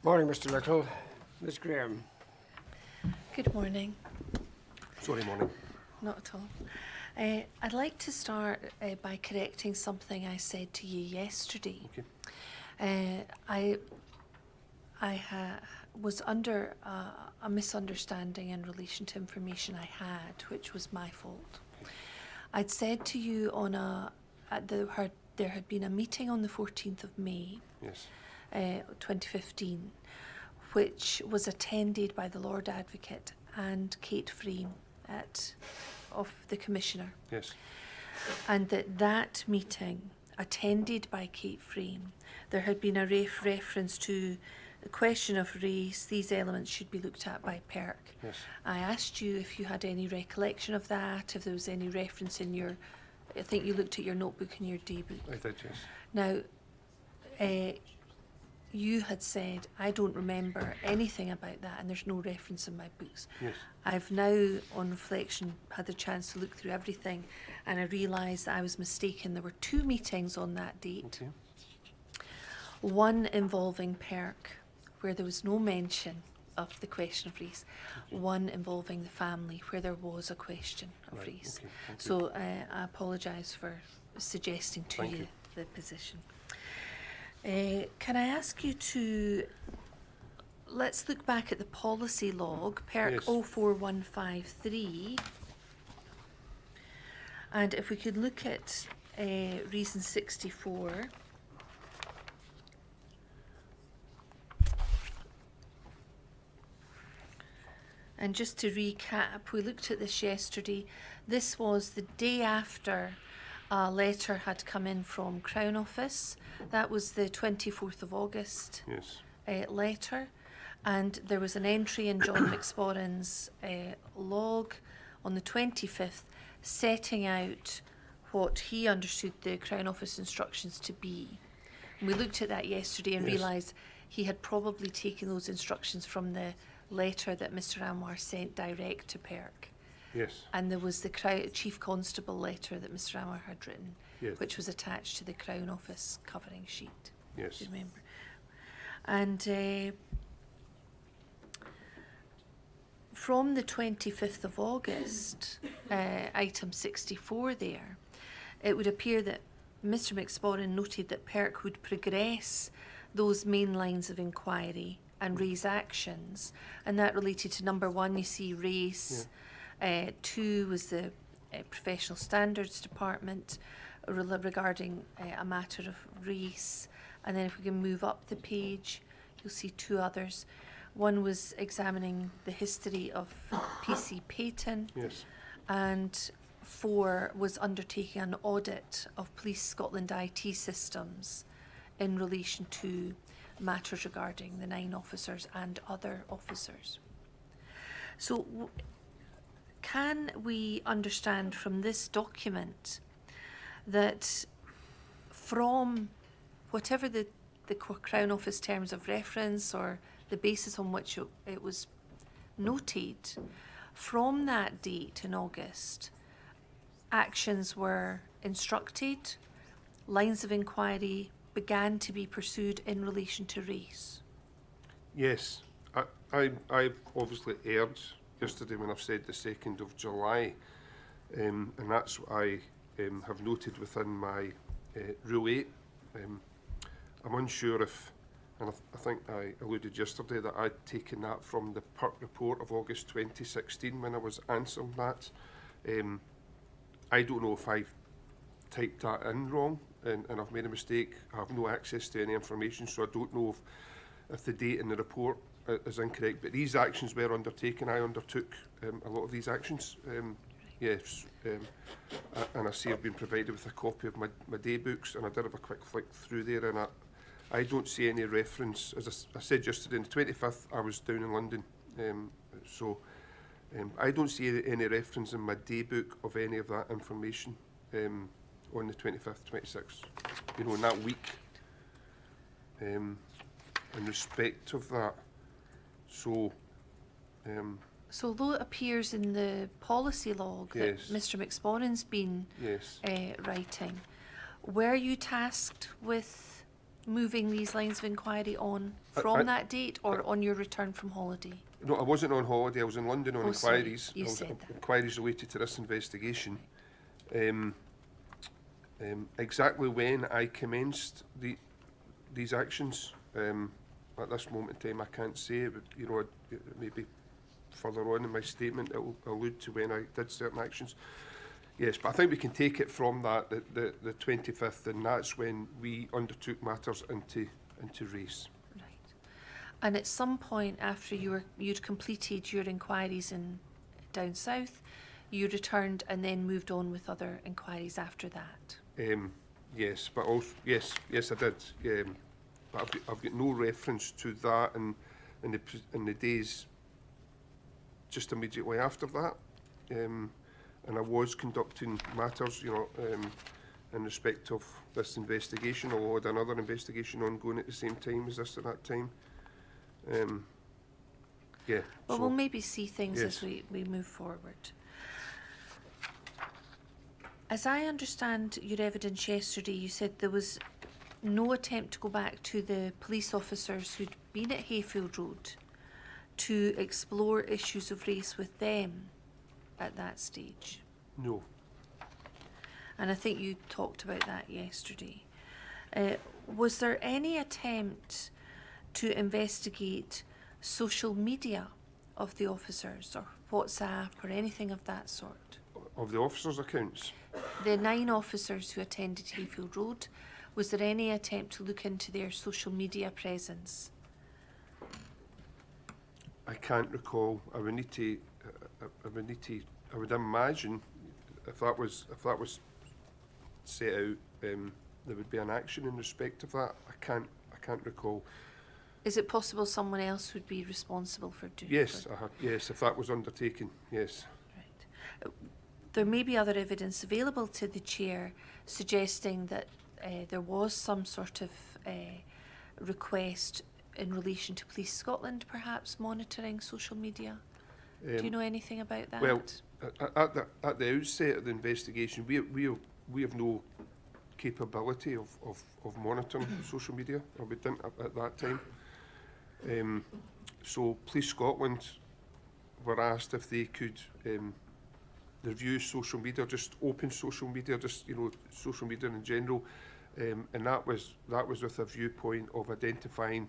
Morning, Mr. Little. Ms. Graham. Good morning. Sorry, morning. Not at all. I'd like to start by correcting something I said to you yesterday. Okay. I was under a misunderstanding in relation to information I had, which was my fault. I'd said to you there had been a meeting on the 14th of May, Yes. 2015, which was attended by the Lord Advocate and Kate Frame of the Commissioner. Yes. And that meeting, attended by Kate Frame, there had been a reference to the question of race. These elements should be looked at by PIRC. Yes. I asked you if you had any recollection of that, if there was any reference in your, I think you looked at your notebook and your day book. I did, yes. Now, you had said, I don't remember anything about that, and there's no reference in my books. Yes. I've now, on reflection, had the chance to look through everything, and I realised that I was mistaken. There were 2 meetings on that date. Okay. One involving PIRC, where there was no mention of the question of race. One involving the family, where there was a question of Right. race. Okay. Thank you. So I apologise for suggesting to Thank you you. the position. Can I ask you to, let's look back at the policy log, PIRC Yes. 04153. And if we could look at reason 64. And just to recap, we looked at this yesterday. This was the day after a letter had come in from Crown Office. That was the 24th of August Yes. letter. And there was an entry in John McSporran's log on the 25th setting out what he understood the Crown Office instructions to be. And we looked at that yesterday and Yes. realised he had probably taken those instructions from the letter that Mr Anwar sent direct to PIRC. Yes. And there was the Chief Constable letter that Mr Anwar had written, Yes. which was attached to the Crown Office covering sheet. Yes. Do you remember? And from the 25th of August, item 64 there, it would appear that Mr McSporran noted that PIRC would progress those main lines of inquiry and raise actions, and that related to number 1, you see race, 2 was the professional standards department regarding a matter of race, and then if we can move up the page, you'll see 2 others. One was examining the history of PC Peyton, Yes. and 4 was undertaking an audit of Police Scotland IT systems in relation to matters regarding the 9 officers and other officers. So can we understand from this document that from whatever the Crown Office terms of reference or the basis on which it was noted, from that date in August, actions were instructed, lines of inquiry began to be pursued in relation to race? Yes. I obviously erred yesterday when I've said the 2nd of July, and that's what I have noted within my Rule 8. I'm unsure if, and I think I alluded yesterday that I'd taken that from the PIRC report of August 2016 when I was answering that. I don't know if I've typed that in wrong and I've made a mistake. I have no access to any information, so I don't know if the date in the report is incorrect. But these actions were undertaken. I undertook a lot of these actions. Yes, and I see I've been provided with a copy of my day books, and I did have a quick flick through there, and I don't see any reference. As I said yesterday, on the 25th, I was down in London, so I don't see any reference in my day book of any of that information on the 25th, 26th, you know, in that week, in respect of that. So although it appears in the policy log that Yes. Mr McSporran's been yes, writing, were you tasked with moving these lines of inquiry on I- from that date or on your return from holiday? No, I wasn't on holiday. I was in London on Oh, sorry, inquiries. you I was said that. inquiries related to this investigation. Exactly when I commenced these actions, at this moment in time, I can't say. But you know, maybe further on in my statement, it will allude to when I did certain actions. Yes, but I think we can take it from that the 25th, and that's when we undertook matters into race. Right. And at some point after you'd completed your inquiries in down south, you returned and then moved on with other inquiries after that. Yes, but also yes, I did. But I've got no reference to that in the days just immediately after that. And I was conducting matters, you know, in respect of this investigation, although I had another investigation ongoing at the same time as this at that time. Yeah. Well, so, we'll maybe see things yes. as we move forward. As I understand your evidence yesterday, you said there was no attempt to go back to the police officers who'd been at Hayfield Road to explore issues of race with them at that stage. No. And I think you talked about that yesterday. Was there any attempt to investigate social media of the officers or WhatsApp or anything of that sort? Of the officers' accounts? The 9 officers who attended Hayfield Road, was there any attempt to look into their social media presence? I can't recall. I would need to. I would imagine if that was set out, there would be an action in respect of that. I can't recall. Is it possible someone else would be responsible for doing? Yes, yes. If that was undertaken, yes. Right. There may be other evidence available to the chair suggesting that there was some sort of request in relation to Police Scotland, perhaps monitoring social media. Do you know anything about that? Well, at the outset of the investigation, we have no capability of monitoring social media, or we didn't at that time. So Police Scotland were asked if they could review social media, just open social media, just social media in general, and that was with a viewpoint of identifying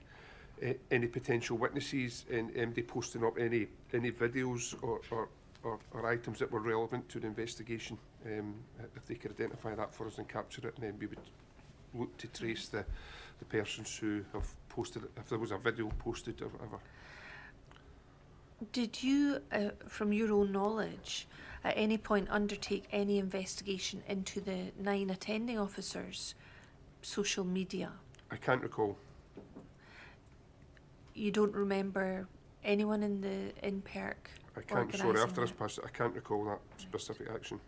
any potential witnesses and MD posting up any videos or items that were relevant to the investigation. If they could identify that for us and capture it, and then we would look to trace the persons who have posted it, if there was a video posted or whatever. Did you, from your own knowledge, at any point undertake any investigation into the 9 attending officers' social media? I can't recall. You don't remember anyone in PIRC I can't. Sorry, organising after this that? pass, I can't recall that specific action.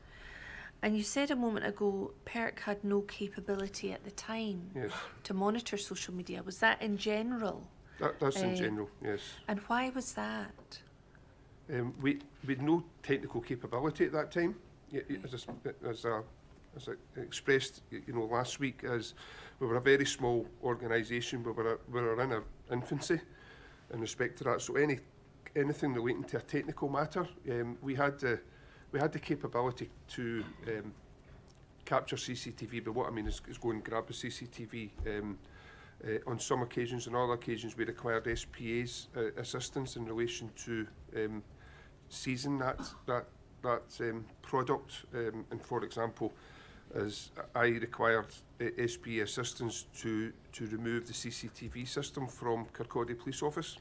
And you said a moment ago PIRC had no capability at the time Yes, to monitor social media. Was that in general? that's in general. Yes. And why was that? We had no technical capability at that time. As I expressed, last week, as we were a very small organisation, we were in our infancy in respect to that. So anything relating to a technical matter, we had the capability to capture CCTV. But what I mean is go and grab the CCTV. On some occasions, on other occasions, we required SPA's assistance in relation to seizing that product. And for example, as I required SPA assistance to remove the CCTV system from Kirkcaldy Police Office.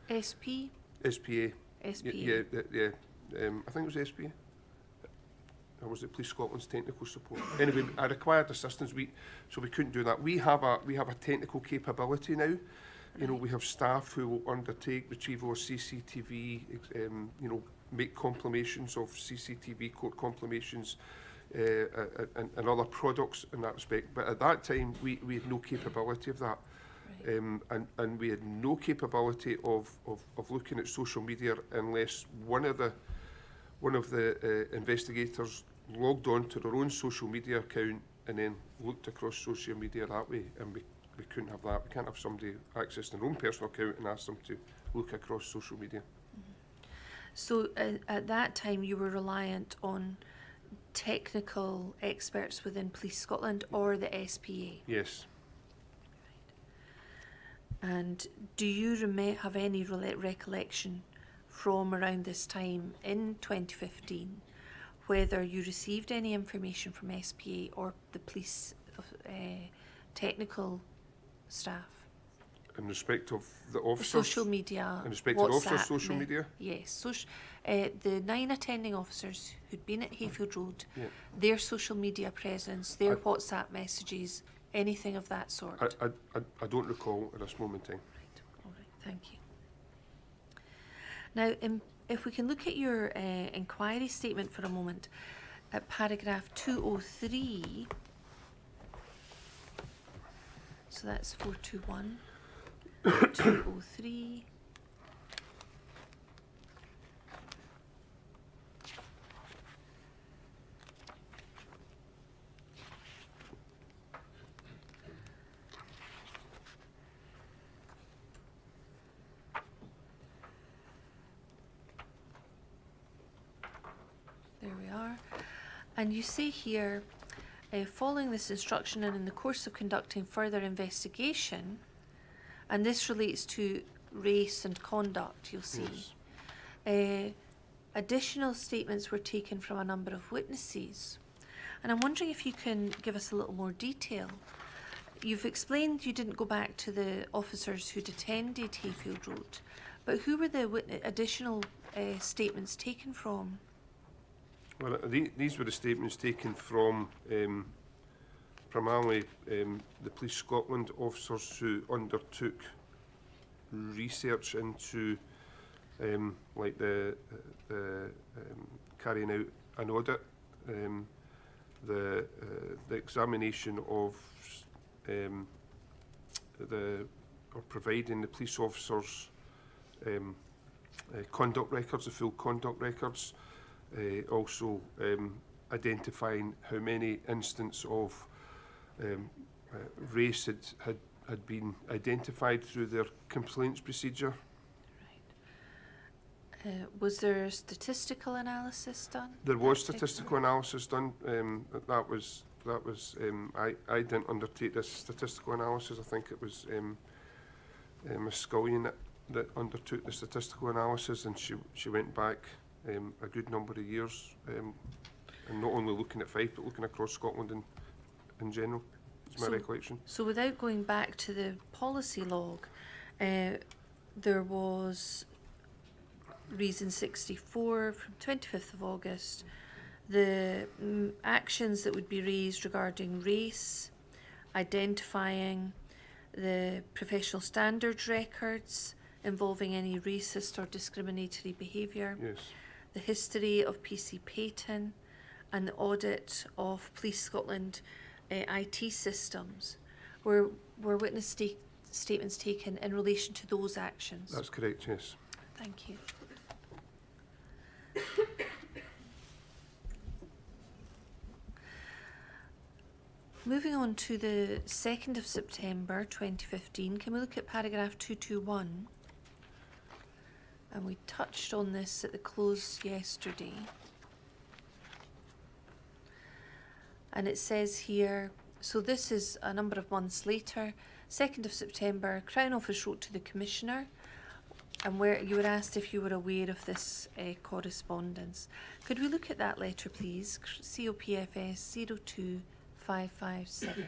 SP? SPA. SPA. Yeah. I think it was SPA. Or was it Police Scotland's technical support? Anyway, I required assistance. So we couldn't do that. We have a technical capability now. We have staff who will undertake retrieval of CCTV. Make compilations of CCTV court compilations and other products in that respect. But at that time, we had no capability of that. Right. And we had no capability of looking at social media unless one of the investigators logged on to their own social media account and then looked across social media that way, and we we couldn't have that. We can't have somebody access their own personal account and ask them to look across social media. So at that time, you were reliant on technical experts within Police Scotland or the SPA? Yes. And do you have any recollection from around this time in 2015 whether you received any information from SPA or the police technical staff? In respect of the officers? Social media. In respect of the officers' WhatsApp, social media? Yes. The 9 attending officers who'd been at Hayfield Road, Yeah. their social media presence, their WhatsApp messages, anything of that sort? I don't recall at this moment in time. Right. All right. Thank you. Now, if we can look at your inquiry statement for a moment, at paragraph 203, so that's 421, 203. There we are. And you say here, following this instruction and in the course of conducting further investigation, and this relates to race and conduct, you'll see. Yes. Additional statements were taken from a number of witnesses. And I'm wondering if you can give us a little more detail. You've explained you didn't go back to the officers who'd attended Hayfield Road, but who were the additional statements taken from? Well, these were the statements taken from primarily the Police Scotland officers who undertook research into like the carrying out an audit, the examination of or providing the police officers conduct records, the full conduct records. Also identifying how many instances of race had been identified through their complaints procedure. Right. Was there statistical analysis done? There was statistical analysis done. I didn't undertake this statistical analysis. I think it was Ms. Scullion that undertook the statistical analysis, and she went back a good number of years, and not only looking at Fife but looking across Scotland in general, is my recollection. So without going back to the policy log, there was reason 64 from 25th of August, the actions that would be raised regarding race, identifying the professional standards records involving any racist or discriminatory behaviour. Yes. The history of PC Peyton, and the audit of Police Scotland IT systems. Were witness statements taken in relation to those actions? That's correct, yes. Thank you. Moving on to the 2nd of September 2015, can we look at paragraph 221? And we touched on this at the close yesterday. And it says here, so this is a number of months later, 2nd of September, Crown Office wrote to the Commissioner, and where you were asked if you were aware of this correspondence. Could we look at that letter, please? COPFS 02557.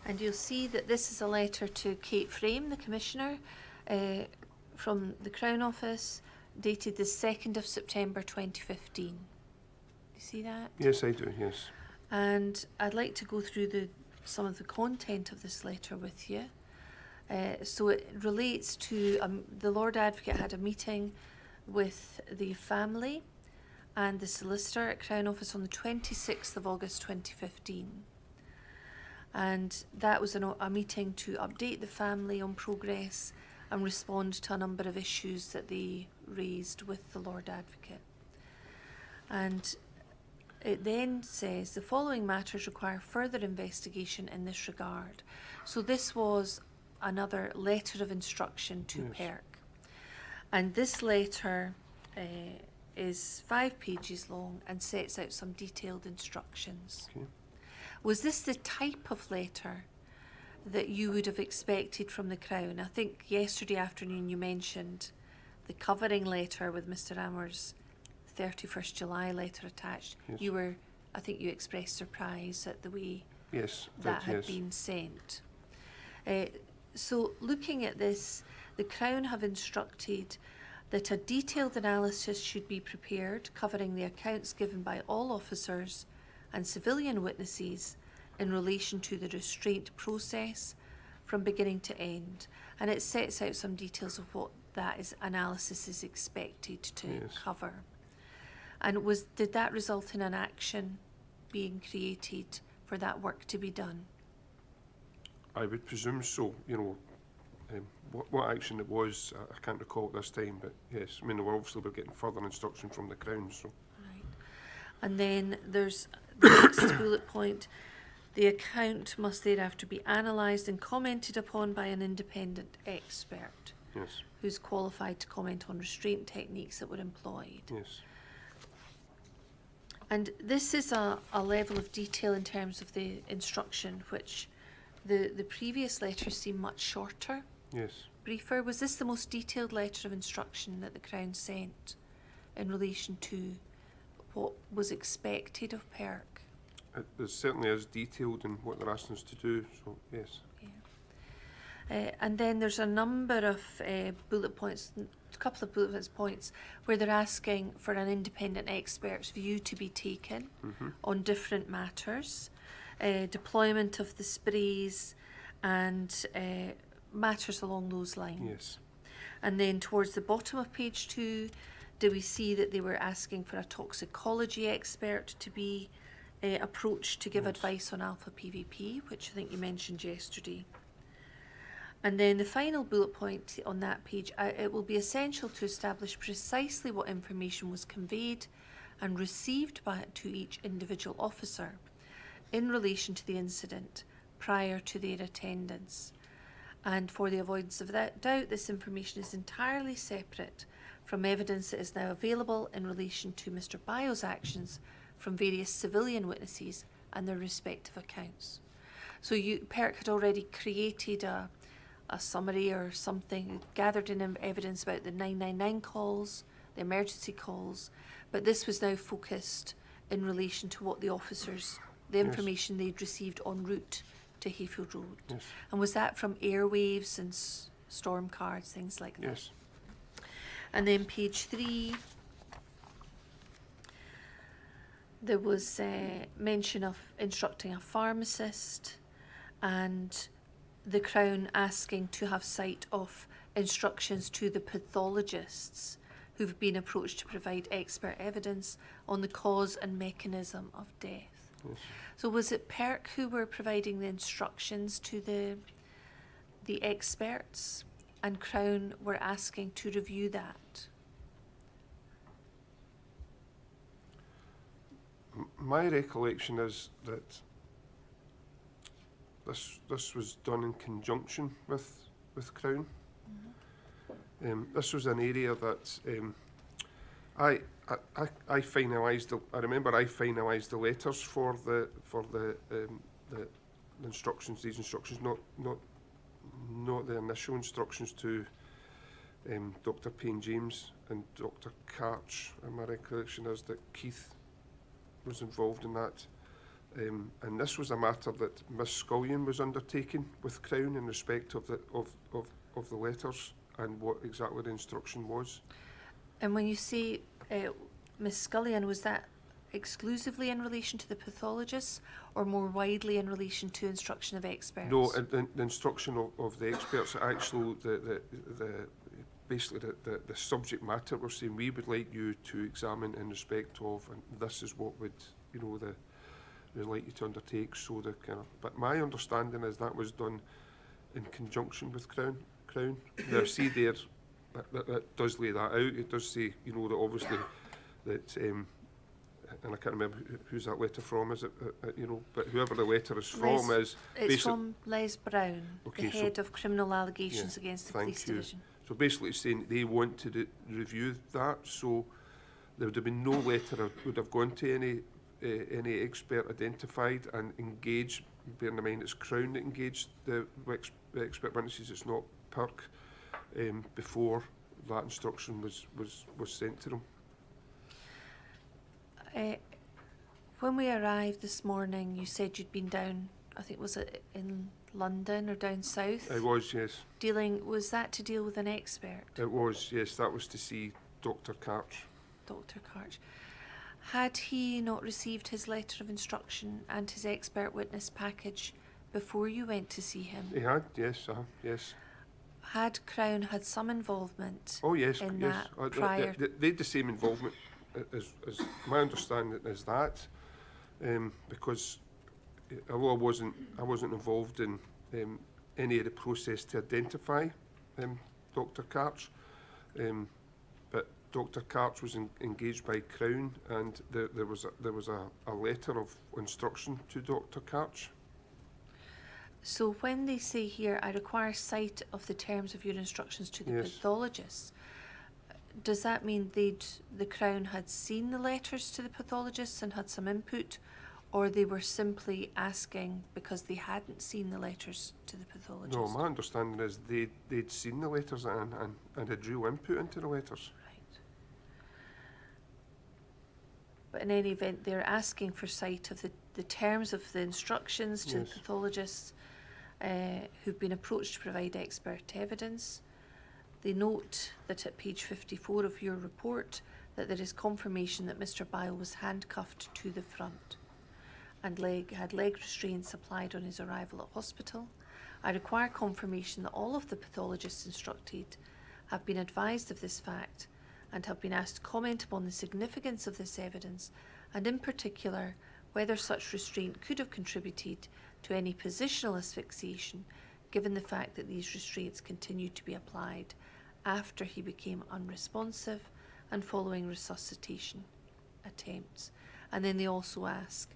And you'll see that this is a letter to Kate Frame, the Commissioner, from the Crown Office, dated the 2nd of September 2015. Do you see that? Yes, I do, yes. And I'd like to go through some of the content of this letter with you. So it relates to, the Lord Advocate had a meeting with the family and the solicitor at Crown Office on the 26th of August 2015. And that was a meeting to update the family on progress and respond to a number of issues that they raised with the Lord Advocate. And it then says the following matters require further investigation in this regard. So this was another letter of instruction to Yes. PIRC. And this letter is 5 pages long and sets out some detailed instructions. Okay. Was this the type of letter that you would have expected from the Crown? I think yesterday afternoon you mentioned the covering letter with Mr. Ammer's 31st July letter attached. Yes. I think you expressed surprise at the way Yes. that had yes. been sent. So looking at this, the Crown have instructed that a detailed analysis should be prepared covering the accounts given by all officers and civilian witnesses in relation to the restraint process from beginning to end. And it sets out some details of what analysis is expected to Yes. cover. And did that result in an action being created for that work to be done? I would presume so. What action it was, I can't recall at this time, but yes, I mean, we're obviously getting further instruction from the Crown, so. Right. And then there's the next bullet point. The account must thereafter be analysed and commented upon by an independent expert Yes, who's qualified to comment on restraint techniques that were employed. yes, And this is a level of detail in terms of the instruction, which the previous letters seem much shorter, yes. briefer. Was this the most detailed letter of instruction that the Crown sent in relation to what was expected of PIRC? It certainly is detailed in what they're asking us to do, so yes. And then there's a number of bullet points, a couple of bullet points, where they're asking for an independent expert's view to be taken on different matters, deployment of the sprays and matters along those lines. Yes, And then towards the bottom of page 2, do we see that they were asking for a toxicology expert to be approached to give Yes. advice on alpha PVP, which I think you mentioned yesterday. And then the final bullet point on that page, it will be essential to establish precisely what information was conveyed and received to each individual officer in relation to the incident prior to their attendance. And for the avoidance of that doubt, this information is entirely separate from evidence that is now available in relation to Mr. Bio's actions from various civilian witnesses and their respective accounts. So PIRC had already created a summary or something, gathered in evidence about the 999 calls, the emergency calls, but this was now focused in relation to what the officers, the Yes. information they'd received en route to Hayfield Road. yes, And was that from airwaves and storm cards, things like that? yes, And then page 3, there was mention of instructing a pharmacist and the Crown asking to have sight of instructions to the pathologists who've been approached to provide expert evidence on the cause and mechanism of death. yes. So was it PIRC who were providing the instructions to the experts and Crown were asking to review that? My recollection is that this was done in conjunction with Crown. This was an area that I finalised. I remember I finalised the letters for the instructions. These instructions, not the initial instructions to Dr. Payne James and Dr. Karch. And my recollection is that Keith was involved in that. And this was a matter that Miss Scullion was undertaking with Crown in respect of the letters and what exactly the instruction was. And when you say Miss Scullion, was that exclusively in relation to the pathologists or more widely in relation to instruction of experts? No, the instruction of the experts, actually basically the subject matter we're saying we would like you to examine in respect of, and this is what would, we'd like you to undertake. So the kind of, but my understanding is that was done in conjunction with Crown. Now, see there, that does lay that out. It does say, you know, that obviously that, and I can't remember who's that letter from, is it, you know, but whoever the letter is from is... It's from Les Brown, Okay, the head of criminal allegations against the police division. So basically it's saying they wanted to review that, so there would have been no letter would have gone to any expert identified and engaged, bearing in mind it's Crown that engaged the expert witnesses, it's not PIRC, before that instruction was sent to them. When we arrived this morning, you said you'd been down, I think, was it in London or down south? It was, yes. Was that to deal with an expert? It was, yes. That was to see Dr. Karch. Dr. Karch. Had he not received his letter of instruction and his expert witness package before you went to see him? He had, yes, yes. Had Crown had some involvement? Oh yes, in yes. That prior? They had the same involvement as my understanding is that, because although I wasn't involved in any of the process to identify Dr. Karch, but Dr. Karch was engaged by Crown, and there was a letter of instruction to Dr. Karch. So when they say here, I require sight of the terms of your instructions to the pathologist, does that mean the Crown had seen the letters to the pathologists and had some input, or they were simply asking because they hadn't seen the letters to the pathologist? No, my understanding is they'd seen the letters and had real input into the letters. Right. But in any event, they're asking for sight of the terms of the instructions to the pathologists who've been approached to provide expert evidence. They note that at page 54 of your report that there is confirmation that Mr. Bile was handcuffed to the front and had leg restraints applied on his arrival at hospital. I require confirmation that all of the pathologists instructed have been advised of this fact and have been asked to comment upon the significance of this evidence, and in particular whether such restraint could have contributed to any positional asphyxiation, given the fact that these restraints continued to be applied after he became unresponsive and following resuscitation attempts. And then they also ask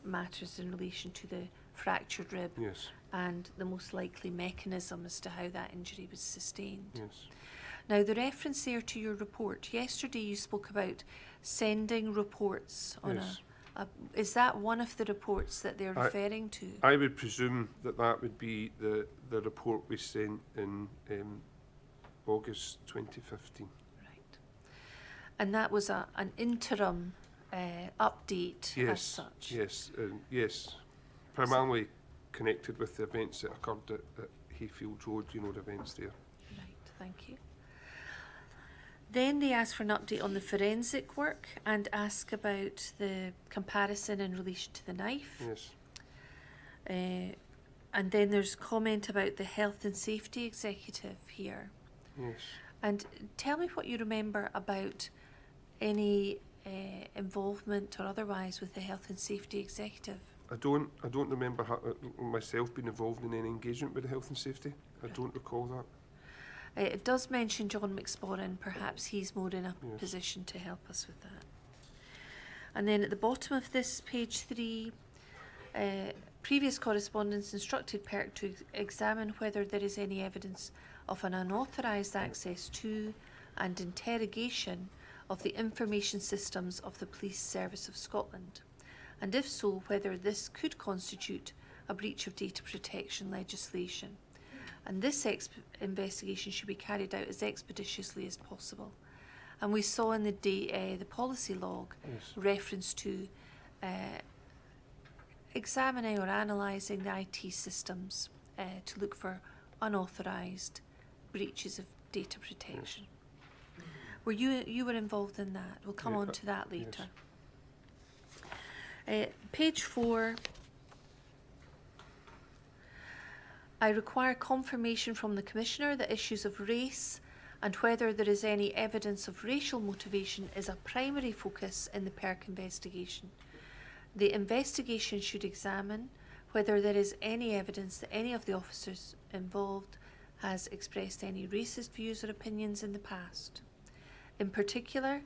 matters in relation to the fractured rib and the most likely mechanism as to how that injury was sustained. Yes. Now, the reference there to your report, yesterday you spoke about sending reports on is that one of the reports that they're referring to? I would presume that would be the report we sent in August 2015. Right. And that was an interim update as such? Yes. Primarily connected with the events that occurred at Hayfield Road, you know, the events there. Right, thank you. Then they ask for an update on the forensic work and ask about the comparison in relation to the knife. Yes. And then there's comment about the health and safety executive here. Yes. And tell me what you remember about any involvement or otherwise with the health and safety executive. I don't remember myself being involved in any engagement with the health and safety. I don't recall that. It does mention John McSporran. Perhaps he's more in a position to help us with that. And then at the bottom of this, page 3, previous correspondence instructed PIRC to examine whether there is any evidence of an unauthorised access to and interrogation of the information systems of the Police Service of Scotland, and if so, whether this could constitute a breach of data protection legislation. And this investigation should be carried out as expeditiously as possible. And we saw in the policy log reference to examining or analysing the IT systems to look for unauthorised breaches of data protection. Were you were involved in that? We'll come on to that later. Page 4. I require confirmation from the Commissioner that issues of race and whether there is any evidence of racial motivation is a primary focus in the PIRC investigation. The investigation should examine whether there is any evidence that any of the officers involved has expressed any racist views or opinions in the past. In particular,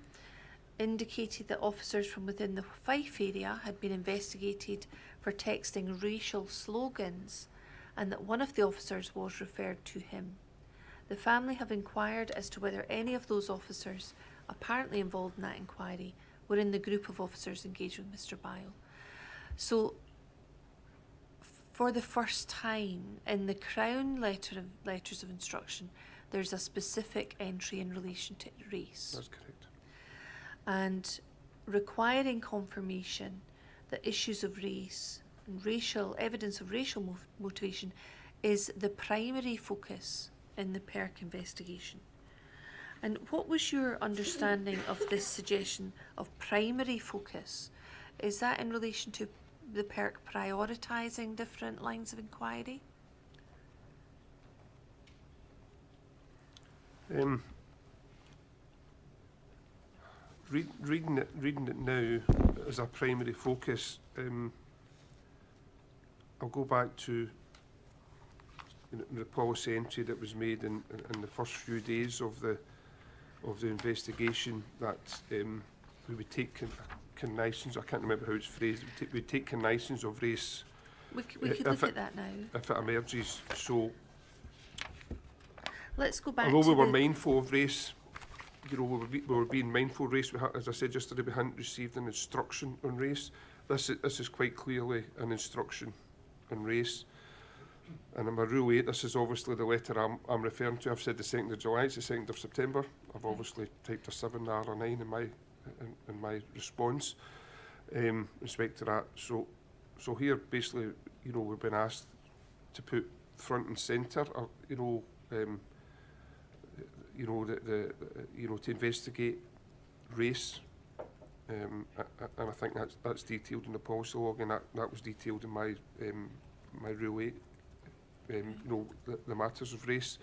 indicated that officers from within the Fife area had been investigated for texting racial slogans and that one of the officers was referred to him. The family have inquired as to whether any of those officers apparently involved in that inquiry were in the group of officers engaged with Mr. Bile. So, for the first time in the Crown letters of instruction, there's a specific entry in relation to race. That's correct. And requiring confirmation that issues of race and evidence of racial motivation is the primary focus in the PIRC investigation. And what was your understanding of this suggestion of primary focus? Is that in relation to the PIRC prioritising different lines of inquiry? Reading it now as a primary focus, I'll go back to the policy entry that was made in the first few days of the investigation, that we would take cognisance. I can't remember how it's phrased. We'd take cognisance of race. We could look at that now. If it emerges. So, let's go back. Although we were mindful of race, we were being mindful of race. As I said yesterday, we hadn't received an instruction on race. This is quite clearly an instruction on race. And in my Rule 8, this is obviously the letter I'm referring to. I've said the 2nd of July, it's the 2nd of September. I've obviously typed a 7 or a 9 in my response respect to that. So here, basically, we've been asked to put front and centre, to investigate race, and I think that's detailed in the policy log, and that was detailed in my Rule 8. The matters of race.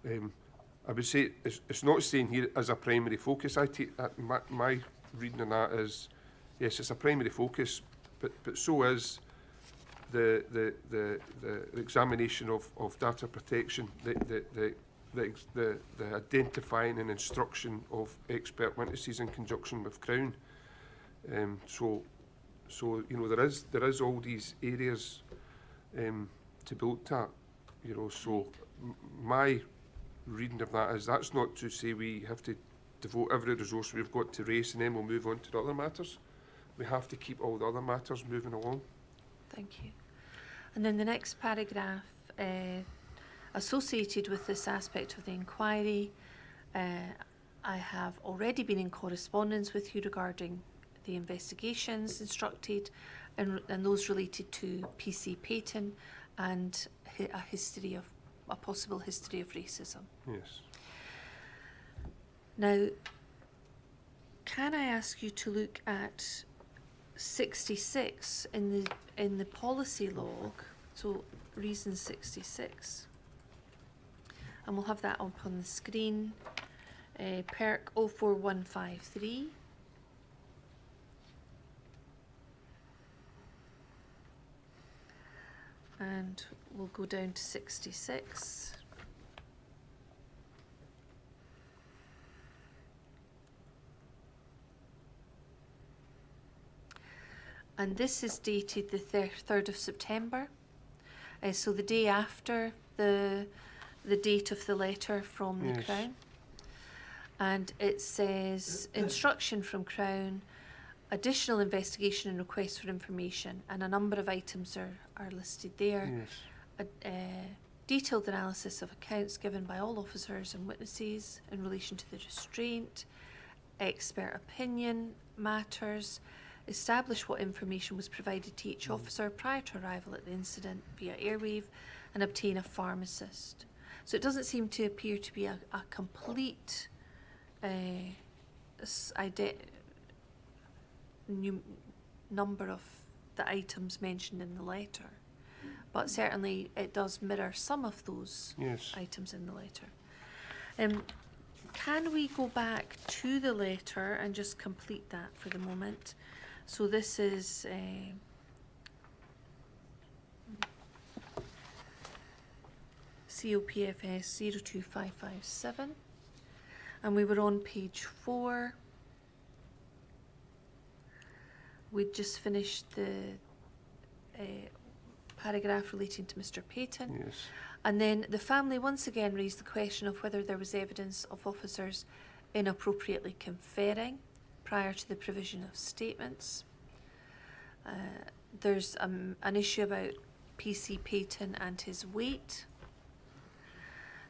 I would say it's not saying here as a primary focus. I take my reading on that is, yes, it's a primary focus, but so is the examination of data protection, the identifying and instruction of expert witnesses in conjunction with Crown. So there is all these areas to build at. So my reading of that is, that's not to say we have to devote every resource we've got to race and then we'll move on to the other matters. We have to keep all the other matters moving along. Thank you. And then the next paragraph, associated with this aspect of the inquiry, I have already been in correspondence with you regarding the investigations instructed and those related to PC Peyton and a possible history of racism. Yes. Now, can I ask you to look at 66 in the policy log? So reason 66, and we'll have that up on the screen. PIRC 04153. And we'll go down to 66. And this is dated the 3rd of September. So the day after the date of the letter from the Crown. And it says, instruction from Crown, additional investigation and requests for information, and a number of items are listed there. Yes. A detailed analysis of accounts given by all officers and witnesses in relation to the restraint, expert opinion matters, establish what information was provided to each officer prior to arrival at the incident via airwave, and obtain a pharmacist. So it doesn't seem to appear to be a complete number of the items mentioned in the letter, but certainly it does mirror some of those items in the letter. Can we go back to the letter and just complete that for the moment? So this is COPFS 02557, and we were on page 4. We'd just finished the paragraph relating to Mr. Payton. Yes. And then the family once again raised the question of whether there was evidence of officers inappropriately conferring prior to the provision of statements. There's an issue about PC Payton and his weight.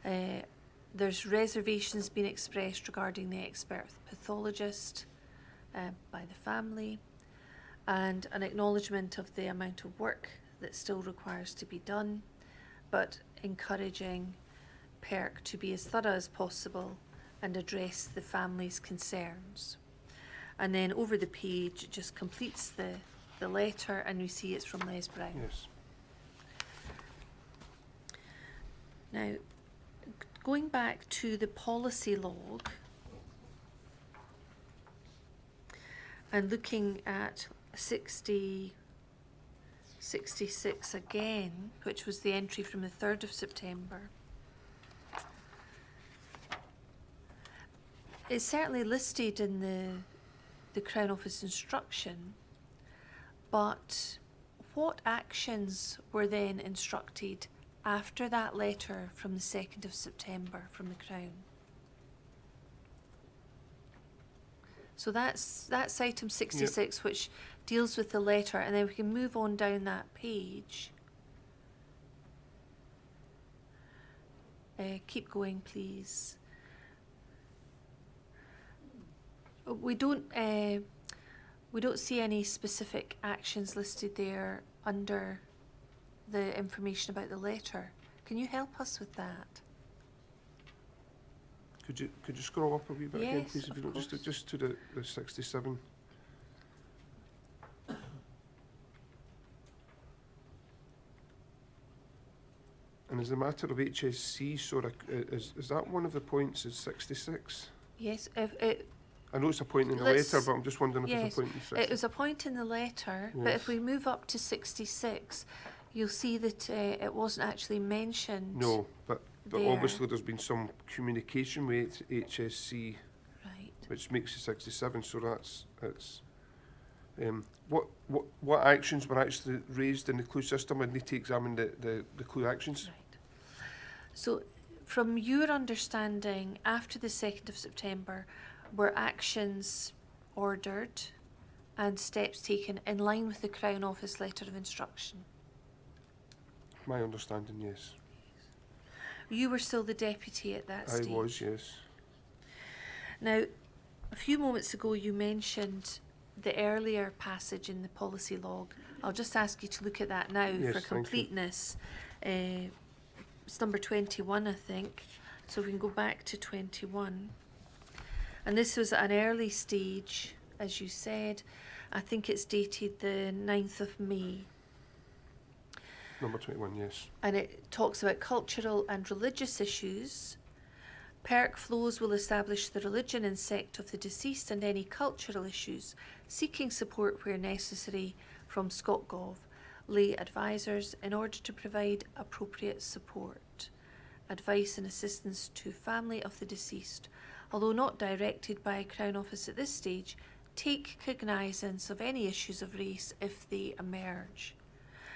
There's reservations being expressed regarding the expert pathologist by the family, and an acknowledgement of the amount of work that still requires to be done, but encouraging PIRC to be as thorough as possible and address the family's concerns. And then over the page it just completes the letter, and we see it's from Les Brown. Yes. Now, going back to the policy log and looking at 66 again, which was the entry from the 3rd of September. It's certainly listed in the Crown Office instruction, but what actions were then instructed after that letter from the 2nd of September from the Crown? So that's item 66, yep, which deals with the letter, and then we can move on down that page. Keep going, please. We don't see any specific actions listed there under the information about the letter. Can you help us with that? Could you scroll up a wee bit again, Yes, please, if you don't, just to the 67. And as a matter of HSC, sort is that one of the points? Is 66? Yes. I know it's a point in the letter, but I'm just wondering if it's a point in 66. It was a point in the letter, yes, but if we move up to 66, you'll see that it wasn't actually mentioned. No, but obviously there's been some communication with HSC, right, which makes it 67. So that's what actions were actually raised in the clue system? I need to examine the clue actions. Right. So, from your understanding, after the 2nd of September, were actions ordered and steps taken in line with the Crown Office letter of instruction? My understanding, yes. You were still the deputy at that stage? I was, yes. Now, a few moments ago you mentioned the earlier passage in the policy log. I'll just ask you to look at that now, yes, for completeness. It's number 21, I think. So we can go back to 21. And this was at an early stage, as you said. I think it's dated the 9th of May. Number 21, yes. And it talks about cultural and religious issues. PIRC flows will establish the religion and sect of the deceased and any cultural issues, seeking support where necessary from ScotGov lay advisors in order to provide appropriate support, advice and assistance to family of the deceased, although not directed by Crown Office at this stage, take cognizance of any issues of race if they emerge.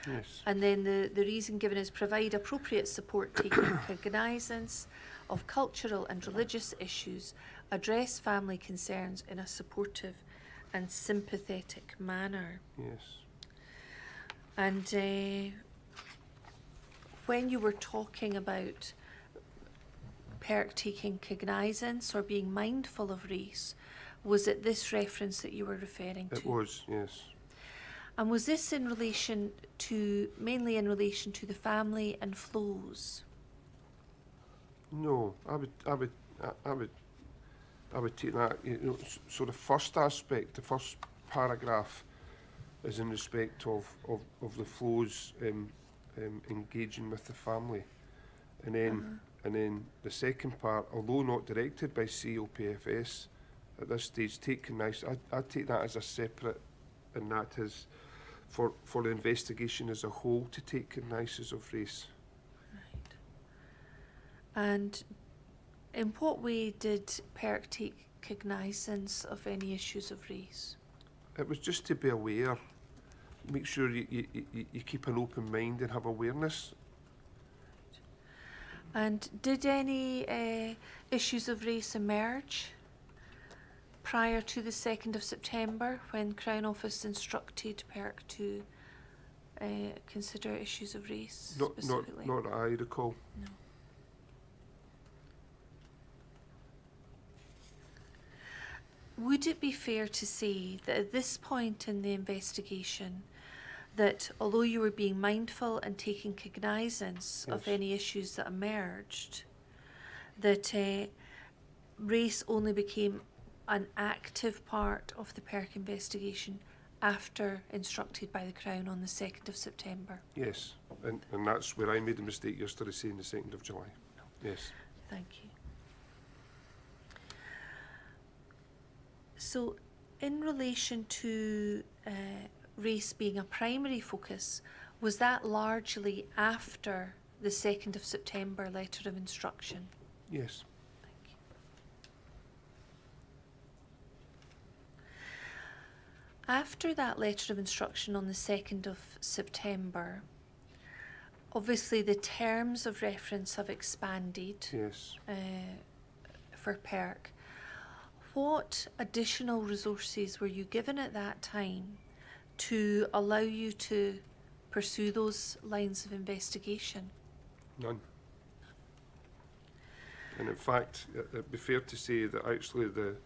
Yes. And then the reason given is provide appropriate support taking cognizance of cultural and religious issues, address family concerns in a supportive and sympathetic manner. Yes. And when you were talking about PIRC taking cognizance or being mindful of race, was it this reference that you were referring to? It was, yes. And was this in relation to, mainly in relation to the family and flows? No, I would take that. So the first aspect, the first paragraph, is in respect of the flows engaging with the family, and then the second part, although not directed by COPFS at this stage, take cognizance. I take that as a separate and that is for the investigation as a whole to take cognizance of race. Right. And in what way did PIRC take cognizance of any issues of race? It was just to be aware, make sure you keep an open mind and have awareness. And did any issues of race emerge prior to the 2nd of September when Crown Office instructed PIRC to consider issues of race specifically? Not that I recall. No. Would it be fair to say that at this point in the investigation, that although you were being mindful and taking cognizance of Yes. any issues that emerged, that race only became an active part of the PIRC investigation after instructed by the Crown on the 2nd of September? Yes, and that's where I made a mistake yesterday saying the 2nd of July. Yes. Thank you. So, in relation to race being a primary focus, was that largely after the 2nd of September letter of instruction? Yes. Thank you. After that letter of instruction on the 2nd of September, obviously the terms of reference have expanded Yes. for PIRC. What additional resources were you given at that time to allow you to pursue those lines of investigation? None. And in fact, it'd be fair to say that actually the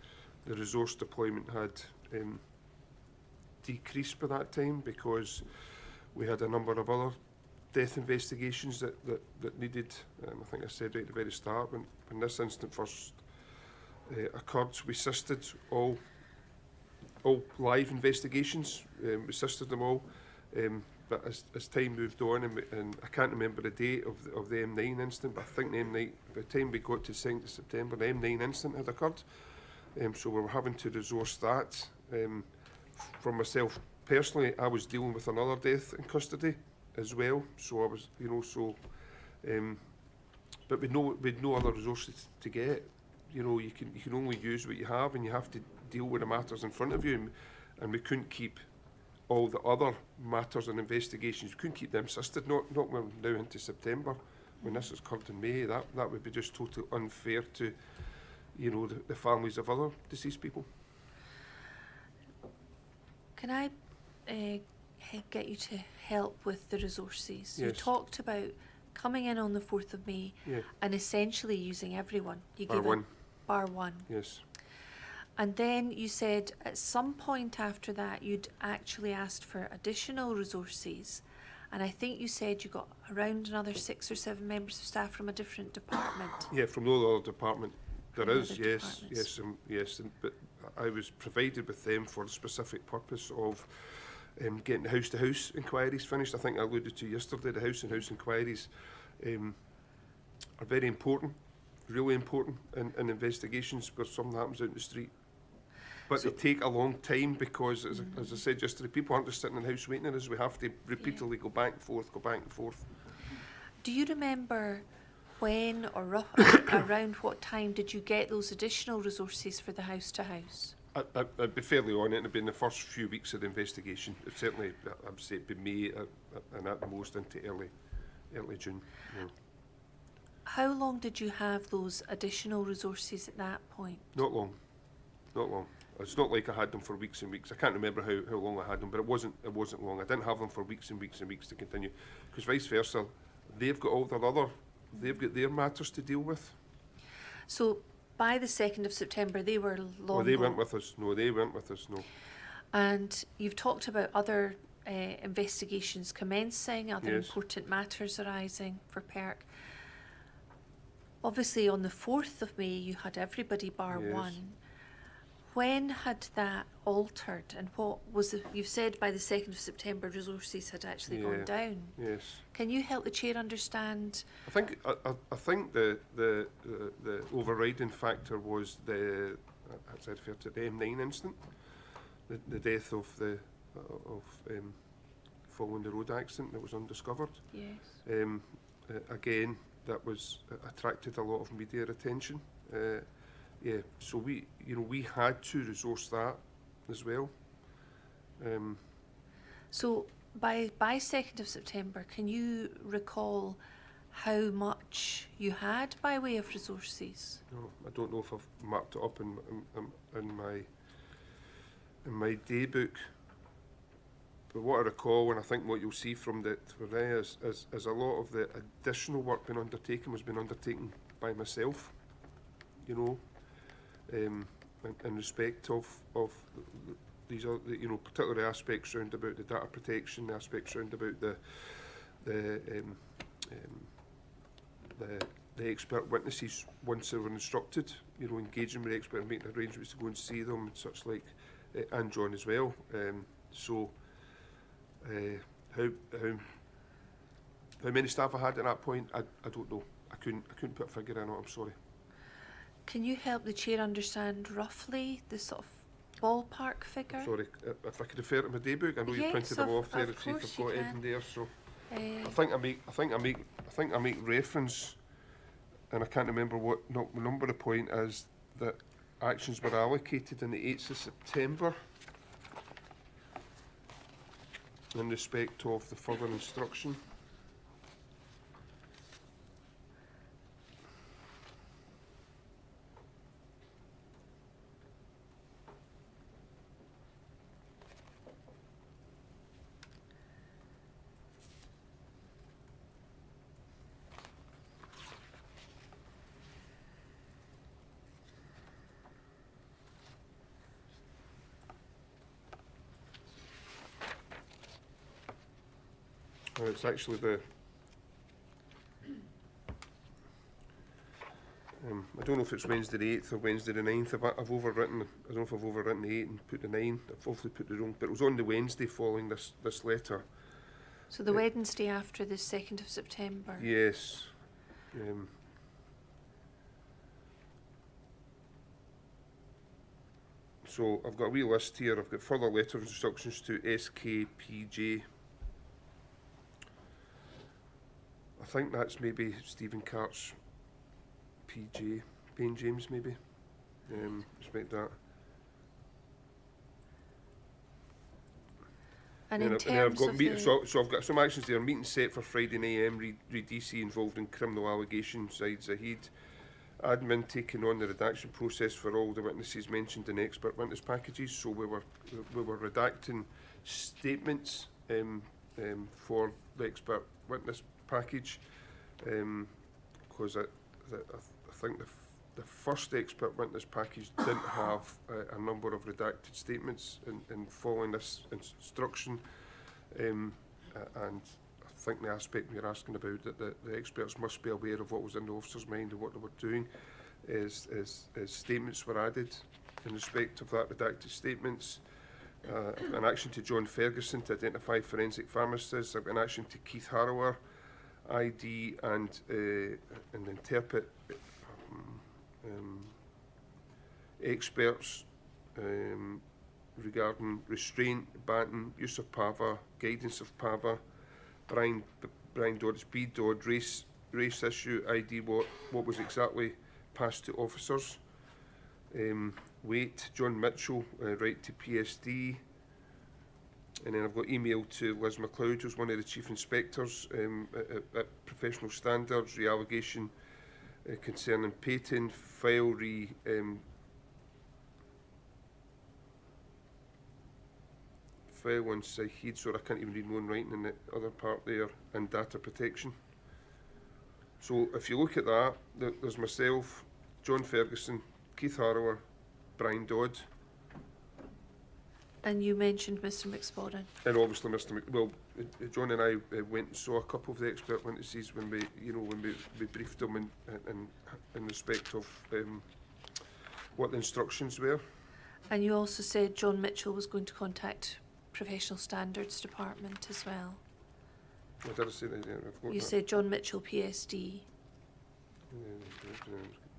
resource deployment had decreased by that time because we had a number of other death investigations that needed, I think I said right at the very start, when this incident first occurred, we assisted all live investigations, we assisted them all, but as time moved on, and I can't remember the date of the M9 incident, but I think the M9, by the time we got to 2nd of September, the M9 incident had occurred, so we were having to resource that. For myself personally, I was dealing with another death in custody as well, so I was, but we'd no other resources to get. You can only use what you have, and you have to deal with the matters in front of you, and we couldn't keep all the other matters and investigations, we couldn't keep them assisted, not when now into September, when this has occurred in May. That would be just totally unfair to, the families of other deceased people. Can I get you to help with the resources? Yes. You talked about coming in on the 4th of May Yeah. and essentially using everyone. You Bar gave one. Bar one. Yes. And then you said at some point after that you'd actually asked for additional resources, and I think you said you got around another 6 or 7 members of staff from a different department. Yeah, from no other department. There From is, other yes, departments. yes, but I was provided with them for the specific purpose of getting the house-to-house inquiries finished. I think I alluded to yesterday, the house-and-house inquiries are very important, really important in investigations where something happens out in the street. But So- they take a long time because, as I said yesterday, people aren't just sitting in the house waiting on us. We have to repeatedly go back and forth. Do you remember when or around what time did you get those additional resources for the house-to-house? I'd be fairly on it, and it'd been the first few weeks of the investigation. It certainly, I'd say it'd be May, and at the most into early June. Yeah. How long did you have those additional resources at that point? Not long. It's not like I had them for weeks and weeks. I can't remember how long I had them, but it wasn't long. I didn't have them for weeks and weeks and weeks to continue, because vice versa, they've got their matters to deal with. So by the 2nd of September, they were long Oh, they gone. weren't with us. No, they weren't with us. No. And you've talked about other investigations commencing, other Yes. important matters arising for PIRC. Obviously, on the 4th of May, you had everybody bar Yes. one. When had that altered, and what was you've said by the 2nd of September resources had actually gone Yeah. down. Yes. Can you help the chair understand? I think the overriding factor was as I referred to the M9 incident, the death of the following the road accident that was undiscovered. Yes. Again, that was attracted a lot of media attention. Yeah, so we had to resource that as well. So by 2nd of September, can you recall how much you had by way of resources? No, I don't know if I've marked it up in my day book. But what I recall, and I think what you'll see from there is a lot of the additional work being undertaken was being undertaken by myself, in respect of these are particular aspects around about the data protection, the aspects around about the expert witnesses once they were instructed, engaging with the expert and making arrangements to go and see them and such like, and John as well. How many staff I had at that point, I don't know. I couldn't put a figure on it. I'm sorry. Can you help the chair understand roughly the sort of ballpark figure? Sorry, if I could refer to my day book, I know you Yes, printed them off there to see if I've got anything there. So I think I make reference, and I can't remember what number the point is, that actions were allocated on the 8th of September in respect of the further instruction. It's actually the I don't know if it's Wednesday the 8th or Wednesday the 9th. I've overwritten, I don't know if I've overwritten the 8 and put the 9. I've obviously put the wrong, but it was on the Wednesday following this letter. So the Wednesday after the 2nd of September? Yes. So I've got a wee list here. I've got further letter of instructions to SKPJ. I think that's maybe Stephen Cart's PJ, Payne James maybe. Respect that. And then in I've terms got of so I've got some actions there. Meeting set for Friday 9 AM. Read DC involved in criminal allegations. Zaid Zahid. Admin taking on the redaction process for all the witnesses mentioned in expert witness packages. So we were redacting statements for the expert witness package, because I think the first expert witness package didn't have a number of redacted statements in following this instruction, and I think the aspect you're asking about, that the experts must be aware of what was in the officer's mind and what they were doing, is statements were added in respect of that redacted statements. An action to John Ferguson to identify forensic pharmacists. I've got an action to Keith Harrower, ID and interpret experts regarding restraint, baton, use of PAVA, guidance of PAVA, Brian Dodd, it's B Dodd, race issue, ID what was exactly passed to officers. Weight, John Mitchell, right to PSD. And then I've got email to Liz McLeod, who's one of the chief inspectors at Professional Standards, re-allegation concerning Peyton, file on Sahid, so I can't even read my own writing in the other part there, and data protection. So if you look at that, there's myself, John Ferguson, Keith Harrower, Brian Dodd. And you mentioned Mr McSpadden. And obviously John and I went and saw a couple of the expert witnesses when we briefed them in respect of what the instructions were. And you also said John Mitchell was going to contact Professional Standards Department as well. What did I say that? I've got you that. said John Mitchell, PSD.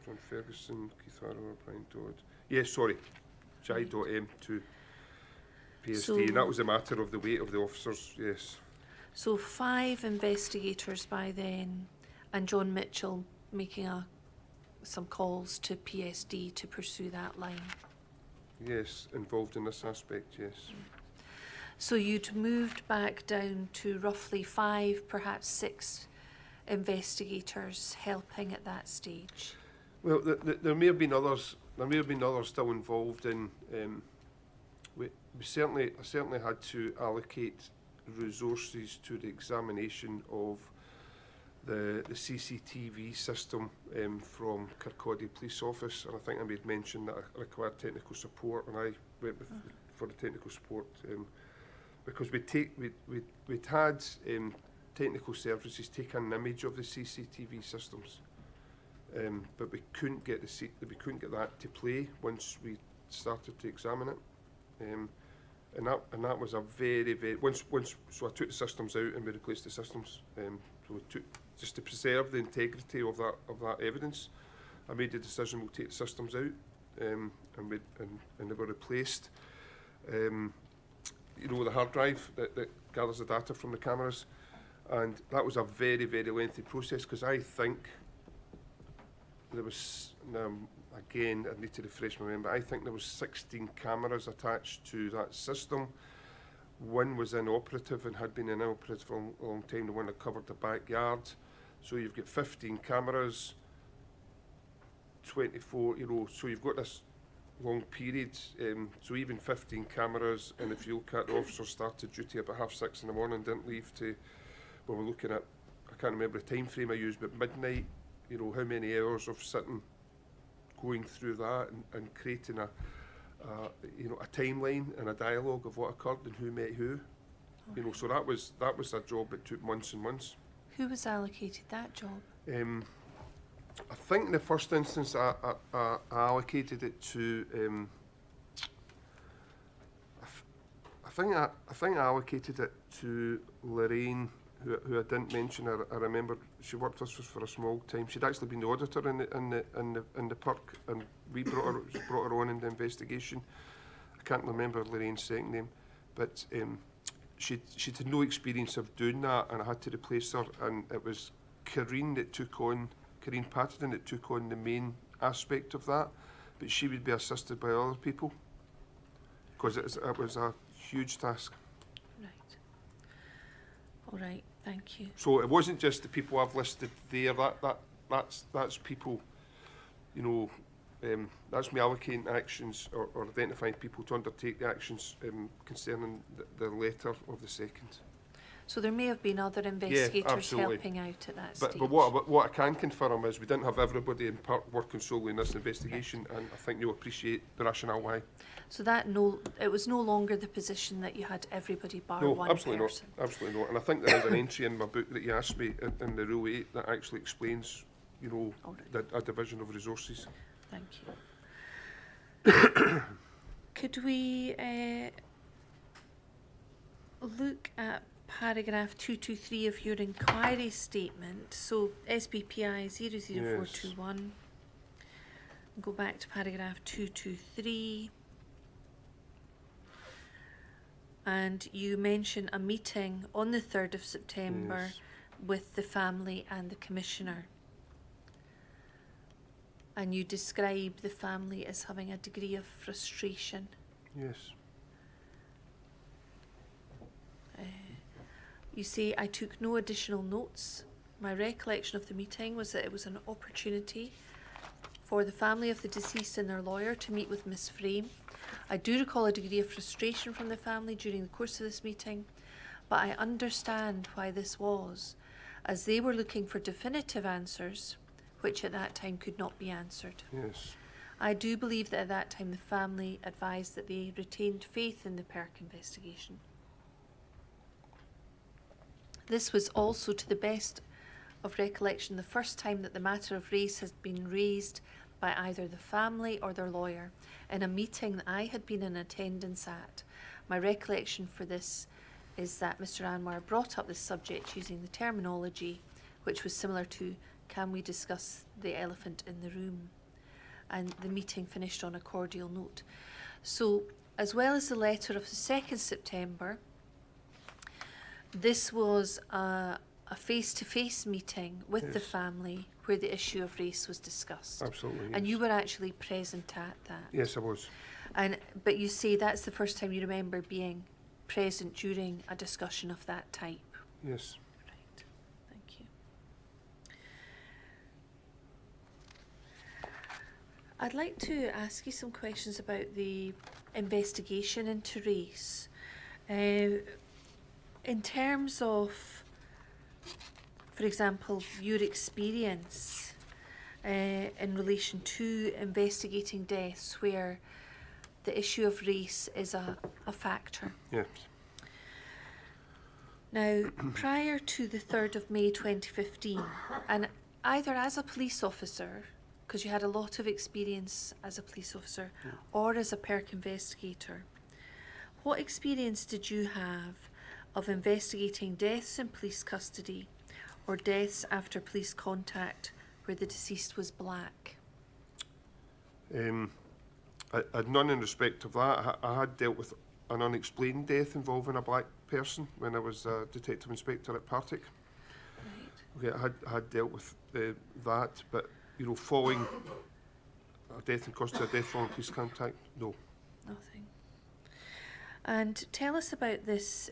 John Ferguson, Keith Harrower, Brian Dodd. Yes, sorry. J.M to PSD, and that was a matter of the weight of the officers, yes. So 5 investigators by then, and John Mitchell making some calls to PSD to pursue that line. Yes, involved in this aspect, yes. So you'd moved back down to roughly 5, perhaps 6 investigators helping at that stage. Well, there may have been others. There may have been others still involved in. I certainly had to allocate resources to the examination of the CCTV system from Kirkcaldy Police Office, and I think I made mention that I required technical support, and I went for the technical support because we'd had technical services take an image of the CCTV systems, but we couldn't get that to play once we started to examine it, and that was a very so I took the systems out and we replaced the systems. So we took, just to preserve the integrity of that evidence, I made the decision we'll take the systems out, and they were replaced. You know, the hard drive that gathers the data from the cameras, and that was a very lengthy process, because I think there was, again, I need to refresh my memory, I think there was 16 cameras attached to that system. One was inoperative and had been inoperative for a long time, the one that covered the backyard. So you've got 15 cameras, 24, you know, so you've got this long period, so even 15 cameras, and if you look at the officers started duty about 6:30 in the morning, didn't leave to, well, we're looking at, I can't remember the time frame I used, but midnight, you know, how many hours of sitting, going through that and creating a timeline and a dialogue of what occurred and who met who. You know, so that was a job that took months and months. Who was allocated that job? I think in the first instance I allocated it to. I think I allocated it to Lorraine, who I didn't mention. I remember she worked with us for a small time. She'd actually been the auditor in the PIRC, and we brought her on in the investigation. I can't remember Lorraine's second name, but she'd had no experience of doing that, and I had to replace her. And it was Corinne Patterson that took on the main aspect of that, but she would be assisted by other people, because it was a huge task. Right. All right. Thank you. So it wasn't just the people I've listed there. That's people, you know. That's me allocating actions or identifying people to undertake the actions concerning the letter of the second. So there may have been other investigators helping out at that stage. But what I can confirm is we didn't have everybody in PIRC working solely in this investigation, and I think you'll appreciate the rationale why. So it was no longer the position that you had everybody bar one person. No, absolutely not. And I think there is an entry in my book that you asked me in the Rule 8 that actually explains, you know, a division of resources. Thank you. Could we look at paragraph 223 of your inquiry statement? So SBPI 00421. Yes. Go back to paragraph 223. And you mention a meeting on the 3rd of September yes. with the family and the Commissioner. And you describe the family as having a degree of frustration. Yes. You say, I took no additional notes. My recollection of the meeting was that it was an opportunity for the family of the deceased and their lawyer to meet with Miss Frame. I do recall a degree of frustration from the family during the course of this meeting, but I understand why this was, as they were looking for definitive answers, which at that time could not be answered. Yes. I do believe that at that time the family advised that they retained faith in the PIRC investigation. This was also, to the best of recollection, the first time that the matter of race has been raised by either the family or their lawyer in a meeting that I had been in attendance at. My recollection for this is that Mr. Anwar brought up this subject using the terminology which was similar to, can we discuss the elephant in the room? And the meeting finished on a cordial note. So as well as the letter of the 2nd September, this was a face-to-face meeting with the Yes. family where the issue of race was discussed. Absolutely. And yes. you were actually present at that. Yes, I was. But you say that's the first time you remember being present during a discussion of that type. Yes. Right. Thank you. I'd like to ask you some questions about the investigation into race. In terms of, for example, your experience in relation to investigating deaths where the issue of race is a factor. Yes. Now, prior to the 3rd of May 2015, and either as a police officer, because you had a lot of experience as a police officer, or as a PIRC investigator, what experience did you have of investigating deaths in police custody or deaths after police contact where the deceased was black? I had none in respect of that. I had dealt with an unexplained death involving a black person when I was a detective inspector at PIRC. Right. Okay, I had dealt with that, but following a death in custody, a death following police contact, no. Nothing. And tell us about this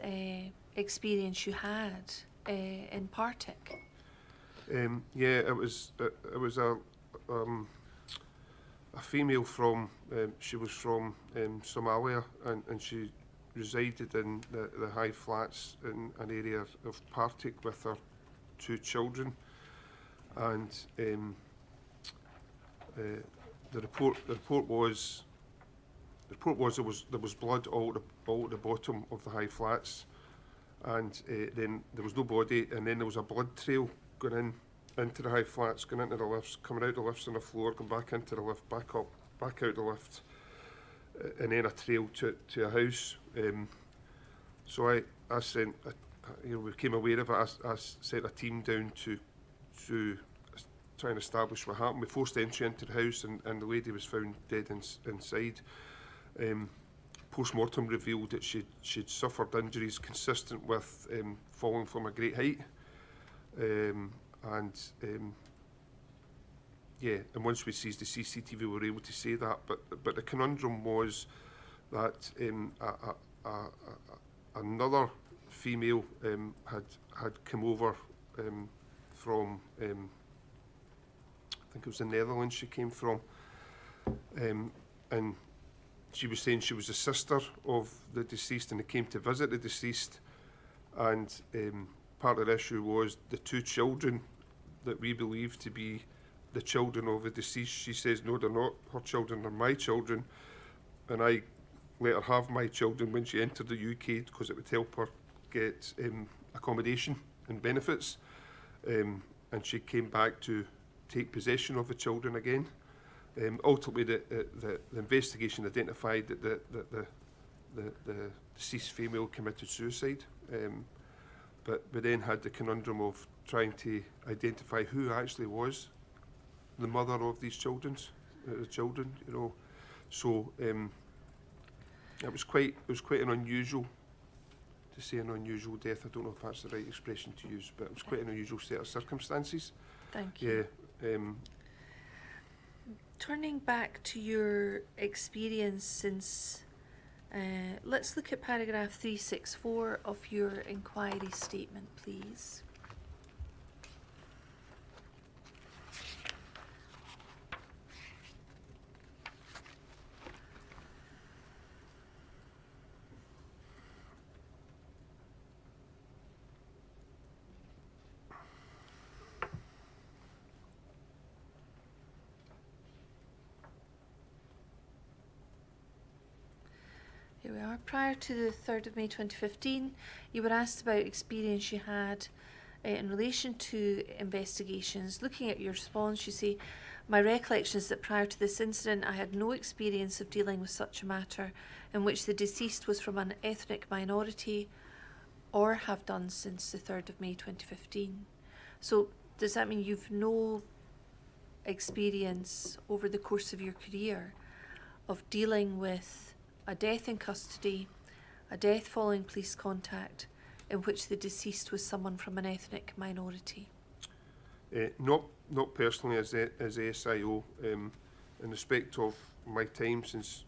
experience you had in Partick. Yeah, it was a female from she was from Somalia, and she resided in the high flats in an area of Partick with her 2 children, and the report was there was blood all at the bottom of the high flats, and then there was no body, and then there was a blood trail going into the high flats, going into the lifts, coming out the lifts on the floor, going back into the lift, back up, back out the lift, and then a trail to a house. So I sent, we became aware of it. I sent a team down to try and establish what happened. We forced entry into the house, and the lady was found dead inside. Post-mortem revealed that she'd suffered injuries consistent with falling from a great height. And once we seized the CCTV, we were able to say that. But the conundrum was that another female had come over from, I think it was the Netherlands she came from, and she was saying she was a sister of the deceased, and they came to visit the deceased, and part of the issue was the 2 children that we believe to be the children of the deceased. She says, no, they're not. Her children are my children, and I let her have my children when she entered the UK because it would help her get accommodation and benefits. And she came back to take possession of the children again. Ultimately, the investigation identified that the deceased female committed suicide. But we then had the conundrum of trying to identify who actually was the mother of these children, So it was quite an unusual, to say an unusual death. I don't know if that's the right expression to use, but it was quite an unusual set of circumstances. Thank you. Yeah. Turning back to your experience since, let's look at paragraph 364 of your inquiry statement, please. Here we are. Prior to the 3rd of May 2015, you were asked about experience you had in relation to investigations. Looking at your response, you say, my recollection is that prior to this incident, I had no experience of dealing with such a matter in which the deceased was from an ethnic minority or have done since the 3rd of May 2015. So does that mean you've no experience over the course of your career of dealing with a death in custody, a death following police contact, in which the deceased was someone from an ethnic minority? Not personally as ASIO. In respect of my time since,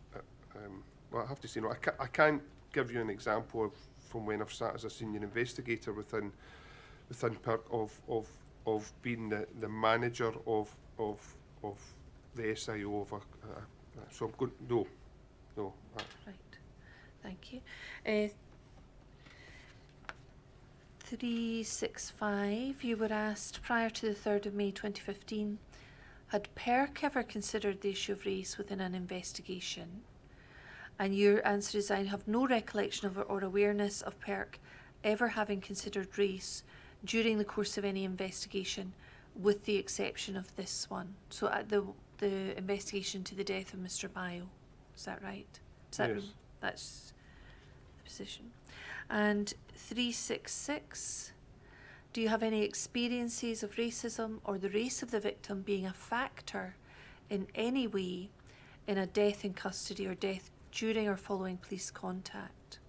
well, I have to say, no, I can't give you an example of from when I've sat as a senior investigator within PIRC of being the manager of the SIO of a. So I'm good. No. Right, thank you. 365, you were asked prior to the 3rd of May 2015, had PIRC ever considered the issue of race within an investigation? And your answer is, I have no recollection of or awareness of PIRC ever having considered race during the course of any investigation, with the exception of this one. So at the investigation to the death of Mr. Bio. Is that right? Yes. That's the position. And 366, do you have any experiences of racism or the race of the victim being a factor in any way in a death in custody or death during or following police contact?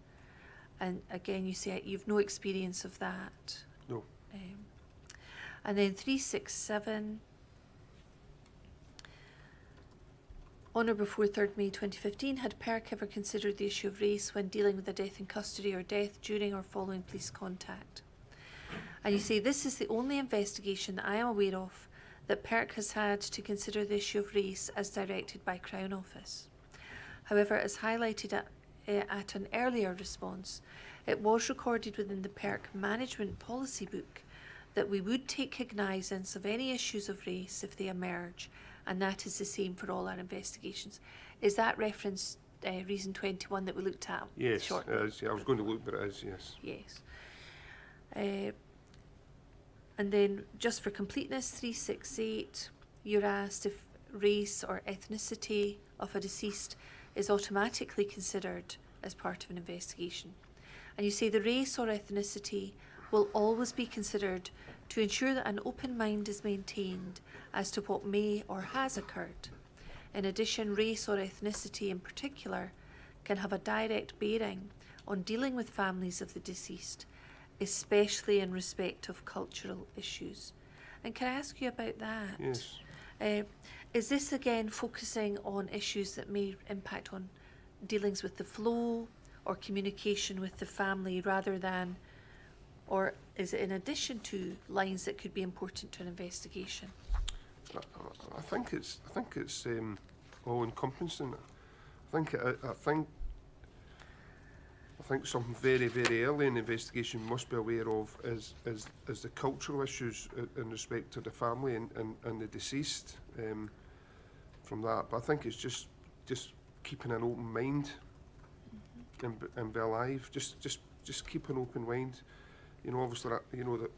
And again, you say you've no experience of that. No. And then 367, on or before 3rd May 2015, had PIRC ever considered the issue of race when dealing with a death in custody or death during or following police contact? And you say, this is the only investigation that I am aware of that PIRC has had to consider the issue of race as directed by Crown Office. However, as highlighted at an earlier response, it was recorded within the PIRC Management Policy Book that we would take cognizance of any issues of race if they emerge, and that is the same for all our investigations. Is that reference reason 21 that we looked at shortly? Yes, I was going to look, but it is, yes. Yes. And then, just for completeness, 368, you're asked if race or ethnicity of a deceased is automatically considered as part of an investigation. And you say the race or ethnicity will always be considered to ensure that an open mind is maintained as to what may or has occurred. In addition, race or ethnicity in particular can have a direct bearing on dealing with families of the deceased, especially in respect of cultural issues. And can I ask you about that? Yes. Is this again focusing on issues that may impact on dealings with the flow or communication with the family rather than, or is it in addition to lines that could be important to an investigation? I think it's all encompassing. I think something very, very early in the investigation we must be aware of is the cultural issues in respect to the family and the deceased from that. But I think it's just keeping an open mind and be alive. Just keep an open mind. You know, obviously, that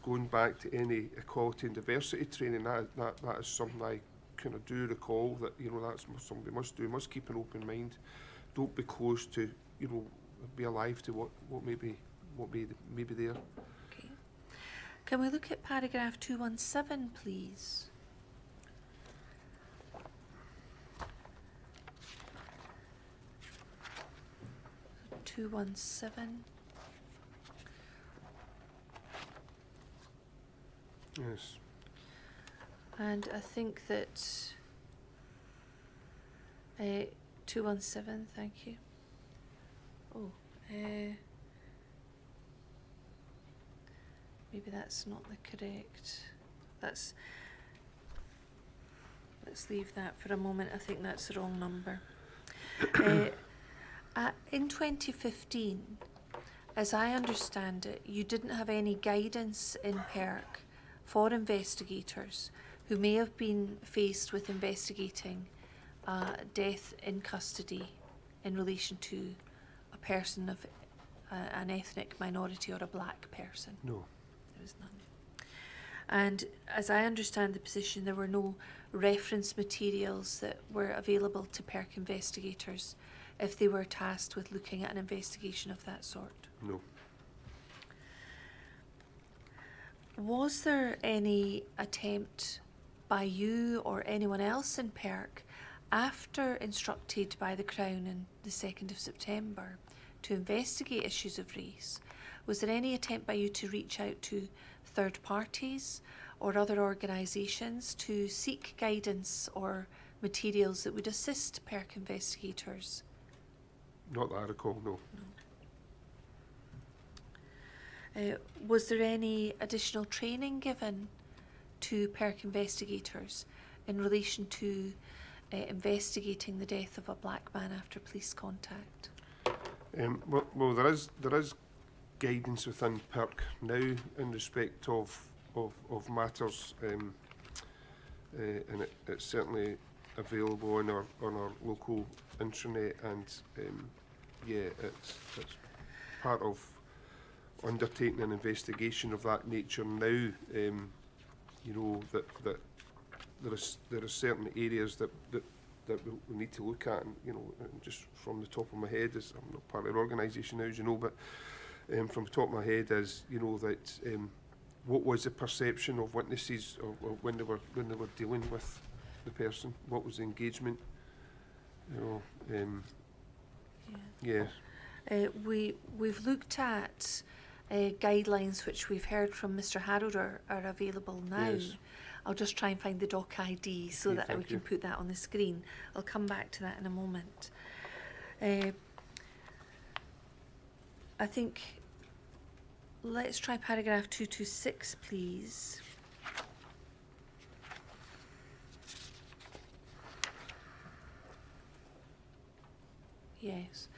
going back to any equality and diversity training, that is something I kind of do recall that, that's something we must do. Must keep an open mind. Don't be closed to, be alive to what may be there. Okay. Can we look at paragraph 217, please? So 217. Yes. And I think that 217, thank you. Oh, maybe that's not the correct. Let's leave that for a moment. I think that's the wrong number. In 2015, as I understand it, you didn't have any guidance in PIRC for investigators who may have been faced with investigating death in custody in relation to a person of an ethnic minority or a black person. No. There was none. And as I understand the position, there were no reference materials that were available to PIRC investigators if they were tasked with looking at an investigation of that sort. No. Was there any attempt by you or anyone else in PIRC after instructed by the Crown on the 2nd of September to investigate issues of race, was there any attempt by you to reach out to third parties or other organisations to seek guidance or materials that would assist PIRC investigators? Not that I recall, no. Was there any additional training given to PIRC investigators in relation to investigating the death of a black man after police contact? Well, there is guidance within PIRC now in respect of matters, and it's certainly available on our local intranet, and yeah, it's part of undertaking an investigation of that nature now. You know that there are certain areas that we need to look at, and you know, and just from the top of my head, as I'm not part of the organisation now, as you know, but from the top of my head is, you know, that what was the perception of witnesses of when they were dealing with the person? What was the engagement? You know, yeah. We've looked at guidelines which we've heard from Mr. Harrold are available now. Yes. I'll just try and find the doc ID so Okay, that we thank can you. put that on the screen. I'll come back to that in a moment. I think let's try paragraph 226, please. Yes.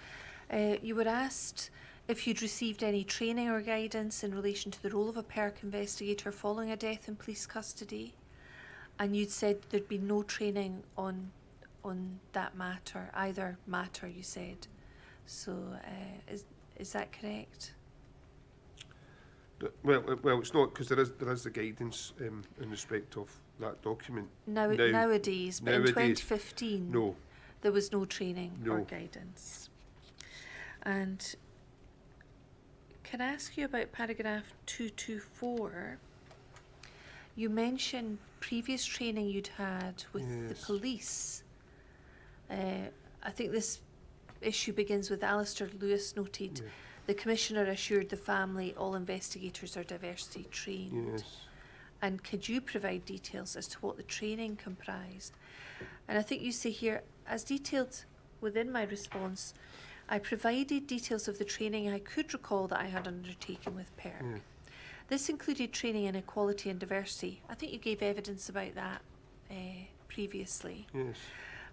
You were asked if you'd received any training or guidance in relation to the role of a PIRC investigator following a death in police custody, and you'd said there'd been no training on that matter, either matter, you said. So is that correct? Well, it's not, because there is the guidance in respect of that document. Nowadays, but in Nowadays, 2015, No, there was no training or No. guidance. And can I ask you about paragraph 224? You mentioned previous training you'd had with the Yes. police. I think this issue begins with Alistair Lewis noted, Yeah. the Commissioner assured the family all investigators are diversity trained. yes, And could you provide details as to what the training comprised? And I think you say here, as detailed within my response, I provided details of the training I could recall that I had undertaken with PIRC. yeah, This included training in equality and diversity. I think you gave evidence about that previously. yes,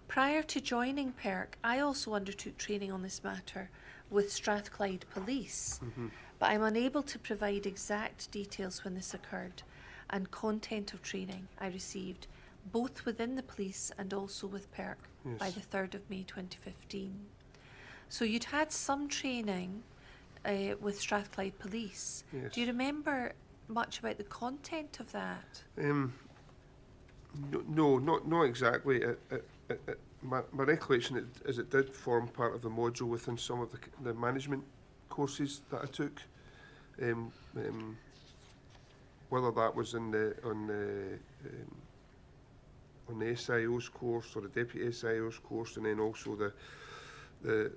Prior to joining PIRC, I also undertook training on this matter with Strathclyde Police, but I'm unable to provide exact details when this occurred and content of training I received, both within the police and also with PIRC by Yes. the 3rd of May 2015. So you'd had some training with Strathclyde Police. yes. Do you remember much about the content of that? No, not exactly. My recollection is it did form part of the module within some of the management courses that I took. Whether that was on the SIO's course or the deputy SIO's course, and then also the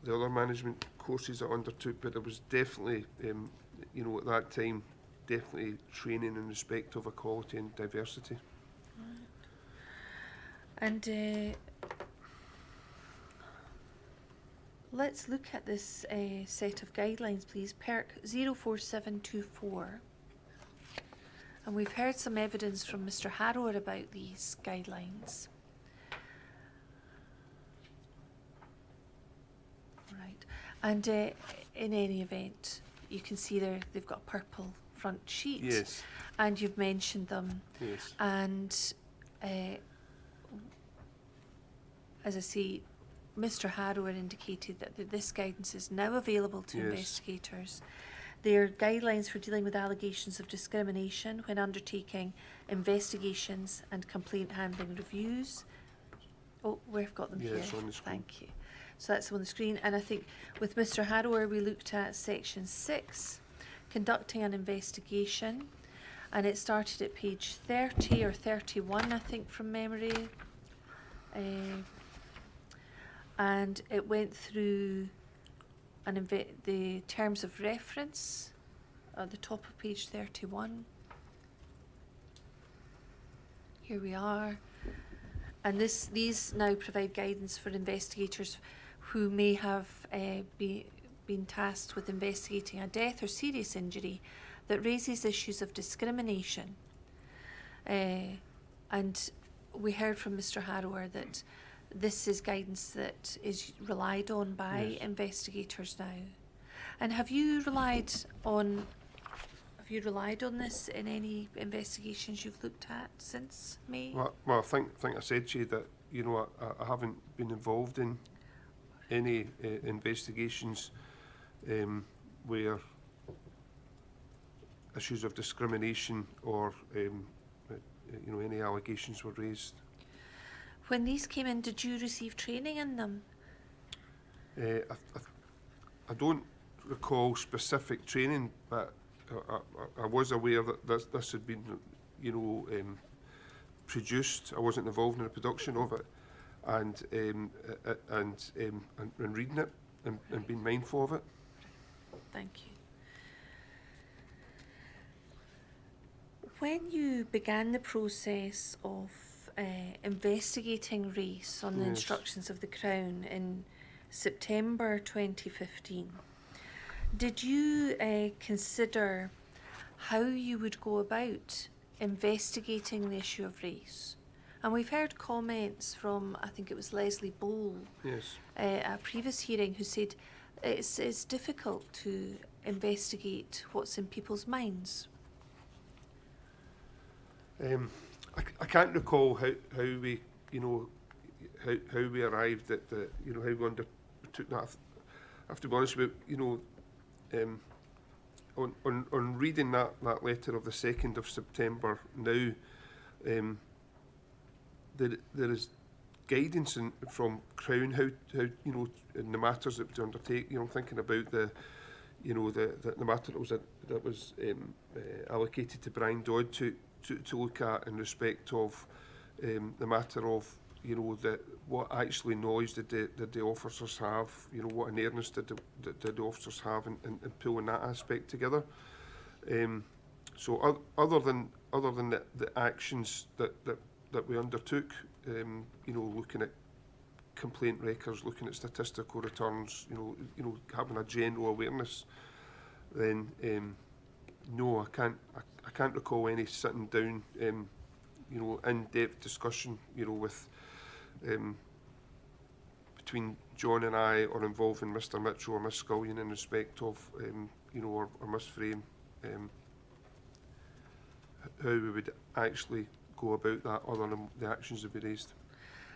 other management courses I undertook, but it was definitely, you know, at that time, definitely training in respect of equality and diversity. And let's look at this set of guidelines, please. PIRC 04724. And we've heard some evidence from Mr. Harrower about these guidelines. Right. And in any event, you can see there they've got a purple front sheet. Yes, And you've mentioned them. yes, And as I say, Mr. Harrower indicated that this guidance is now available to Yes. investigators. They are guidelines for dealing with allegations of discrimination when undertaking investigations and complaint handling reviews. Oh, we've got them Yes, here. on the screen. Thank you. So that's on the screen. And I think with Mr. Harrower, we looked at section 6, conducting an investigation. And it started at page 30 or 31, I think, from memory. and it went through the terms of reference at the top of page 31. Here we are. And these now provide guidance for investigators who may have been tasked with investigating a death or serious injury that raises issues of discrimination. And we heard from Mr. Harrower that this is guidance that is relied on by Yes. investigators now. And have you relied on this in any investigations you've looked at since May? Well, I think I said to you that, you know, I haven't been involved in any investigations where issues of discrimination or you know, any allegations were raised. When these came in, did you receive training in them? I don't recall specific training, but I was aware that this had been, you know, produced. I wasn't involved in the production of it, and reading it and being mindful of it. Thank you. When you began the process of investigating race on the Yes. instructions of the Crown in September 2015, did you consider how you would go about investigating the issue of race? And we've heard comments from, I think it was Leslie Bowl, Yes. at a previous hearing, who said it's difficult to investigate what's in people's minds. I can't recall how we, you know, how we arrived at the, you know, how we undertook that. I have to be honest with you, know, on reading that letter of the 2nd of September now, there is guidance from Crown how you know, in the matters that to undertake, you know, thinking about the, you know, the matter that was allocated to Brian Dodd to look at in respect of the matter of, you know, what actually knowledge did the officers have, you know, what awareness did the officers have in pulling that aspect together. So other than the actions that we undertook, you know, looking at complaint records, looking at statistical returns, you know, having a general awareness, then no, I can't recall any sitting down, you know, in-depth discussion, you know, with between John and I, or involving Mr. Mitchell or Miss Scullion in respect of, you know, or Miss Frame, how we would actually go about that, other than the actions that we raised.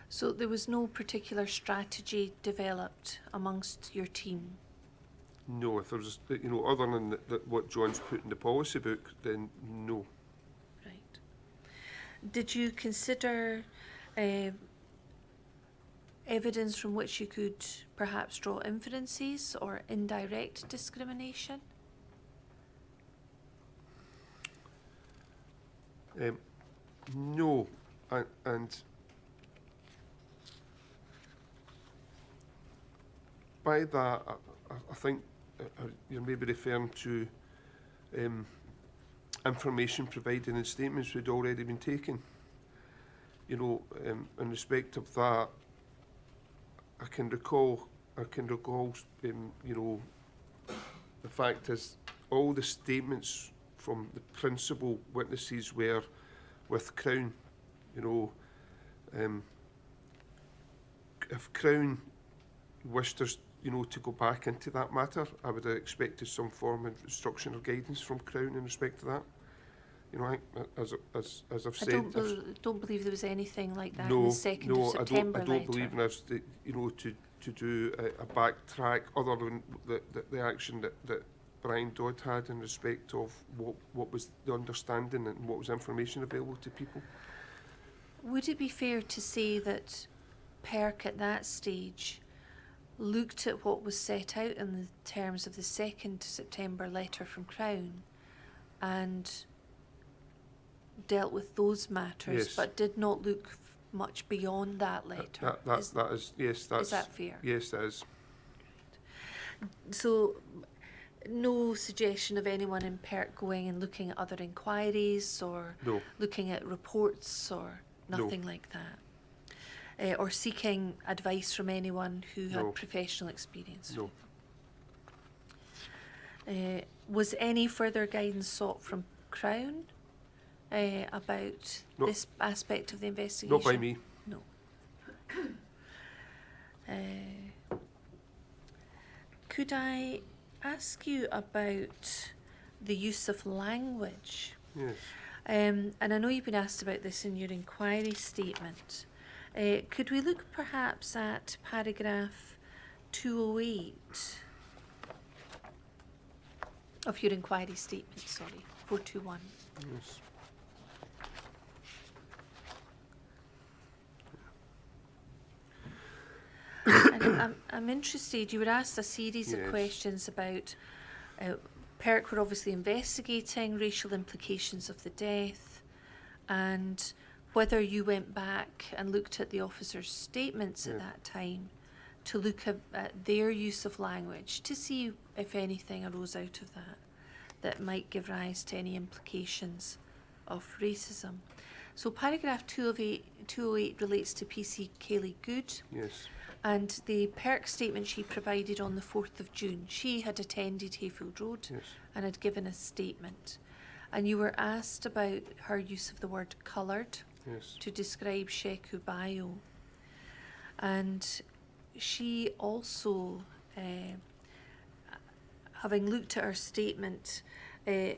So there was no particular strategy developed amongst your team? No, if there was, you know, other than what John's put in the policy book, then no. Right. Did you consider evidence from which you could perhaps draw inferences or indirect discrimination? No, and by that, I think you're maybe referring to information provided in statements we'd already been taken. You know, in respect of that, I can recall, you know, the fact is all the statements from the principal witnesses were with Crown. You know, if Crown wished us, you know, to go back into that matter, I would have expected some form of instruction or guidance from Crown in respect to that. You know, I think, as I've said, Don't believe there was anything like that no, in the 2nd of September I don't believe in us, you know, to do a backtrack other than the action that Brian Dodd had in respect of what was the understanding and what was information available to people. Would it be fair to say that PIRC at that stage looked at what was set out in the terms of the 2nd September letter from Crown and dealt with those matters, Yes. but did not look much beyond that letter. That is, yes, that's... Is that fair? Yes, that is. So, no suggestion of anyone in PIRC going and looking at other inquiries or No. looking at reports or nothing like that? Or seeking advice from anyone who No. had professional experience? No. Was any further guidance sought from Crown about No. this aspect of the investigation? Not by me. No. Could I ask you about the use of language? Yes. And I know you've been asked about this in your inquiry statement. Could we look perhaps at paragraph 208 of your inquiry statement, sorry, 421. Yes. And I'm interested, you were asked a series of Yes. questions about PIRC were obviously investigating racial implications of the death, and whether you went back and looked at the officers' statements at Yeah. that time to look at their use of language to see if anything arose out of that that might give rise to any implications of racism. So paragraph 208 relates to PC Kaylee Good. Yes. And the PIRC statement she provided on the 4th of June, she had attended Hayfield Road Yes. and had given a statement. And you were asked about her use of the word coloured Yes. to describe Sheku Bayo. And she also, having looked at her statement, there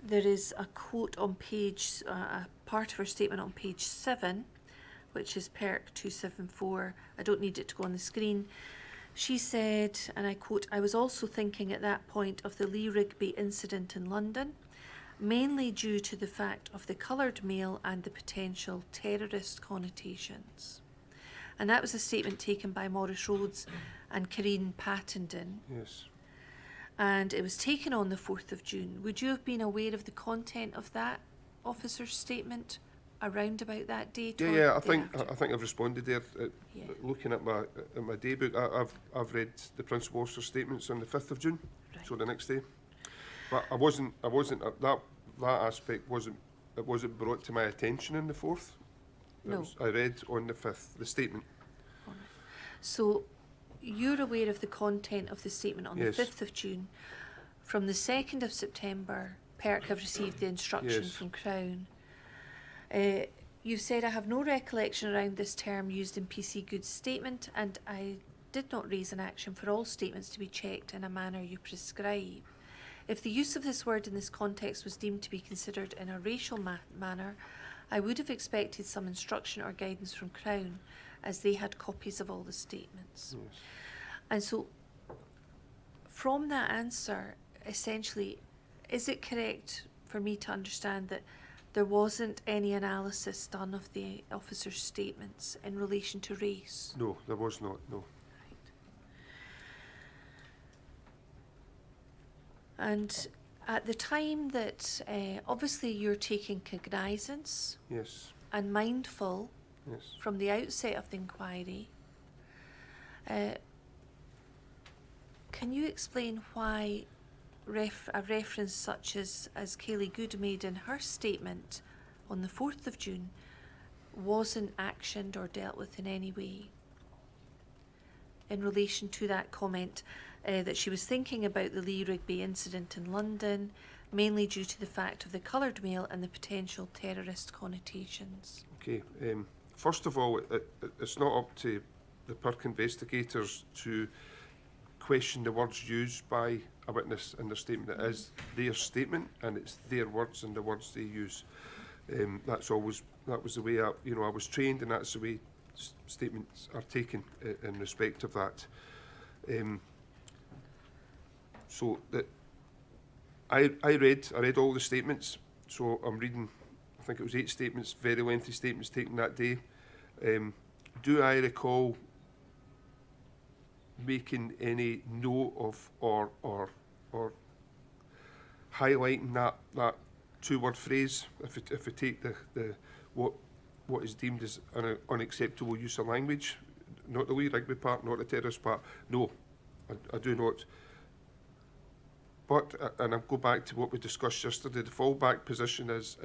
is a quote on page, a part of her statement on page 7, which is PIRC 274. I don't need it to go on the screen. She said, and I quote, "I was also thinking at that point of the Lee Rigby incident in London, mainly due to the fact of the coloured male and the potential terrorist connotations." And that was a statement taken by Maurice Rhodes and Karine Pattenden. Yes. And it was taken on the 4th of June. Would you have been aware of the content of that officer's statement around about that date? Yeah, or I think thereafter? I think I've responded there. Yeah. Looking at my day book, I've read the principal officer's statements on the 5th of June, Right. so the next day. But I wasn't that aspect wasn't brought to my attention on the 4th. No. I read on the 5th the statement. So you're aware of the content of the statement on Yes. the 5th of June. From the 2nd of September, PIRC have received the instruction Yes. from Crown. You said, "I have no recollection around this term used in PC Good's statement, and I did not raise an action for all statements to be checked in a manner you prescribe. If the use of this word in this context was deemed to be considered in a racial manner, I would have expected some instruction or guidance from Crown, as they had copies of all the statements." Yes. And so, from that answer, essentially, is it correct for me to understand that there wasn't any analysis done of the officer's statements in relation to race? No, there was not. No. And at the time that, obviously you're taking cognizance Yes. and mindful Yes. from the outset of the inquiry, can you explain why a reference such as Kaylee Good made in her statement on the 4th of June wasn't actioned or dealt with in any way in relation to that comment that she was thinking about the Lee Rigby incident in London, mainly due to the fact of the coloured male and the potential terrorist connotations? Okay. First of all, it's not up to the PIRC investigators to question the words used by a witness in their statement. It is their statement, and it's their words and the words they use. That was the way I was trained, and that's the way statements are taken in respect of that. So that I read all the statements. So I'm reading, I think it was 8 statements, very lengthy statements taken that day. Do I recall making any note of or highlighting that 2-word phrase? If we take the what what is deemed as an unacceptable use of language, not the wee rugby part, not the terrorist part. No, I do not. But, and I'll go back to what we discussed yesterday, the fallback position is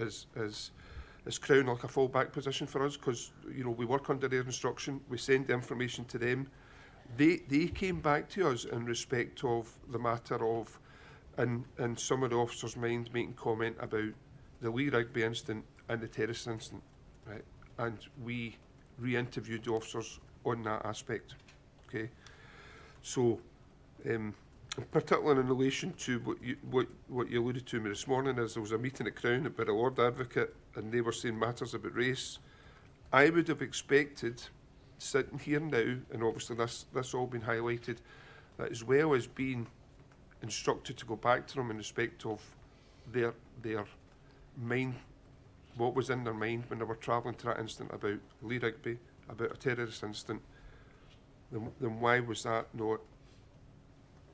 Crown like a fallback position for us, because, you know, we work under their instruction, we send the information to them. They came back to us in respect of the matter of, in some of the officers' mind, making comment about the Lee Rugby incident and the terrorist incident, right? And we re-interviewed the officers on that aspect, okay? So, particularly in relation to what you alluded to me this morning, is there was a meeting at Crown by the Lord Advocate, and they were saying matters about race. I would have expected, sitting here now, and obviously this all been highlighted, that as well as being instructed to go back to them in respect of their mind, what was in their mind when they were travelling to that incident about Lee Rugby, about a terrorist incident, then why was that not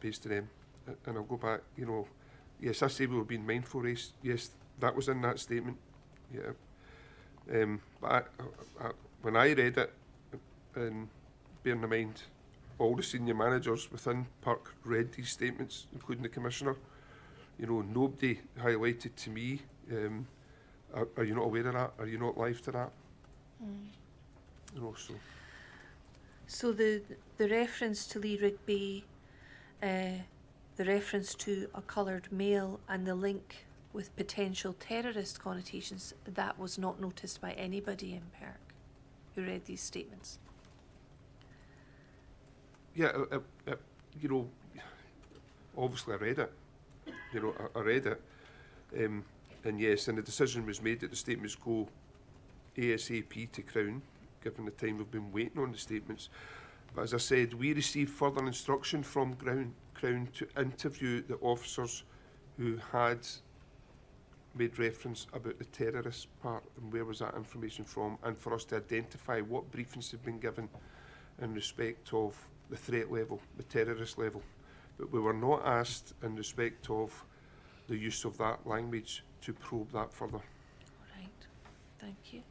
based to them? And I'll go back, you know, yes, I say we were being mindful race, yes, that was in that statement, yeah. But when I read it, and bearing in mind all the senior managers within PIRC read these statements, including the Commissioner, you know, nobody highlighted to me, are you not aware of that? Are you not live to that? You know, so. So the reference to Lee Rigby, the reference to a coloured male, and the link with potential terrorist connotations, that was not noticed by anybody in PIRC who read these statements. Yeah, you know, obviously I read it. You know, I read it. And yes, and the decision was made that the statements go ASAP to Crown, given the time we've been waiting on the statements. But as I said, we received further instruction from Crown to interview the officers who had made reference about the terrorist part and where was that information from, and for us to identify what briefings have been given in respect of the threat level, the terrorist level. But we were not asked in respect of the use of that language to probe that further. All right, thank you.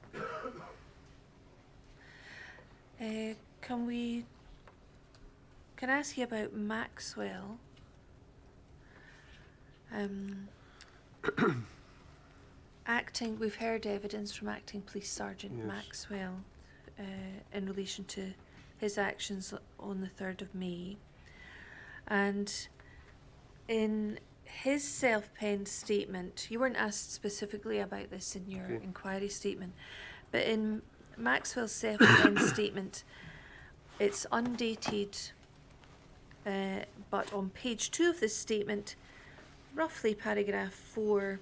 Can I ask you about Maxwell? We've heard evidence from Acting Police Sergeant Yes. Maxwell in relation to his actions on the 3rd of May. And in his self-penned statement, you weren't asked specifically about this in your inquiry statement, but in Maxwell's self-penned statement, it's undated, but on page 2 of this statement, roughly paragraph 4,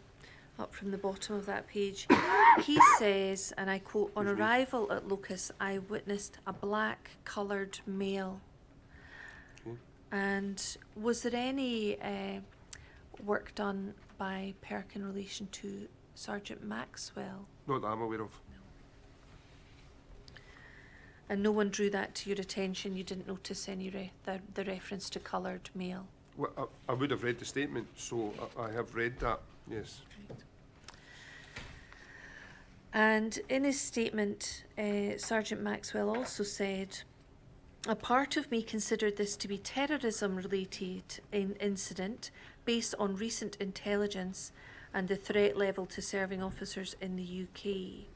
up from the bottom of that page, he says, and I quote, "On arrival at Locus, I witnessed a black-coloured male." And was there any work done by PIRC in relation to Sergeant Maxwell? Not that I'm aware of. And no one drew that to your attention? You didn't notice any the reference to coloured male? Well, I would have read the statement, so I have read that, yes. Right. And in his statement, Sergeant Maxwell also said, "A part of me considered this to be terrorism-related incident based on recent intelligence and the threat level to serving officers in the UK."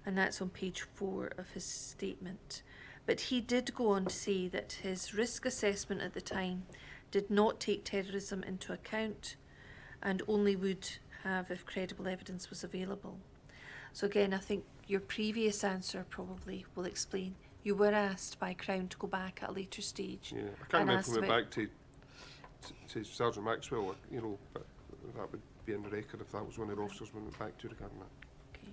And that's on page 4 of his statement. But he did go on to say that his risk assessment at the time did not take terrorism into account and only would have if credible evidence was available. So again, I think your previous answer probably will explain. You were asked by Crown to go back at a later stage. Yeah, I can't remember if we went back to Sergeant Maxwell, you know, but that would be in the record if that was one of the officers we went back to regarding that. Okay.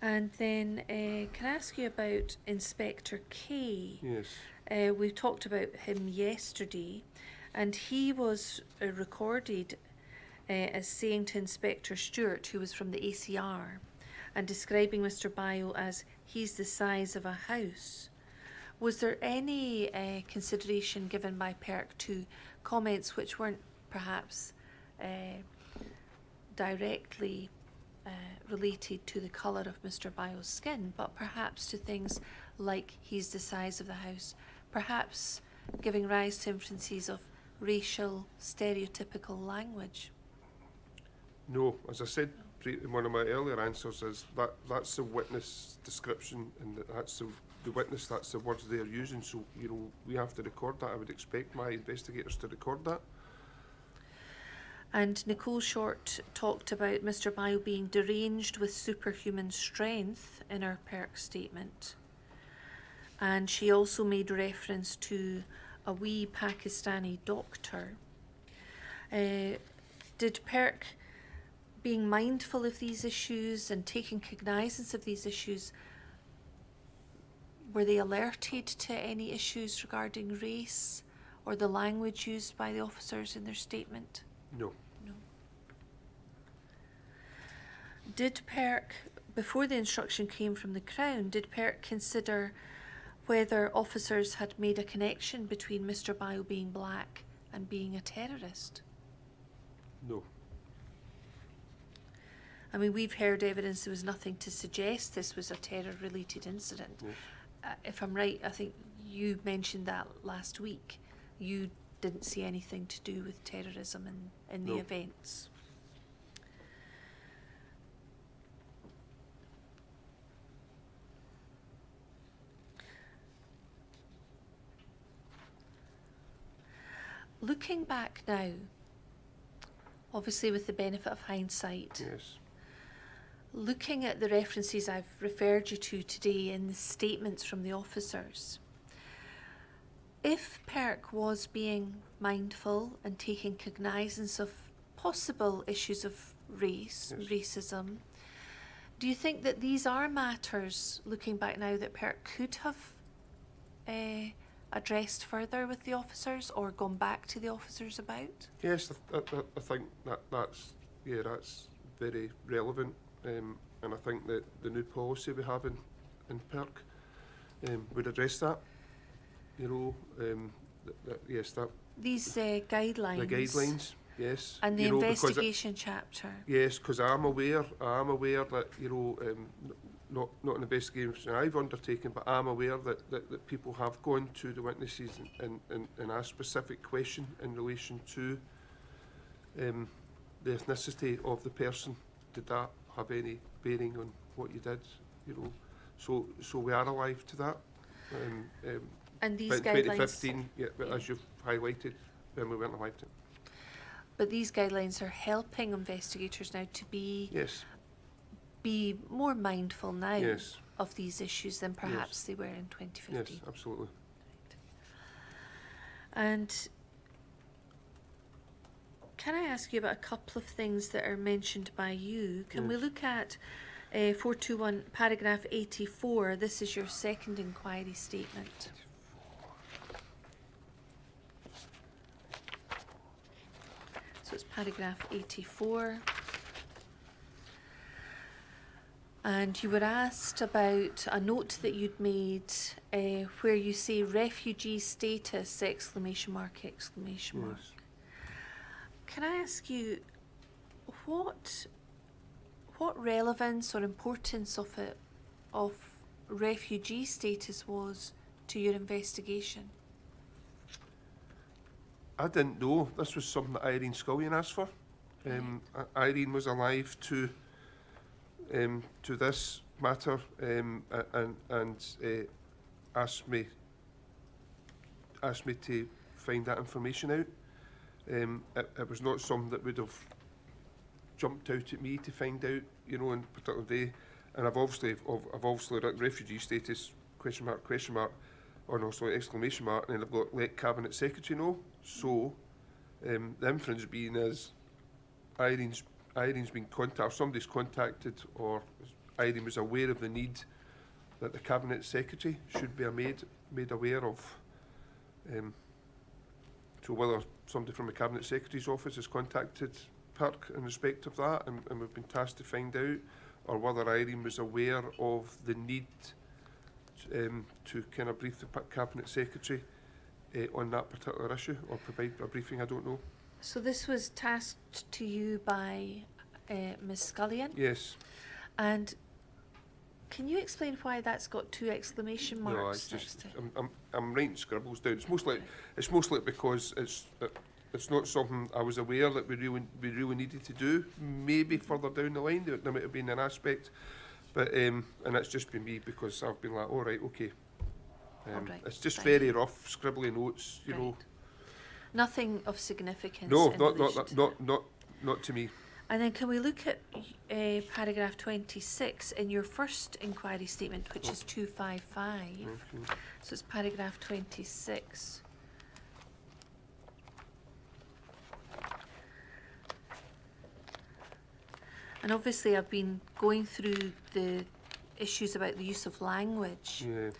And then can I ask you about Inspector K? Yes. We talked about him yesterday, and he was recorded as saying to Inspector Stewart, who was from the ACR, and describing Mr. Bio as, "He's the size of a house." Was there any consideration given by PIRC to comments which weren't perhaps directly related to the colour of Mr. Bio's skin, but perhaps to things like he's the size of the house, perhaps giving rise to inferences of racial stereotypical language. No, as I said in one of my earlier answers, is that's the witness description, and that's the witness, that's the words they're using. So, you know, we have to record that. I would expect my investigators to record that. And Nicole Short talked about Mr. Bio being deranged with superhuman strength in her PIRC statement. And she also made reference to a wee Pakistani doctor. Did PIRC, being mindful of these issues and taking cognizance of these issues, were they alerted to any issues regarding race or the language used by the officers in their statement? No. No. Did PIRC, before the instruction came from the Crown, did PIRC consider whether officers had made a connection between Mr. Bio being black and being a terrorist? No. I mean, we've heard evidence there was nothing to suggest this was a terror-related incident. Yes. If I'm right, I think you mentioned that last week. You didn't see anything to do with terrorism in the No. events. Looking back now, obviously with the benefit of hindsight, Yes. looking at the references I've referred you to today in the statements from the officers, if PIRC was being mindful and taking cognizance of possible issues of race, Yes. racism, do you think that these are matters, looking back now, that PIRC could have addressed further with the officers or gone back to the officers about? Yes, I think that's very relevant, and I think that the new policy we have in PIRC would address that. You know, yes, that These guidelines. the guidelines, yes, And the you know, because investigation chapter. yes, because I'm aware that, you know, not an investigation I've undertaken, but I'm aware that people have gone to the witnesses and asked specific question in relation to the ethnicity of the person. Did that have any bearing on what you did? You know, so we are alive to that. And these But in guidelines. 2015, yeah, but as you've highlighted, then we weren't alive to it. But these guidelines are helping investigators now to be more mindful now Yes. of these issues than perhaps they were in 2015. Yes, absolutely. And can I ask you about a couple of things that are mentioned by you? Can we Yes. look at 421 paragraph 84? This is your second inquiry statement. So it's paragraph 84. And you were asked about a note that you'd made where you say refugee status, exclamation mark, exclamation mark. Yes. Can I ask you what relevance or importance of refugee status was to your investigation? I didn't know this was something that Irene Scullion asked for. Irene was alive to this matter and asked me to find that information out. It was not something that would have jumped out at me to find out, you know, in a particular day. And I've obviously written refugee status, question mark, or no, sorry, exclamation mark, and then I've got let Cabinet Secretary know. So the inference being is Irene's been contacted, or somebody's contacted, or Irene was aware of the need that the Cabinet Secretary should be made aware of. So whether somebody from the Cabinet Secretary's office has contacted PIRC in respect of that, and we've been tasked to find out, or whether Irene was aware of the need to kind of brief the Cabinet Secretary on that particular issue, or provide a briefing, I don't know. So this was tasked to you by Ms Scullion. Yes. And can you explain why that's got 2 exclamation marks No, it's next just to it? I'm writing scribbles down. It's mostly because it's not something I was aware that we really needed to do. Maybe further down the line there might have been an aspect, but and it's just been me because I've been like, all right, okay. All right, It's just thank very rough, scribbly notes, you know. Nothing of significance. No, in not relation not to not that. not not to me. And then can we look at paragraph 26 in your first inquiry statement, which is 255. Okay. So it's paragraph 26. And obviously I've been going through the issues about the use of language. Yeah.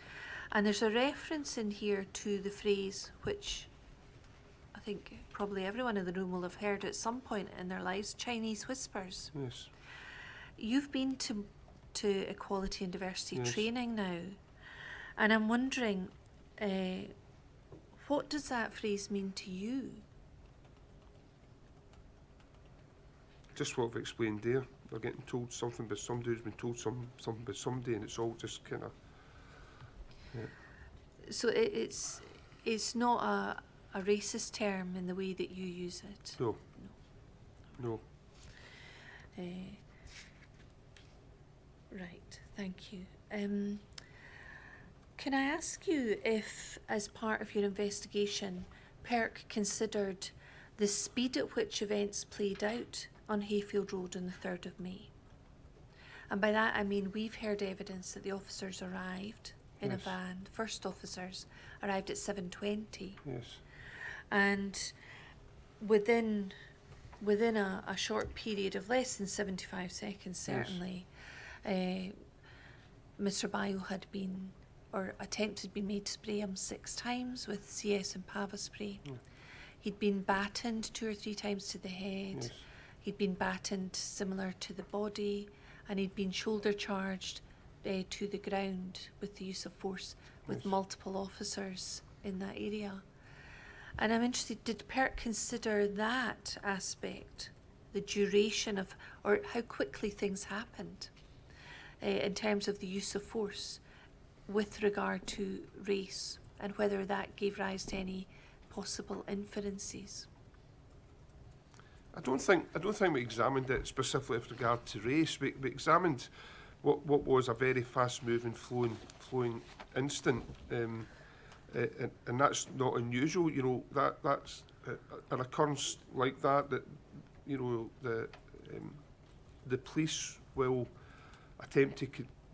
And there's a reference in here to the phrase, which I think probably everyone in the room will have heard at some point in their lives, Chinese whispers. Yes. You've been to equality and diversity Yes. training now, and I'm wondering, what does that phrase mean to you? Just what I've explained there. They're getting told something by somebody who's been told something by somebody, and it's all just kind of. So it's not a racist term in the way that you use it. No. No. Right, thank you. Can I ask you if, as part of your investigation, PIRC considered the speed at which events played out on Hayfield Road on the 3rd of May? And by that I mean we've heard evidence that the officers arrived in a Yes. van. The first officers arrived at 7:20. Yes. And within a short period of less than 75 seconds, certainly, Mr. Bio had been, or attempt had been made to spray him 6 times with CS and Pava spray. Mm. He'd been battened 2 or 3 times to the head. Yes. He'd been battened similar to the body, and he'd been shoulder charged to the ground with the use of force with Yes. multiple officers in that area. And I'm interested, did PIRC consider that aspect, the duration of, or how quickly things happened in terms of the use of force with regard to race, and whether that gave rise to any possible inferences? I don't think we examined it specifically with regard to race. We examined what was a very fast-moving, flowing instant, and that's not unusual. You know, that's an occurrence like that. That, you know, the police will attempt to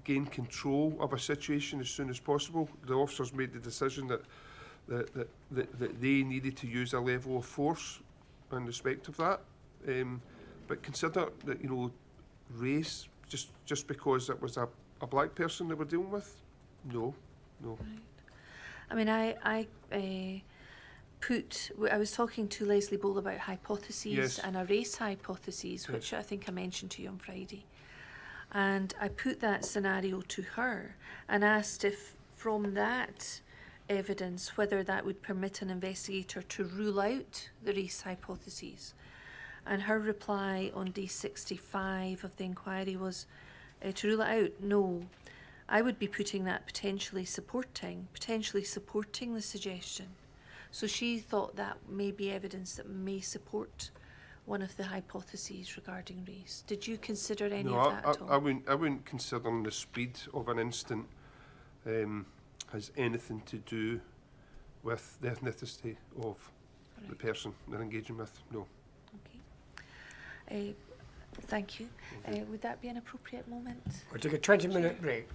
gain control of a situation as soon as possible. The officers made the decision that they needed to use a level of force in respect of that. But consider that, you know, race, just because it was a black person they were dealing with? No. Right. I mean, I was talking to Leslie Bowles about hypotheses. Yes. And a race hypothesis, which Yes. I think I mentioned to you on Friday. And I put that scenario to her and asked if from that evidence, whether that would permit an investigator to rule out the race hypotheses. And her reply on day 65 of the inquiry was to rule it out. No, I would be putting that potentially supporting the suggestion. So she thought that may be evidence that may support one of the hypotheses regarding race. Did you consider any No, of that at all? I wouldn't consider the speed of an instant has anything to do with the ethnicity of the Right. person they're engaging with. No. Okay. Thank you. Would that be an appropriate moment? We'll take a 20-minute break.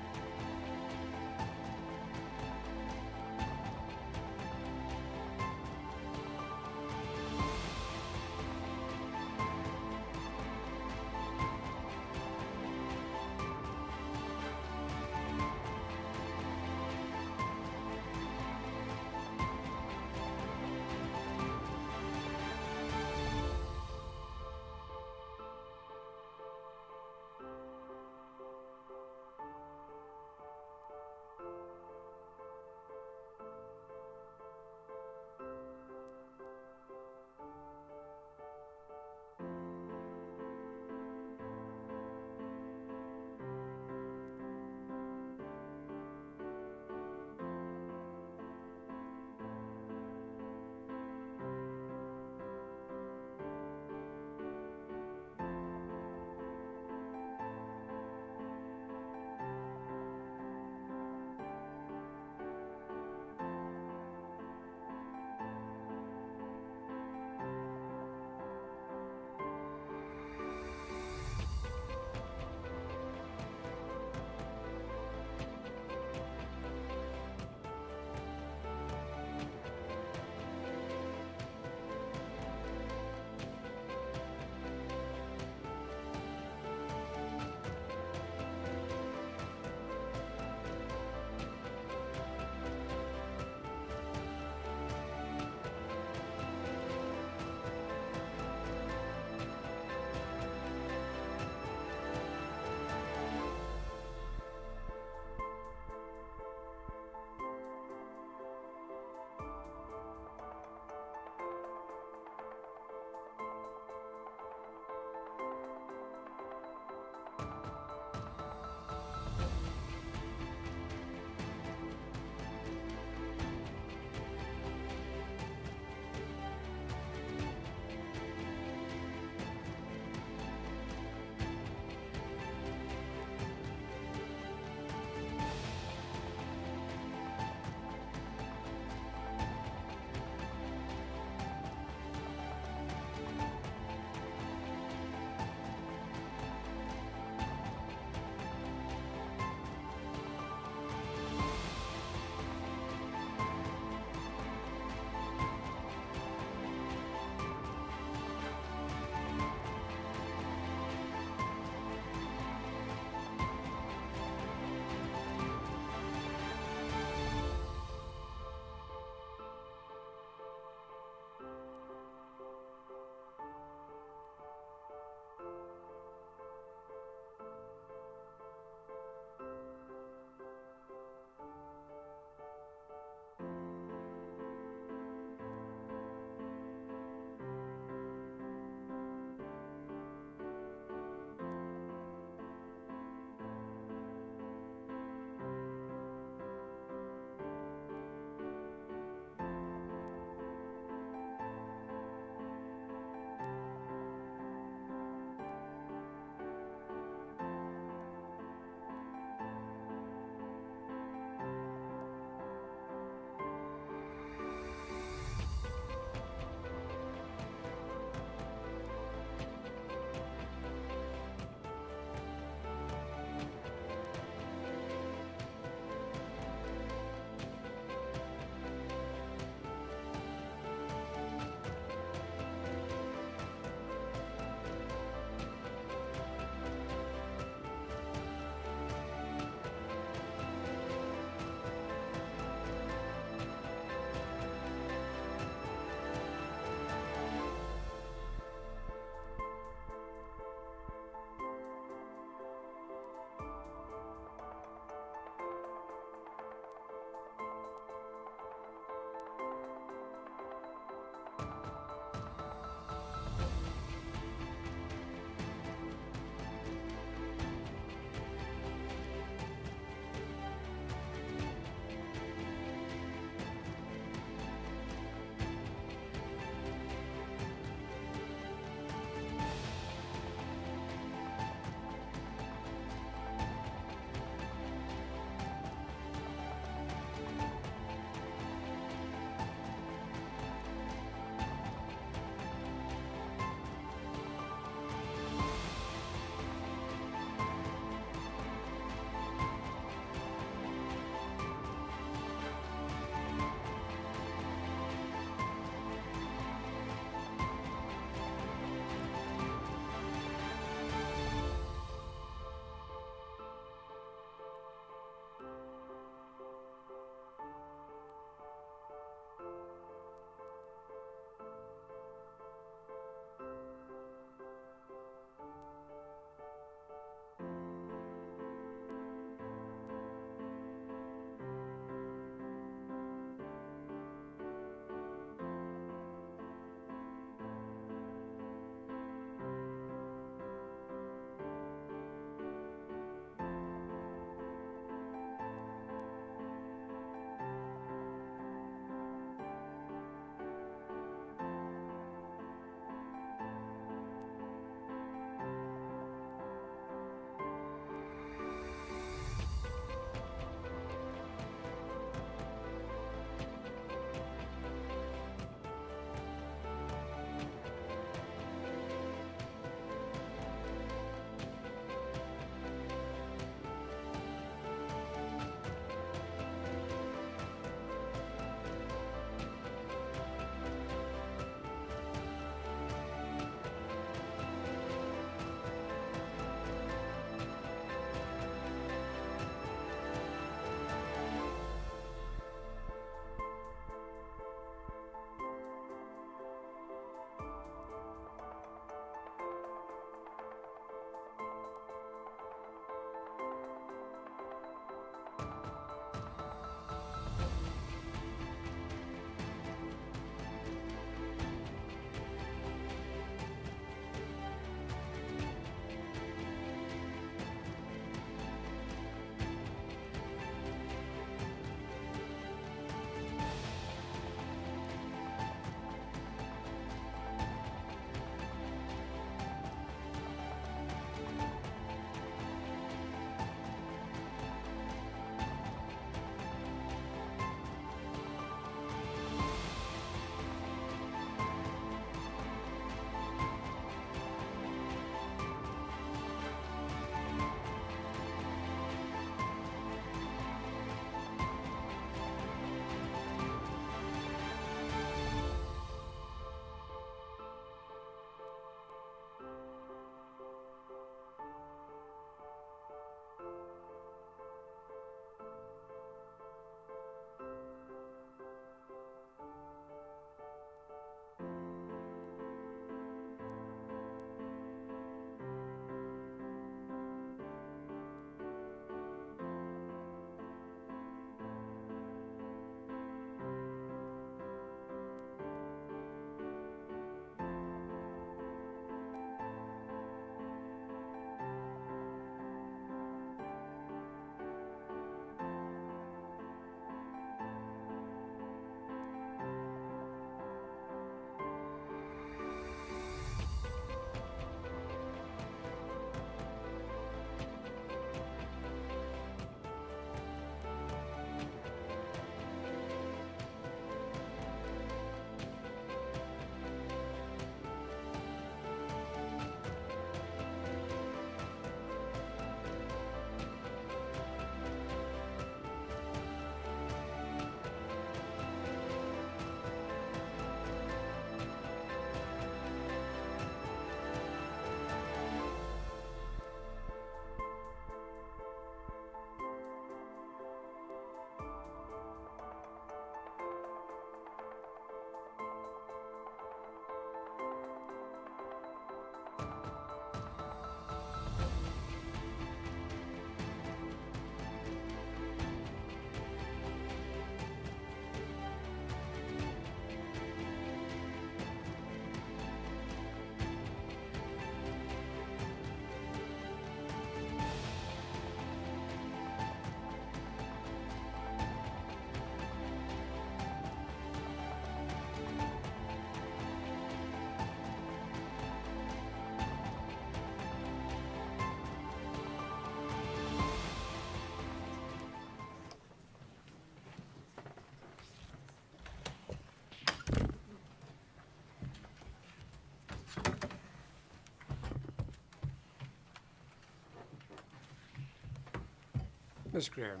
Ms Graham.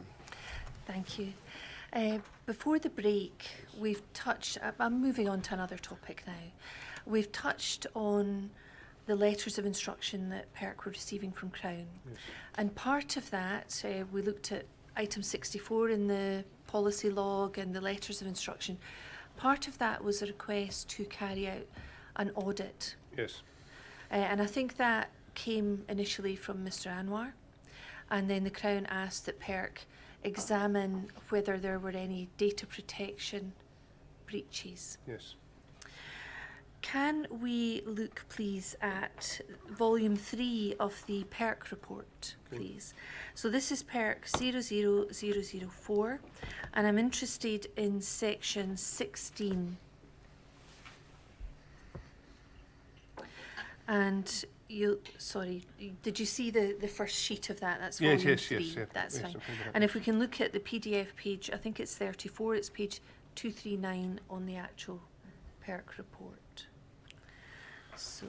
Thank you. Before the break, we've touched, I'm moving on to another topic now. We've touched on the letters of instruction that PIRC were receiving from Crown. Yes. And part of that, we looked at item 64 in the policy log and the letters of instruction. Part of that was a request to carry out an audit. Yes. And I think that came initially from Mr Anwar. And then the Crown asked that PIRC examine whether there were any data protection breaches. Yes. Can we look, please, at volume 3 of the PIRC report, please? So this is PIRC 00004, and I'm interested in section 16. And sorry, did you see the first sheet of that? That's volume 3. Yes. That's yes, fine. And if we can look at the PDF page, I think it's 34, it's page 239 on the actual PIRC report. So,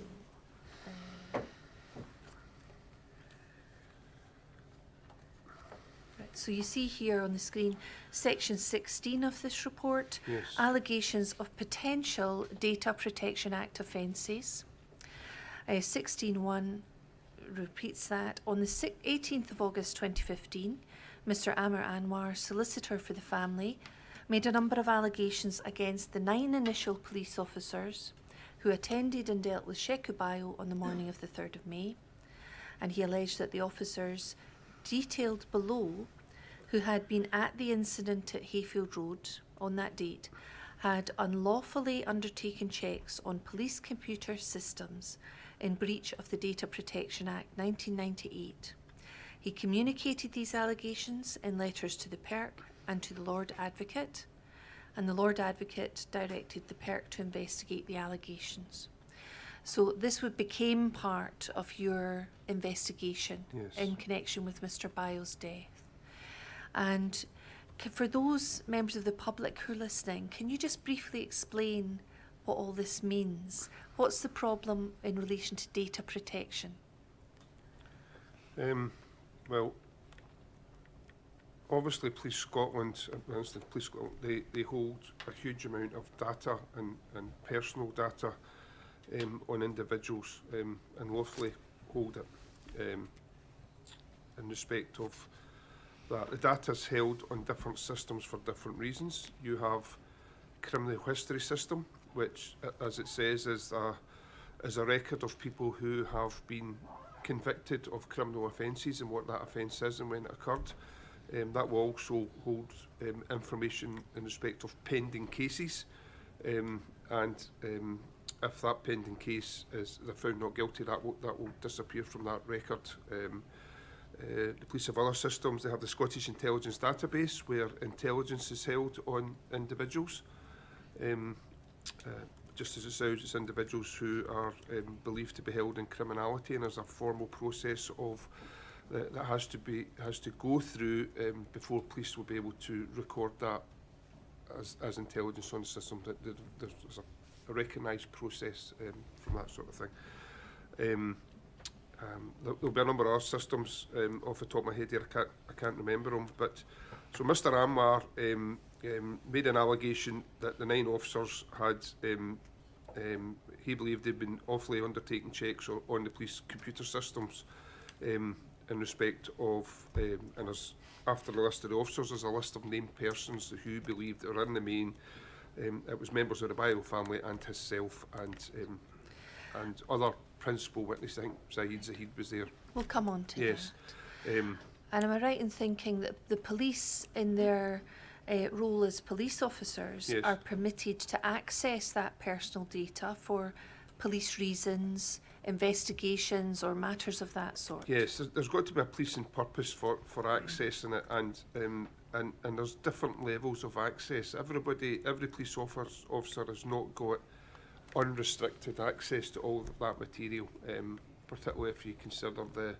right, so you see here on the screen section 16 of this report, Yes. allegations of potential Data Protection Act offences. 16.1 repeats that. On the 18th of August 2015, Mr Amar Anwar, solicitor for the family, made a number of allegations against the 9 initial police officers who attended and dealt with Sheku Bayo on the morning of the 3rd of May. And he alleged that the officers detailed below, who had been at the incident at Hayfield Road on that date, had unlawfully undertaken checks on police computer systems in breach of the Data Protection Act 1998. He communicated these allegations in letters to the PIRC and to the Lord Advocate, and the Lord Advocate directed the PIRC to investigate the allegations. So this became part of your investigation Yes. in connection with Mr Bayo's death. And for those members of the public who are listening, can you just briefly explain what all this means? What's the problem in relation to data protection? Well, obviously Police Scotland, for instance, Police Scotland, they hold a huge amount of data and personal data on individuals, and lawfully hold it in respect of that. The data is held on different systems for different reasons. You have criminal history system, which, as it says, is a record of people who have been convicted of criminal offences and what that offence is and when it occurred. That will also hold information in respect of pending cases, and if that pending case is they're found not guilty, that will disappear from that record. The police have other systems. They have the Scottish Intelligence Database, where intelligence is held on individuals. Just as it sounds, it's individuals who are believed to be held in criminality, and there's a formal process of that has to go through before police will be able to record that as intelligence on the system. There's a recognised process from that sort of thing. There'll be a number of other systems off the top of my head here. I can't remember them, but so Mr Anwar made an allegation that the 9 officers had, he believed they'd been awfully undertaking checks on the police computer systems in respect of, and as after the list of the officers, there's a list of named persons who believed are in the main. It was members of the Bayo family and himself and other principal witnesses. I think Zahid was there. We'll come on to Yes. that. And am I right in thinking that the police, in their role as police officers, Yes. are permitted to access that personal data for police reasons, investigations or matters of that sort? Yes, there's got to be a policing purpose for accessing it, and there's different levels of access. Every police officer has not got unrestricted access to all of that material, particularly if you consider the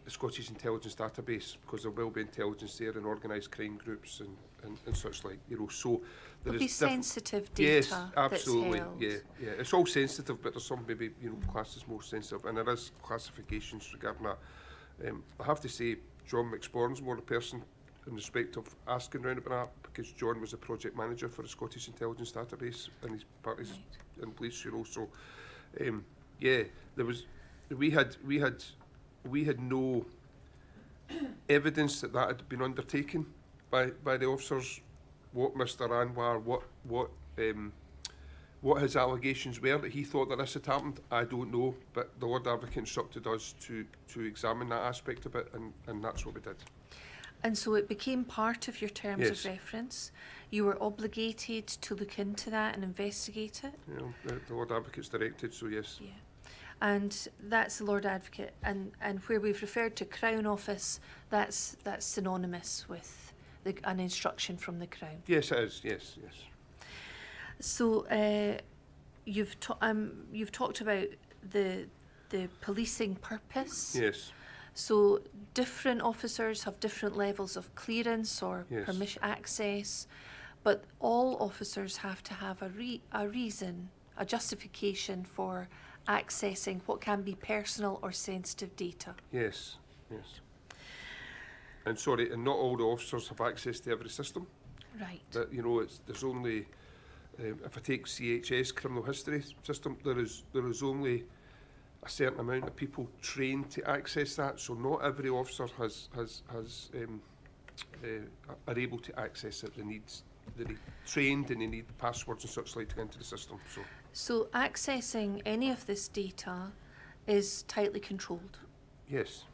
Scottish Intelligence Database, because there will be intelligence there in organised crime groups and such like, you know. So there There'll be is sensitive data. Yes, absolutely. That's held. Yeah. It's all sensitive, but there's some maybe classed as more sensitive, and there is classifications regarding that. I have to say, John McSporn's more the person in respect of asking round about that, because John was the project manager for the Scottish Intelligence Database and his parties in police, you know. So, yeah, there was we had no evidence that that had been undertaken by the officers. What Mr. Anwar, what his allegations were that he thought that this had happened, I don't know. But the Lord Advocate instructed us to examine that aspect of it, and that's what we did. And so it became part of your terms Yes. of reference. You were obligated to look into that and investigate it. You know, the Lord Advocate's directed, so yes. Yeah. And that's the Lord Advocate. And where we've referred to Crown Office, that's synonymous with an instruction from the Crown. Yes, it is. Yes, yes. So you've talked about the policing purpose. Yes. So different officers have different levels of clearance or Yes. permission access, but all officers have to have a reason, a justification for accessing what can be personal or sensitive data. Yes, yes. And sorry, and not all the officers have access to every system. Right. That, you know, there's only, if I take CHS criminal history system, there is only a certain amount of people trained to access that. So not every officer are able to access it. They need trained, and they need passwords and such like to get into the system. So accessing any of this data is tightly controlled. Yes.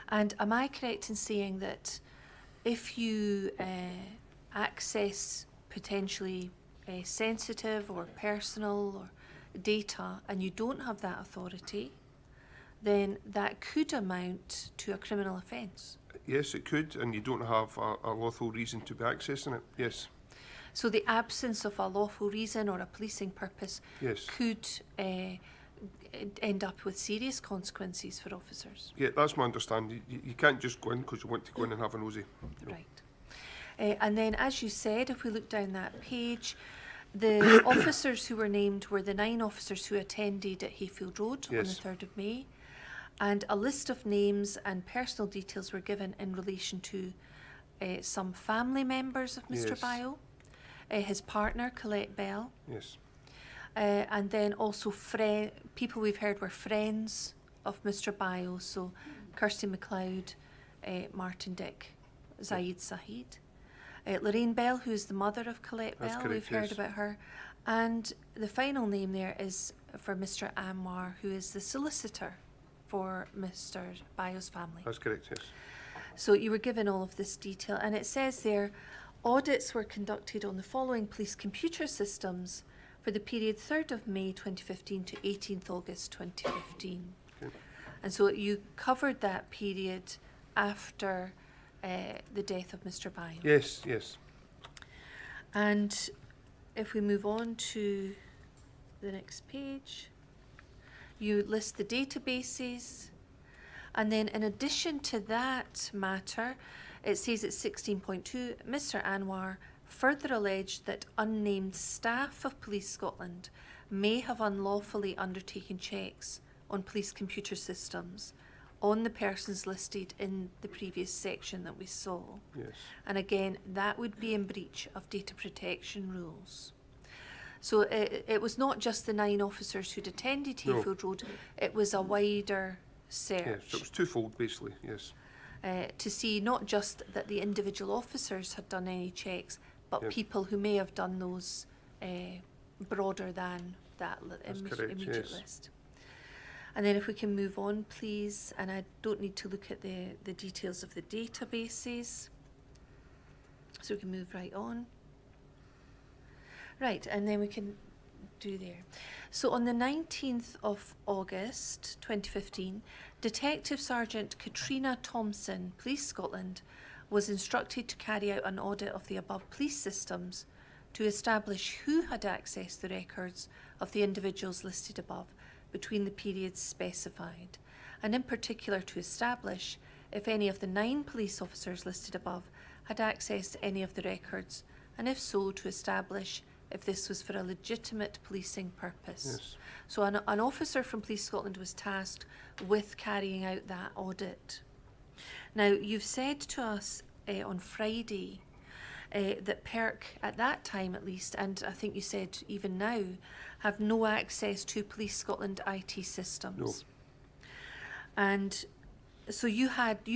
And am I correct in saying that if you access potentially sensitive or personal or data and you don't have that authority, then that could amount to a criminal offence? Yes, it could, and you don't have a lawful reason to be accessing it. Yes. So the absence of a lawful reason or a policing purpose Yes. could end up with serious consequences for officers. Yeah, that's my understanding. You can't just go in because you want to go in and have a nosy. You know. Right. And then, as you said, if we look down that page, the officers who were named were the 9 officers who attended at Hayfield Road on the Yes. 3rd of May. And a list of names and personal details were given in relation to some family members of Mr. Yes. Bio, his partner, Colette Bell, Yes. and then also people we've heard were friends of Mr. Bio, so Kirsty MacLeod, Martin Dick, Zaid Saheed. Lorraine Bell, who is the mother of Colette That's Bell, correct, we've heard yes. about her. And the final name there is for Mr. Anwar, who is the solicitor for Mr. Bio's family. That's correct, yes. So you were given all of this detail, and it says there, audits were conducted on the following police computer systems for the period 3rd of May 2015 to 18th August 2015. Okay. And so you covered that period after the death of Mr. Bio. Yes, yes. And if we move on to the next page, you list the databases, and then in addition to that matter, it says at 16.2, Mr. Anwar further alleged that unnamed staff of Police Scotland may have unlawfully undertaken checks on police computer systems on the persons listed in the previous section that we saw. Yes. And again, that would be in breach of data protection rules. So it was not just the 9 officers who'd attended No. Hayfield Road, it was a wider search. Yes, so it was twofold basically, yes. To see not just that the individual officers had done any checks, but Yeah. people who may have done those broader than that That's correct, immediate yes. list. And then if we can move on, please, and I don't need to look at the details of the databases. So we can move right on. Right, and then we can do there. So on the 19th of August 2015, Detective Sergeant Katrina Thompson, Police Scotland, was instructed to carry out an audit of the above police systems to establish who had accessed the records of the individuals listed above between the periods specified, and in particular to establish if any of the 9 police officers listed above had accessed any of the records, and if so, to establish if this was for a legitimate policing purpose. Yes. So an officer from Police Scotland was tasked with carrying out that audit. Now, you've said to us on Friday that PIRC, at that time at least, and I think you said even now, have no access to Police Scotland IT systems. No. And so you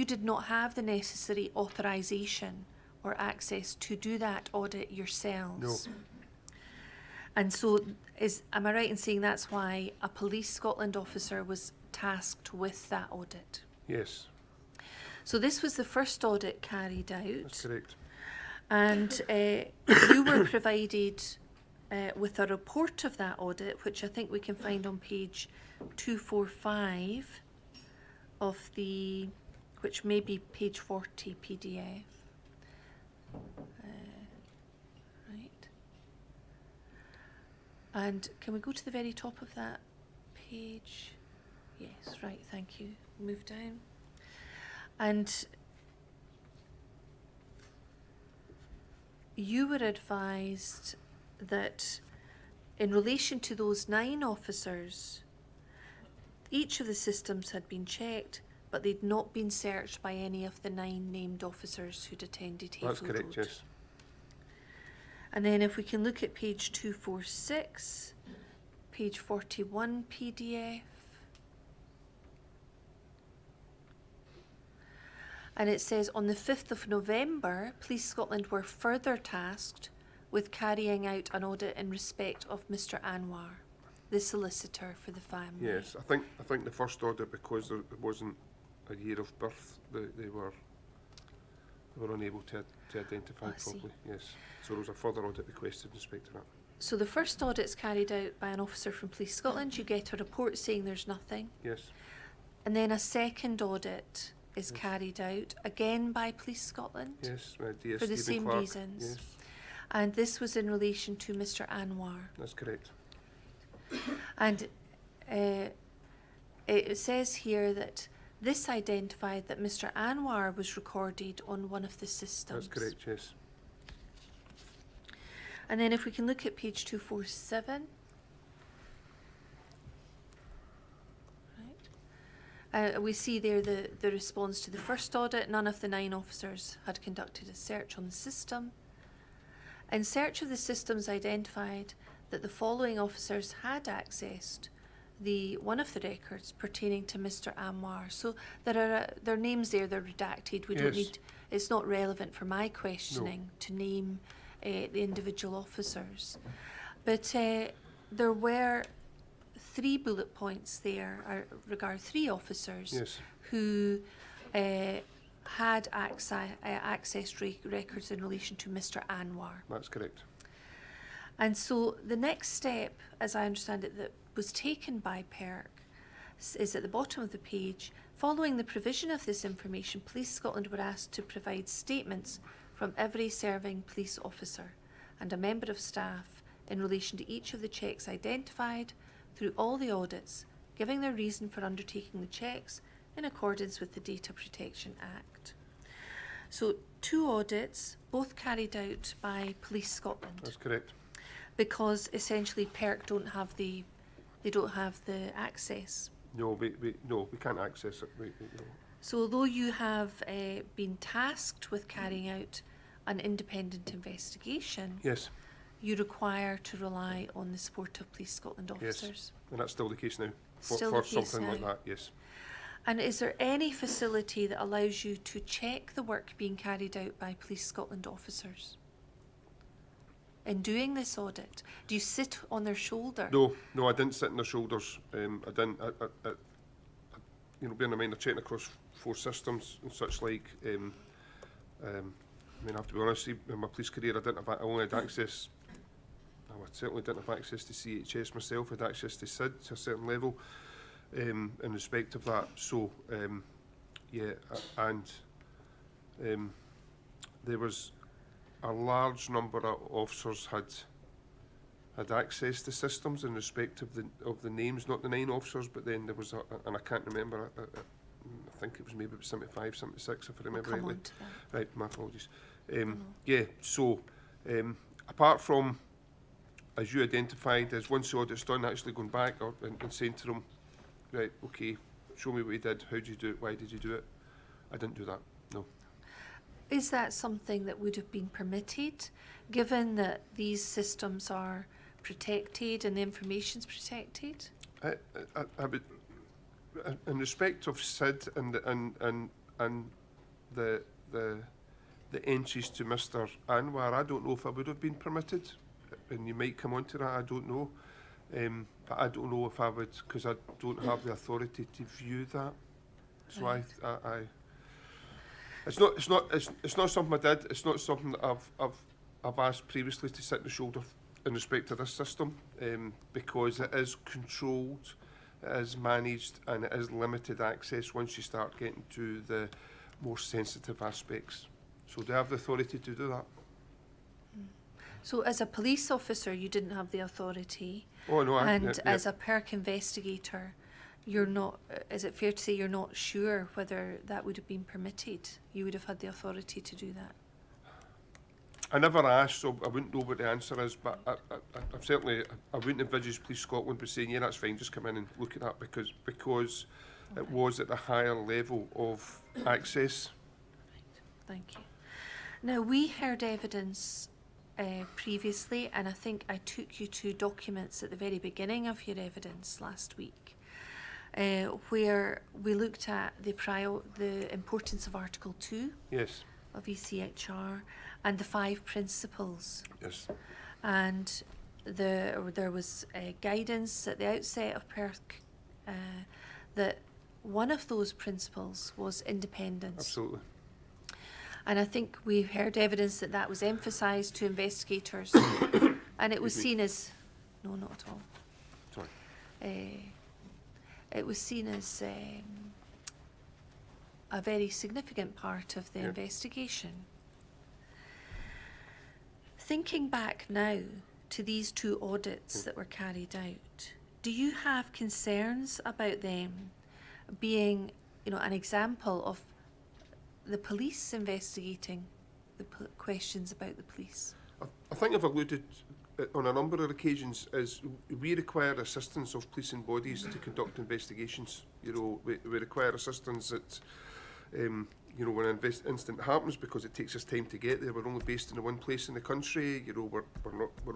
did not have the necessary authorisation or access to do that audit yourselves. No. And so, am I right in saying that's why a Police Scotland officer was tasked with that audit? Yes, So this was the first audit carried out. that's correct. And you were provided with a report of that audit, which I think we can find on page 245 of the, which may be page 40 PDF. Right. And can we go to the very top of that page? Yes, right, thank you. Move down. And you were advised that in relation to those 9 officers, each of the systems had been checked, but they'd not been searched by any of the 9 named officers who'd attended Hayfield That's correct, Road. yes. And then if we can look at page 246, page 41 PDF, and it says on the 5th of November, Police Scotland were further tasked with carrying out an audit in respect of Mr Anwar, the solicitor for the family. Yes, I think the first audit, because there wasn't a year of birth, they were unable to identify I see. properly. Yes, so there was a further audit requested in respect to that. So the first audit's carried out by an officer from Police Scotland. You get a report saying there's nothing. Yes, And then a second audit is Yes. carried out, again by Police Scotland. yes, DS For the Stephen same Clark. reasons. Yes, And this was in relation to Mr Anwar. that's correct. And it says here that this identified that Mr Anwar was recorded on one of the systems. That's correct, yes. And then if we can look at page 247. Right. We see there the response to the first audit. None of the 9 officers had conducted a search on the system. In search of the systems identified that the following officers had accessed one of the records pertaining to Mr Anwar. So there are their names there, they're redacted. We don't Yes. need, it's not relevant for my questioning to name the individual officers. But there were 3 bullet points there regarding 3 officers Yes, who had accessed records in relation to Mr Anwar. that's correct. And so the next step, as I understand it, that was taken by PIRC is at the bottom of the page. Following the provision of this information, Police Scotland were asked to provide statements from every serving police officer and a member of staff in relation to each of the checks identified through all the audits, giving their reason for undertaking the checks in accordance with the Data Protection Act. So 2 audits, both carried out by Police Scotland, That's correct. because essentially PIRC don't have the access. No, we can't access it. No. So although you have been tasked with carrying out an independent investigation, Yes, you require to rely on the support of Police Scotland officers. and that's still the case now. Still For the case something like now. that, yes. And is there any facility that allows you to check the work being carried out by Police Scotland officers? In doing this audit, do you sit on their shoulder? No, I didn't sit on their shoulders. I didn't. Bearing in mind, they're checking across 4 systems and such like. I mean, I have to be honest. In my police career, I only had access. I certainly didn't have access to CHS myself. I had access to SID to a certain level. In respect of that, so there was a large number of officers had access to systems in respect of the names, not the 9 officers, but then there was and I can't remember. I think it was maybe 75, 76, if I remember We'll come rightly. on to that. Right, my apologies. So apart from, as you identified, as once the audit's done, actually going back and saying to them, right, okay, show me what you did, how did you do it, why did you do it, I didn't do that, no. Is that something that would have been permitted, given that these systems are protected and the information's protected? I would, in respect of SID and the entries to Mr. Anwar, I don't know if I would have been permitted, and you might come on to that, I don't know. But I don't know if I would, because I don't have the authority to view that. So Right. it's not something I did. It's not something that I've asked previously to sit on the shoulder in respect to this system, because it is controlled, it is managed, and it is limited access once you start getting to the more sensitive aspects. So do I have the authority to do that? So as a police officer, you didn't have the authority, Oh no, and as a PIRC investigator, you're not, is it fair to say you're not sure whether that would have been permitted? You would have had the authority to do that? I never asked, so I wouldn't know what the answer is, but I've certainly, I wouldn't envisage Police Scotland would saying, yeah, that's fine, just come in and look at that, because Okay. it was at the higher level of access. Thank you. Now, we heard evidence previously, and I think I took you to documents at the very beginning of your evidence last week, where we looked at the importance of Article 2 Yes, of ECHR and the 5 principles. yes, And there was guidance at the outset of PIRC that one of those principles was independence. absolutely. And I think we've heard evidence that that was emphasised to investigators, and it was seen as, no, not at all. Sorry. It was seen as a very significant part of the Yeah. investigation. Thinking back now to these 2 audits that were carried out, do you have concerns about them being, an example of the police investigating the questions about the police? I think I've alluded on a number of occasions is we require assistance of policing bodies to conduct investigations. We require assistance at, when an incident happens, because it takes us time to get there. We're only based in the one place in the country. We're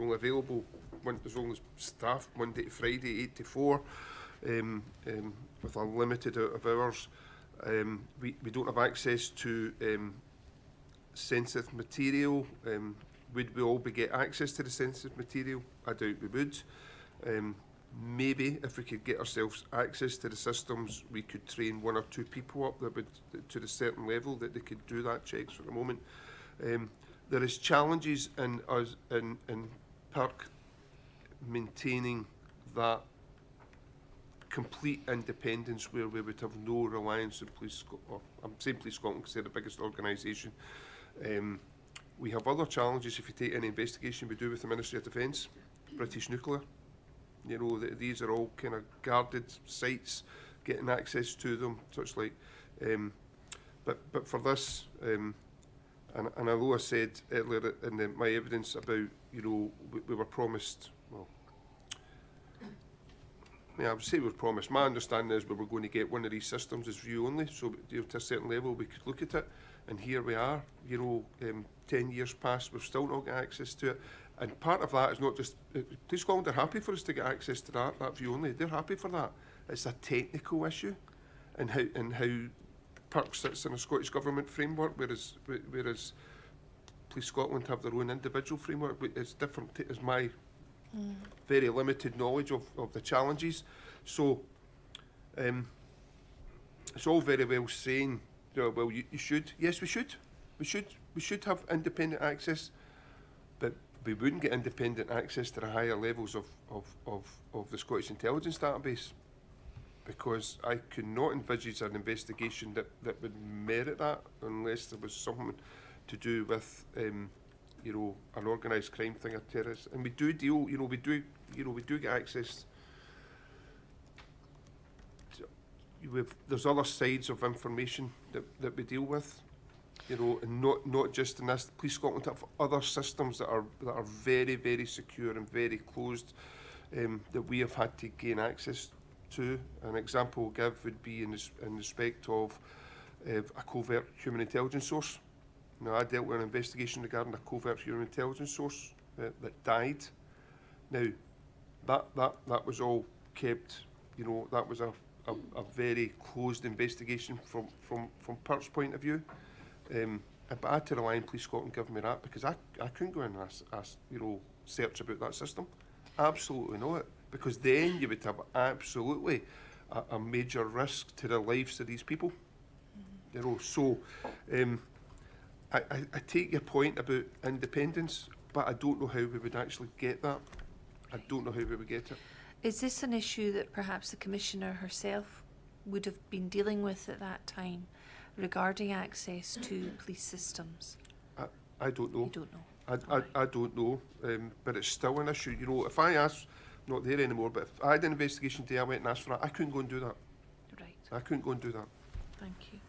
only available when there's only staff Monday to Friday, 8 to 4, with a limited out of hours. We don't have access to sensitive material. Would we all get access to the sensitive material? I doubt we would. Maybe if we could get ourselves access to the systems, we could train 1 or 2 people up that would, to the certain level that they could do that checks for the moment. There is challenges in us in PIRC maintaining that complete independence where we would have no reliance on Police Scotland, or I'm saying Police Scotland because they're the biggest organisation. We have other challenges if you take any investigation we do with the Ministry of Defence, British Nuclear. These are all kind of guarded sites, getting access to them, such like. But for this, and although I said earlier in my evidence about, we were promised, well, yeah, I would say we were promised. My understanding is we were going to get one of these systems as view only, so to a certain level we could look at it, and here we are. 10 years past, we've still not got access to it, and part of that is not just Police Scotland are happy for us to get access to that view only. They're happy for that. It's a technical issue, and how PIRC sits in a Scottish Government framework, whereas Police Scotland have their own individual framework. It's different. Is my very limited knowledge of the challenges. So it's all very well saying, well, you should. Yes, we should. We should have independent access, but we wouldn't get independent access to the higher levels of the Scottish Intelligence Database, because I could not envisage an investigation that would merit that unless there was something to do with an organised crime thing, or terrorist. And we do deal, we do get access. There's other sides of information that we deal with, and not just in this. Police Scotland have other systems that are very, very secure and very closed, that we have had to gain access to. An example I'll give would be in respect of a covert human intelligence source. Now, I dealt with an investigation regarding a covert human intelligence source that died. Now, that was all kept, you know, that was a very closed investigation from PIRC's point of view. But I had to rely on Police Scotland giving me that, because I couldn't go in and ask, you know, search about that system. Absolutely not. Because then you would have absolutely a major risk to the lives of these people. You know, so I take your point about independence, but I don't know how we would actually get that. I don't know how we would get it. Is this an issue that perhaps the Commissioner herself would have been dealing with at that time regarding access to police systems? I don't know. You don't know? I don't know, but it's still an issue. You know, if I asked, not there anymore, but if I had an investigation today, I went and asked for it, I couldn't go and do that. Right. I couldn't go and do that. Thank you.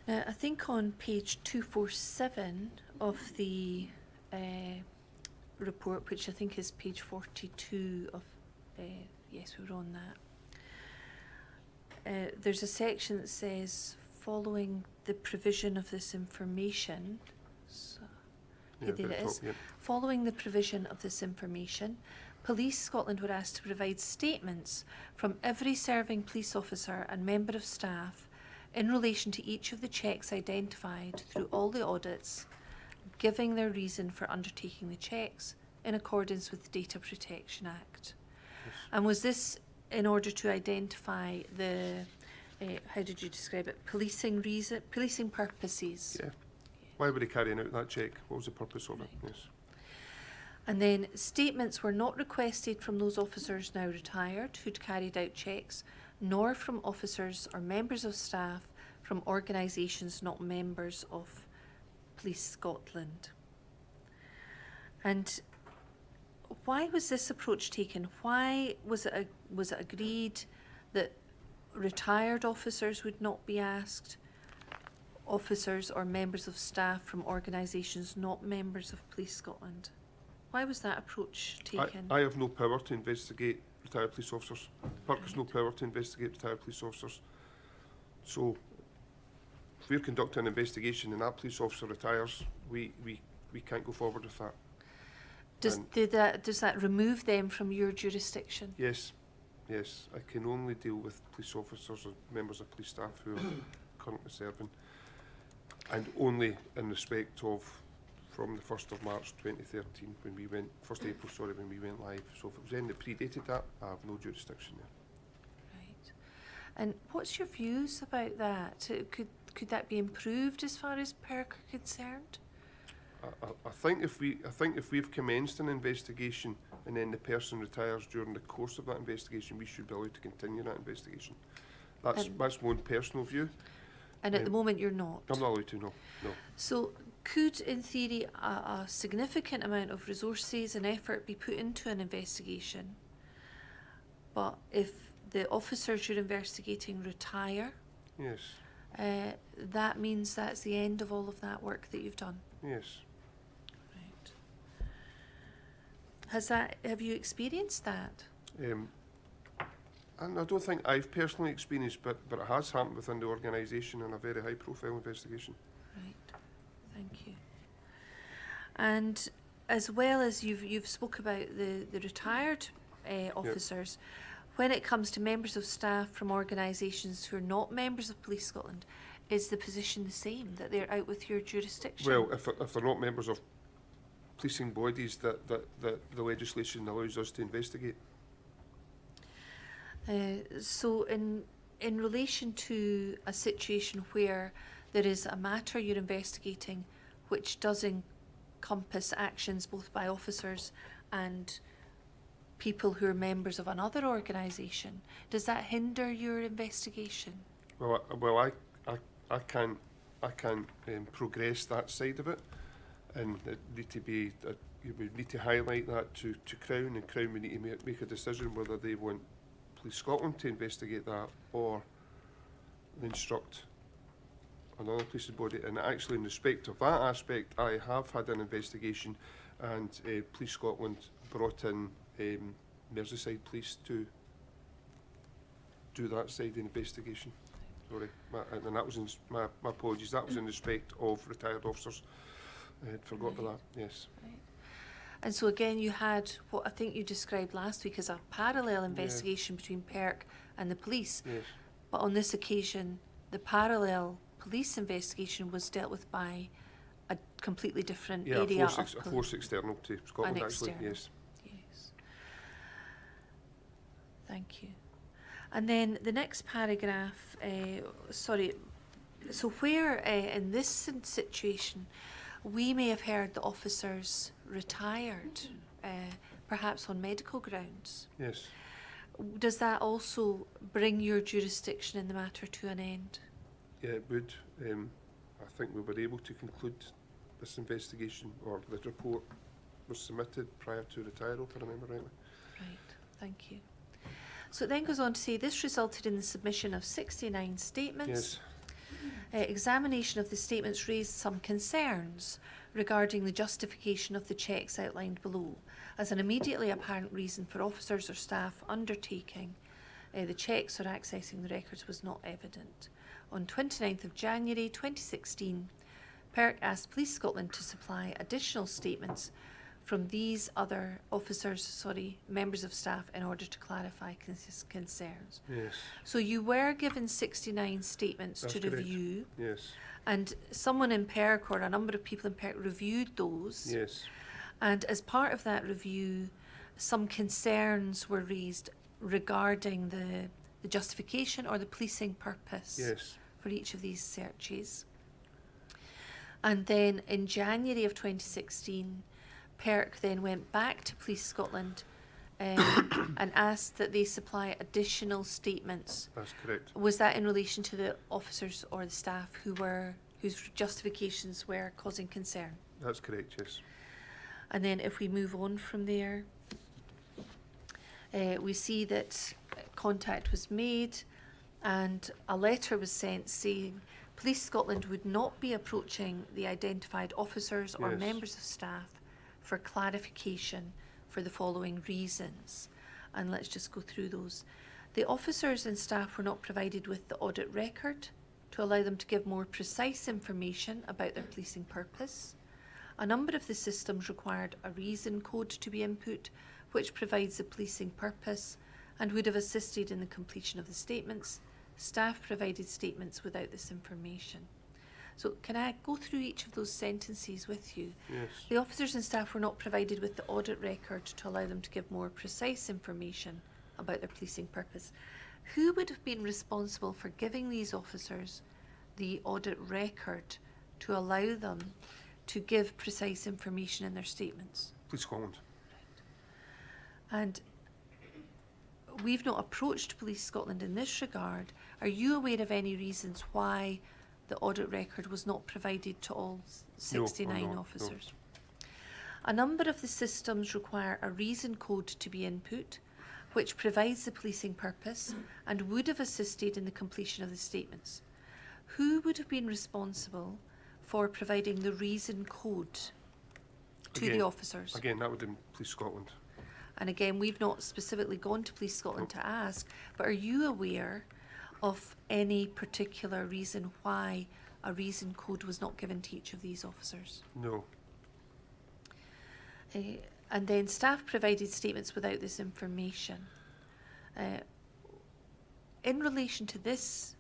Now, I think on page 247 of the report, which I think is page 42 of, yes, we were on that. There's a section that says, following the provision of this information, so, Yeah, there it is. yeah. Following the provision of this information, Police Scotland were asked to provide statements from every serving police officer and member of staff in relation to each of the checks identified through all the audits, giving their reason for undertaking the checks in accordance with the Data Protection Act. Yes. And was this in order to identify the, how did you describe it, policing purposes? Yeah. Why were they carrying out that check? What was the purpose of it? Right. Yes. And then statements were not requested from those officers now retired who'd carried out checks, nor from officers or members of staff from organisations not members of Police Scotland. And why was this approach taken? Why was it agreed that retired officers would not be asked, officers or members of staff from organisations not members of Police Scotland? Why was that approach taken? I have no power to investigate retired police officers. PIRC has no power to investigate retired police officers. So, if we're conducting an investigation and that police officer retires, we can't go forward with that. And Does that remove them from your jurisdiction? yes, yes. I can only deal with police officers or members of police staff who are currently serving, and only in respect of from the 1st of March 2013 when we went, 1st April, sorry, when we went live. So if it was anything that predated that, I have no jurisdiction there. Right. And what's your views about that? Could that be improved as far as PIRC are concerned? I think if we've commenced an investigation and then the person retires during the course of that investigation, we should be allowed to continue that investigation. That's my own personal view. And at the moment you're not? I'm not allowed to, no. So could, in theory, a significant amount of resources and effort be put into an investigation, but if the officers you're investigating retire, Yes, that means that's the end of all of that work that you've done? yes. Right. Have you experienced that? And I don't think I've personally experienced, but it has happened within the organisation in a very high profile investigation. Right, thank you. And as well as you've spoke about the retired officers, when it comes to members of staff from organisations who are not members of Police Scotland, is the position the same, that they're out with your jurisdiction? Well, if they're not members of policing bodies that the legislation allows us to investigate. So in relation to a situation where there is a matter you're investigating which does encompass actions both by officers and people who are members of another organisation, does that hinder your investigation? Well, I can't progress that side of it, and it need to be you would need to highlight that to Crown, and Crown would need to make a decision whether they want Police Scotland to investigate that or instruct another policing body. And actually, in respect of that aspect, I have had an investigation, and Police Scotland brought in Merseyside Police to do that side of the investigation. Sorry, and that was in, my apologies, that was in respect of retired officers. I had forgot about that, yes. Right. And so again, you had what I think you described last week as a parallel investigation between PIRC and the police. Yes. But on this occasion, the parallel police investigation was dealt with by a completely different area of a force external to Scotland, actually, external. yes. Yes. Thank you. And then the next paragraph, so where in this situation we may have heard the officers retired, perhaps on medical grounds. Yes. Does that also bring your jurisdiction in the matter to an end? Yeah, it would. I think we were able to conclude this investigation, or the report was submitted prior to retiral, if I remember rightly. Right, thank you. So it then goes on to say this resulted in the submission of 69 statements. Yes. Examination of the statements raised some concerns regarding the justification of the checks outlined below, as an immediately apparent reason for officers or staff undertaking the checks or accessing the records was not evident. On 29th of January 2016, PIRC asked Police Scotland to supply additional statements from these other officers, members of staff, in order to clarify concerns. Yes. So you were given 69 statements That's to correct. review. Yes. And someone in PIRC, or a number of people in PIRC, reviewed those. Yes. And as part of that review, some concerns were raised regarding the justification or the policing purpose Yes. for each of these searches. And then in January of 2016, PIRC then went back to Police Scotland and asked that they supply additional statements. That's correct. Was that in relation to the officers or the staff whose justifications were causing concern? That's correct, yes. And then if we move on from there, we see that contact was made and a letter was sent saying Police Scotland would not be approaching the identified officers or Yes. members of staff for clarification for the following reasons. And let's just go through those. The officers and staff were not provided with the audit record to allow them to give more precise information about their policing purpose. A number of the systems required a reason code to be input, which provides the policing purpose and would have assisted in the completion of the statements. Staff provided statements without this information. So can I go through each of those sentences with you? Yes. The officers and staff were not provided with the audit record to allow them to give more precise information about their policing purpose. Who would have been responsible for giving these officers the audit record to allow them to give precise information in their statements? Police Scotland. And we've not approached Police Scotland in this regard. Are you aware of any reasons why the audit record was not provided to all 69 No, I'm not, officers? No. A number of the systems require a reason code to be input, which provides the policing purpose and would have assisted in the completion of the statements. Who would have been responsible for providing the reason code to the officers? Again, that would have been Police Scotland. And again, we've not specifically gone to Police Scotland to ask, but are you aware of any particular reason why a reason code was not given to each of these officers? No. And then staff provided statements without this information. In relation to this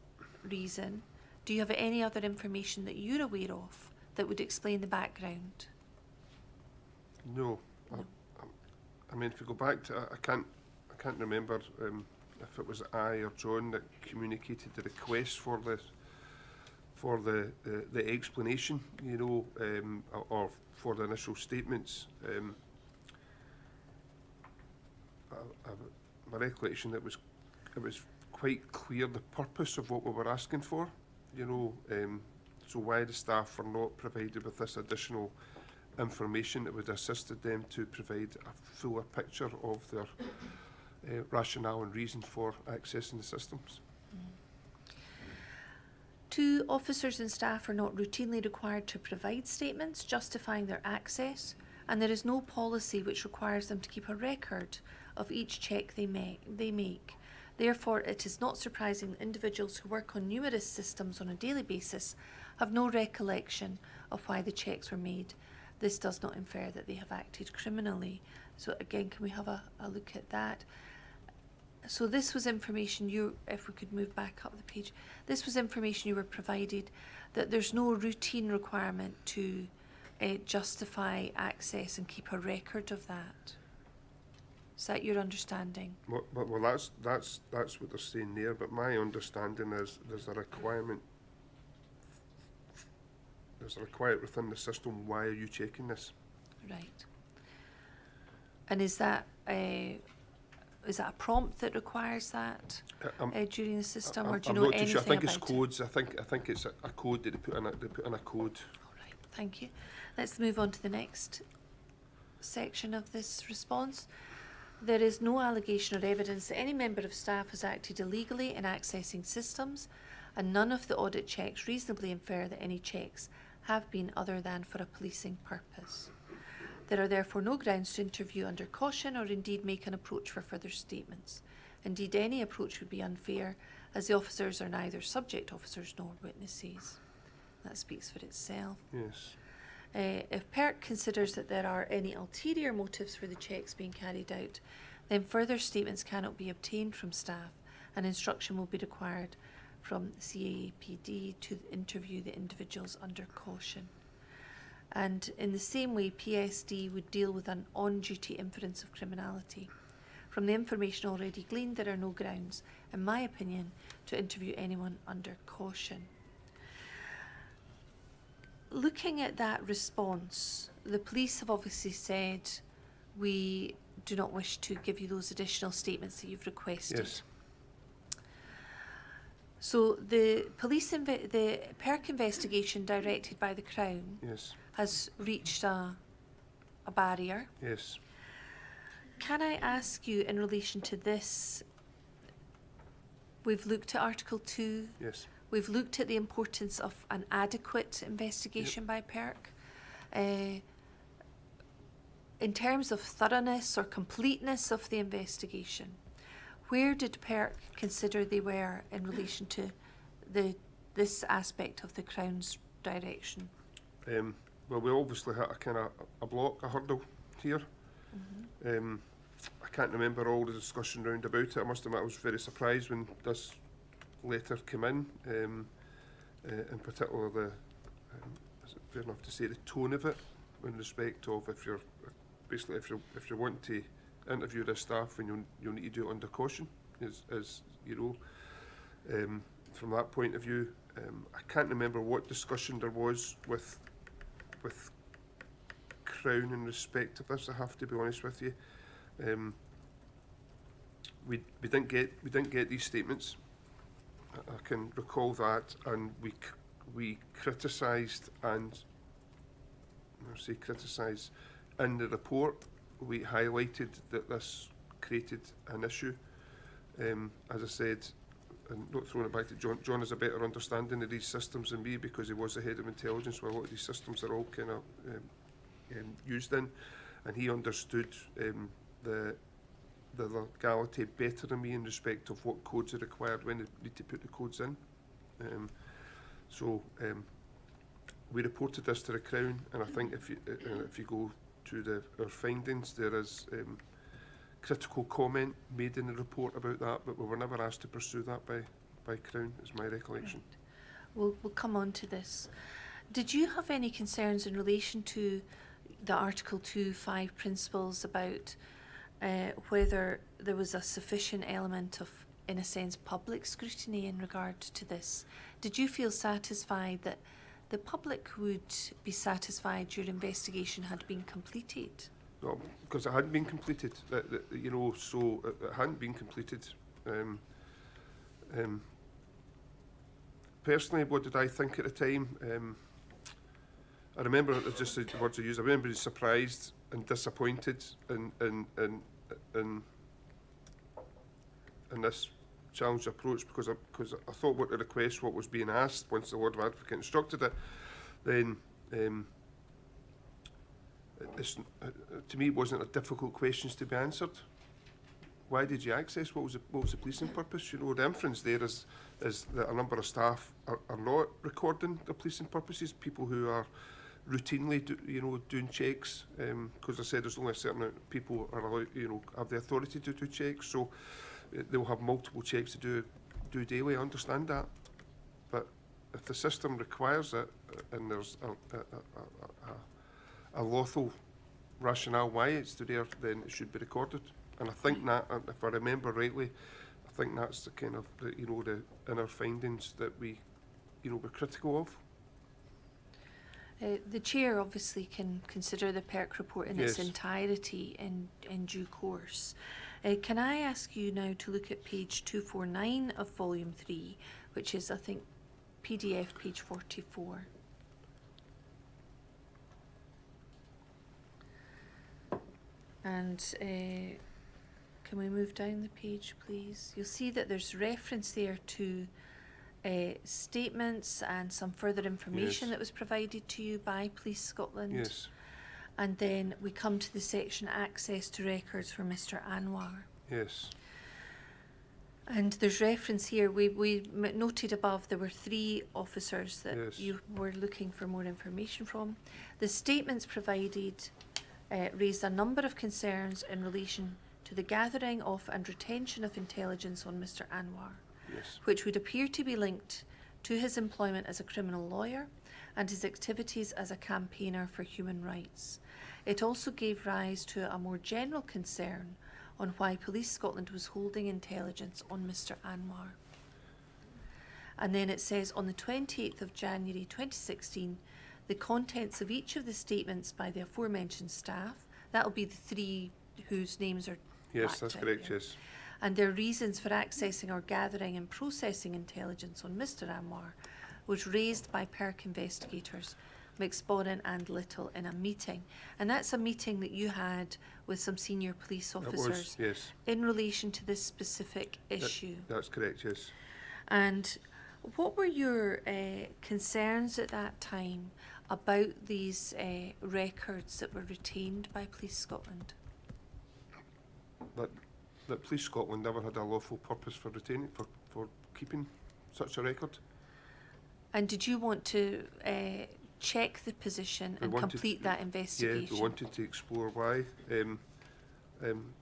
reason, do you have any other information that you're aware of that would explain the background? No. No. I mean, if we go back to, I can't remember if it was I or John that communicated the request for the explanation, you know, or for the initial statements. My recollection it was quite clear the purpose of what we were asking for, you know, so why the staff were not provided with this additional information that would have assisted them to provide a fuller picture of their rationale and reason for accessing the systems. Two officers and staff are not routinely required to provide statements justifying their access, and there is no policy which requires them to keep a record of each check they make. Therefore, it is not surprising that individuals who work on numerous systems on a daily basis have no recollection of why the checks were made. This does not infer that they have acted criminally. So again, can we have a look at that? So this was information if we could move back up the page, this was information you were provided, that there's no routine requirement to justify access and keep a record of that. Is that your understanding? Well, that's what they're saying there. But my understanding is there's a requirement. There's a requirement within the system. Why are you checking this? Right. And is that a prompt that requires that during the system, or do you know anything about it? I think it's codes. I think it's a code that they put in a code. All right. Thank you. Let's move on to the next section of this response. There is no allegation or evidence that any member of staff has acted illegally in accessing systems, and none of the audit checks reasonably infer that any checks have been other than for a policing purpose. There are therefore no grounds to interview under caution or indeed make an approach for further statements. Indeed, any approach would be unfair, as the officers are neither subject officers nor witnesses. That speaks for itself. Yes. If PIRC considers that there are any ulterior motives for the checks being carried out, then further statements cannot be obtained from staff, and instruction will be required from CAAPD to interview the individuals under caution. And in the same way, PSD would deal with an on-duty inference of criminality. From the information already gleaned, there are no grounds, in my opinion, to interview anyone under caution. Looking at that response, the police have obviously said, we do not wish to give you those additional statements that you've requested. Yes. So the the PIRC investigation directed by the Crown Yes. has reached a barrier. Yes. Can I ask you in relation to this, we've looked at Article 2, Yes. we've looked at the importance of an adequate investigation by PIRC. In terms of thoroughness or completeness of the investigation, where did PIRC consider they were in relation to this aspect of the Crown's direction? Well, we obviously had a hurdle here. Mm-hmm. I can't remember all the discussion round about it. I must admit I was very surprised when this letter came in particular is it fair enough to say the tone of it, in respect of if you want to interview this staff, and you'll need to do it under caution, as you know. From that point of view, I can't remember what discussion there was with Crown in respect of this. I have to be honest with you. We didn't get these statements. I can recall that, and we criticised, and I say criticised in the report. We highlighted that this created an issue. As I said, and not throwing it back to John. John has a better understanding of these systems than me, because he was the head of intelligence where a lot of these systems are all kind of used in, and he understood the legality better than me in respect of what codes are required when they need to put the codes in. So we reported this to the Crown, and I think if you go to our findings, there is critical comment made in the report about that, but we were never asked to pursue that by Crown, is my recollection. Right. We'll come on to this. Did you have any concerns in relation to the Article 2.5 principles about whether there was a sufficient element of, in a sense, public scrutiny in regard to this? Did you feel satisfied that the public would be satisfied your investigation had been completed? No, because it hadn't been completed. You know, so it hadn't been completed. Personally, what did I think at the time? I remember just the words I used. I remember being surprised and disappointed in this challenge approach, because I thought what the request, what was being asked, once the Lord of Advocate instructed it, then to me it wasn't a difficult questions to be answered. why did you access? What was the policing purpose? You know, the inference there is that a number of staff are not recording the policing purposes. People who are routinely doing checks, because I said there's only a certain amount of people are allowed, have the authority to do checks. So they'll have multiple checks to do daily. I understand that, but if the system requires it and there's a lawful rationale why it's there, then it should be recorded. And I think that, if I remember rightly, I think that's the kind of the inner findings that we were critical of. The chair obviously can consider the PIRC report in its Yes. entirety in due course. Can I ask you now to look at page 249 of volume 3, which is, I think, PDF page 44. And can we move down the page, please? You'll see that there's reference there to statements and some further information Yes. that was provided to you by Police Scotland. Yes, And then we come to the section access to records for Mr. Anwar. yes, And there's reference here, we noted above there were 3 officers that Yes. you were looking for more information from. The statements provided raised a number of concerns in relation to the gathering of and retention of intelligence on Mr. Anwar, yes, which would appear to be linked to his employment as a criminal lawyer and his activities as a campaigner for human rights. It also gave rise to a more general concern on why Police Scotland was holding intelligence on Mr. Anwar. And then it says, on the 28th of January 2016, the contents of each of the statements by the aforementioned staff, that'll be the 3 whose names are yes, blacked that's out correct, there, yes, and their reasons for accessing or gathering and processing intelligence on Mr. Anwar was raised by PIRC investigators McSpadden and Little in a meeting. And that's a meeting that you had with some senior police that officers was, yes, in relation to this specific issue. that's correct, yes. And what were your concerns at that time about these records that were retained by Police Scotland? That Police Scotland never had a lawful purpose for retaining, for keeping such a record. And did you want to check the position We and wanted complete to- that Yeah, investigation? we wanted to explore why. Again, I'm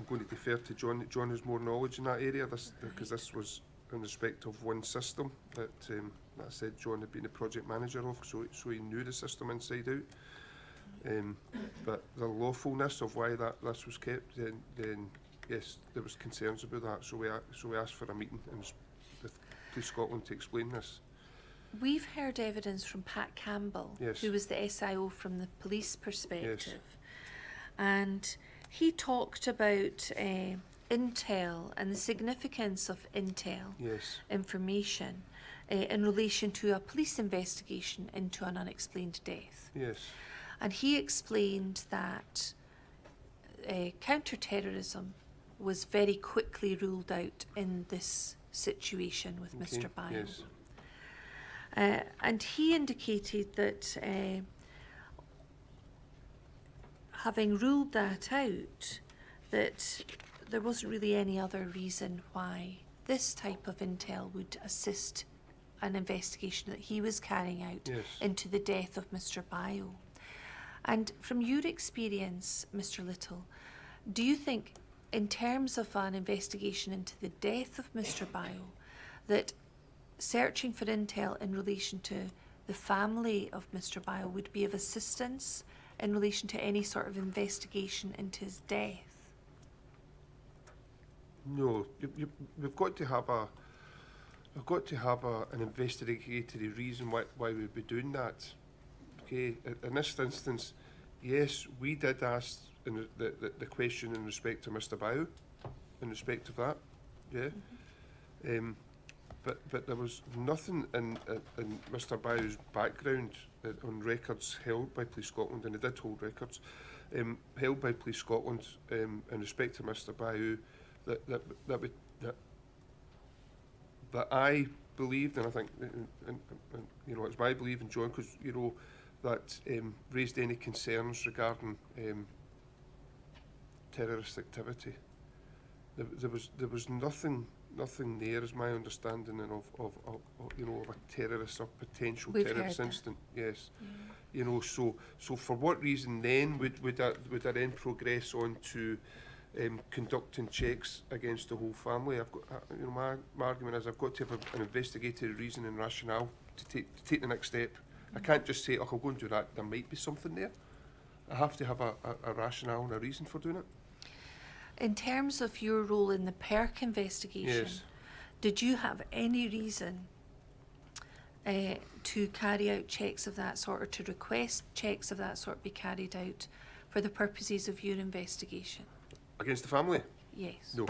going to defer to John. John has more knowledge in that area, because this was in respect of one system that I said John had been the project manager of, so he knew the system inside out. But the lawfulness of why this was kept, then yes, there was concerns about that. So we asked for a meeting with Police Scotland to explain this. We've heard evidence from Pat Campbell, Yes. who was the SIO from the police perspective. And he talked about intel and the significance of intel Yes, information in relation to a police investigation into an unexplained death. yes, And he explained that counter-terrorism was very quickly ruled out in this situation with okay, Mr. Bio. yes, And he indicated that having ruled that out, that there wasn't really any other reason why this type of intel would assist an investigation that he was carrying out yes. into the death of Mr. Bio. And from your experience, Mr. Little, do you think, in terms of an investigation into the death of Mr. Bio, that searching for intel in relation to the family of Mr. Bio would be of assistance in relation to any sort of investigation into his death? No, we've got to have an investigatory reason why we'd be doing that. Okay, in this instance, yes, we did ask the question in respect to Mr. Bao, in respect of that, yeah. Mm-hmm. But there was nothing in Mr. Bao's background on records held by Police Scotland, and he did hold records held by Police Scotland in respect to Mr. Bao that I believed, and I think, and it's my belief, and John, because that raised any concerns regarding terrorist activity. There was nothing there, is my understanding, of you know, of a terrorist or potential We've terrorist heard that. incident. Yes, you know. So for what reason then would that then progress on to conducting checks against the whole family? I've got you know, my argument is I've got to have an investigative reason and rationale to take the next step. I can't just say, oh, I'll go and do that. There might be something there. I have to have a rationale and a reason for doing it. In terms of your role in the PIRC investigation, Yes. did you have any reason to carry out checks of that sort, or to request checks of that sort be carried out for the purposes of your investigation? Against the family? Yes. No.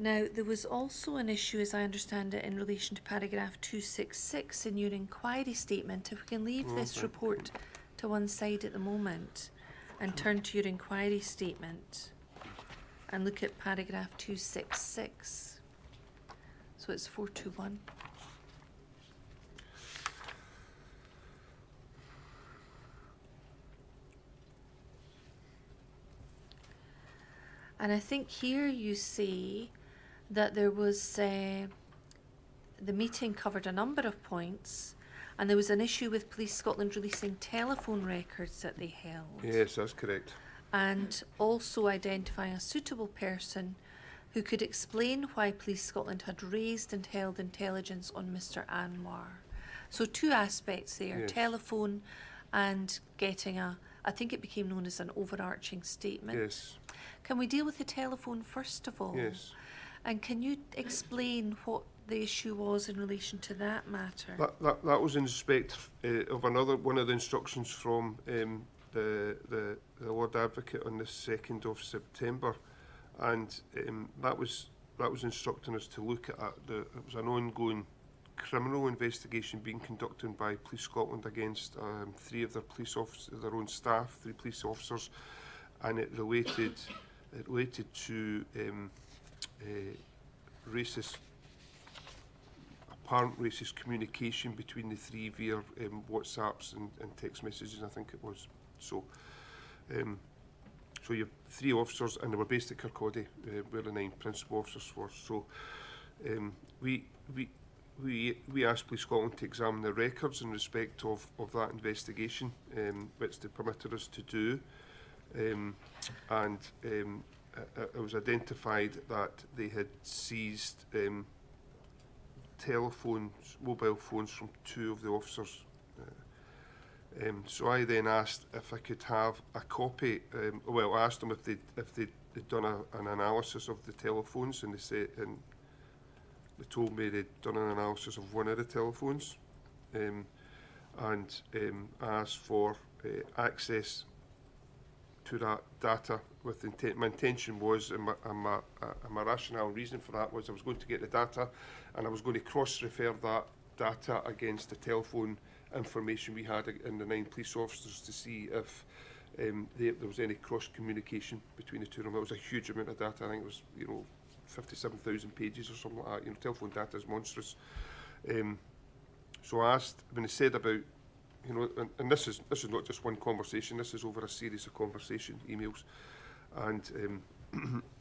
Now, there was also an issue, as I understand it, in relation to paragraph 266 in your inquiry statement. If we can leave this Okay. report to one side at the moment and turn to your inquiry statement and look at paragraph 266. So it's 421. And I think here you say that there was, the meeting covered a number of points, and there was an issue with Police Scotland releasing telephone records that they held. Yes, that's correct. And also identifying a suitable person who could explain why Police Scotland had raised and held intelligence on Mr. Anwar. So two aspects there, Yes. telephone and getting I think it became known as an overarching statement. Yes. Can we deal with the telephone first of all? Yes. And can you explain what the issue was in relation to that matter? That was in respect of one of the instructions from the Lord Advocate on the 2nd of September, and that was instructing us to look at it was an ongoing criminal investigation being conducted by Police Scotland against 3 of their police officers, their own staff, 3 police officers, and it related to apparent racist communication between the 3 via WhatsApps and text messages, I think it was. So you have 3 officers, and they were based at Kirkcaldy, where the 9 principal officers were. So we asked Police Scotland to examine the records in respect of that investigation, which they permitted us to do, and it was identified that they had seized mobile phones from 2 of the officers. So I then asked if I could have a copy. I asked them if they'd done an analysis of the telephones, and they told me they'd done an analysis of one of the telephones, and I asked for access to that data with intent. My intention was, and my rationale reason for that was, I was going to get the data and I was going to cross-refer that data against the telephone information we had in the 9 police officers to see if there was any cross-communication between the 2 of them. It was a huge amount of data. I think it was, 57,000 pages or something like that. Telephone data is monstrous. So I asked, when they said about, and this is not just one conversation, this is over a series of conversation emails, and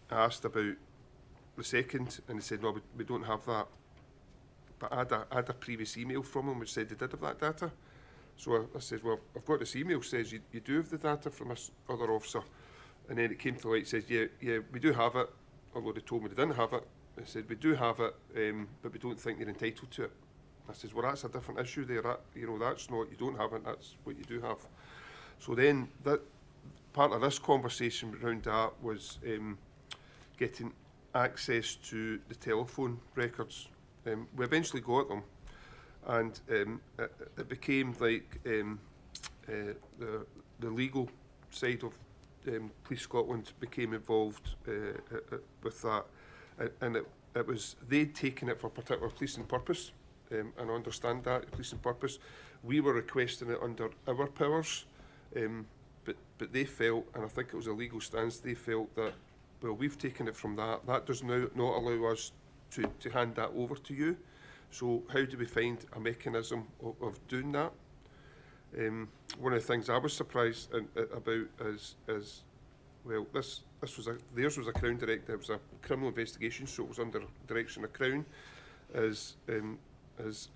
I asked about the second, and they said, no, we don't have that. But I had a previous email from them which said they did have that data. So I said, well, I've got this email says you do have the data from this other officer. And then it came to light, says, yeah, we do have it, although they told me they didn't have it. They said, we do have it, but we don't think you're entitled to it. I says, well, that's a different issue there. That's not, you don't have it, that's what you do have. So then that part of this conversation around that was getting access to the telephone records. We eventually got them, and it became like the legal side of Police Scotland became involved with that, and it was they'd taken it for a particular policing purpose, and I understand that policing purpose. We were requesting it under our powers, but they felt, and I think it was a legal stance, they felt that, well, we've taken it from that does now not allow us to hand that over to you. So how do we find a mechanism of doing that? One of the things I was surprised about is well, theirs was a Crown directive. It was a criminal investigation, so it was under direction of Crown. As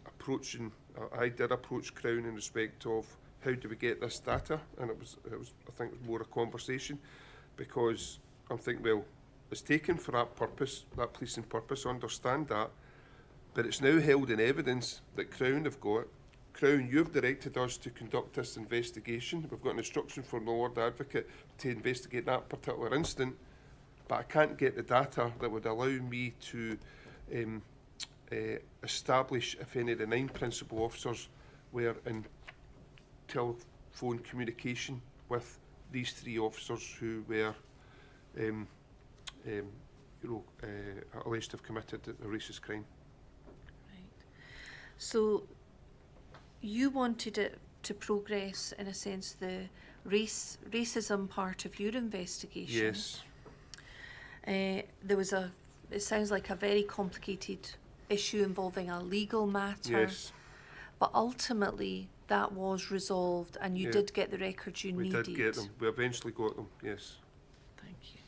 approaching, I did approach Crown in respect of how do we get this data, and it was I think it was more a conversation, because I'm thinking, well, it's taken for that purpose, that policing purpose. I understand that, but it's now held in evidence that Crown have got. Crown, you've directed us to conduct this investigation. We've got an instruction from the Lord Advocate to investigate that particular incident, but I can't get the data that would allow me to establish if any of the 9 principal officers were in telephone communication with these 3 officers who were alleged to have committed a racist crime. Right. So you wanted it to progress, in a sense, the racism part of your investigation. Yes. There was it sounds like a very complicated issue involving a legal matter. Yes. But ultimately that was resolved, and you did get the records you needed. We did get them. We eventually got them, yes. Thank you.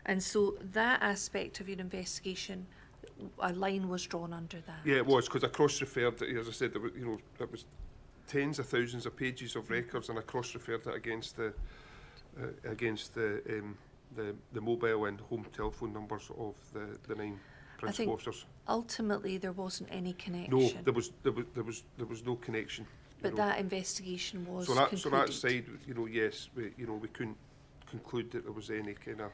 And so that aspect of your investigation, a line was drawn under that. Yeah, it was, because I cross-referred it. As I said, there were, it was tens of thousands of pages of records, and I cross-referred it against the mobile and home telephone numbers of the 9 principal officers. Ultimately there wasn't any connection. No, there was no connection. But that investigation was concluded. So that side, yes, we couldn't conclude that there was any kind of.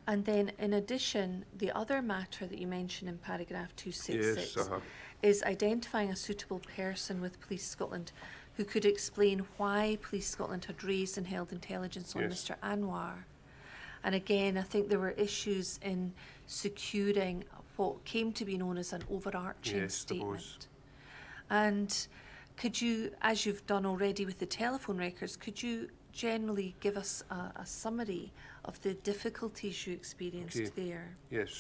And then, in addition, the other matter that you mentioned in paragraph 266 Yes, is identifying a suitable person with Police Scotland who could explain why Police Scotland had raised and held intelligence on Mr. Anwar. And again, I think there were issues in securing what came to be known as an overarching statement. And could you, as you've done already with the telephone records, could you generally give us a summary of the difficulties you experienced there? Yes,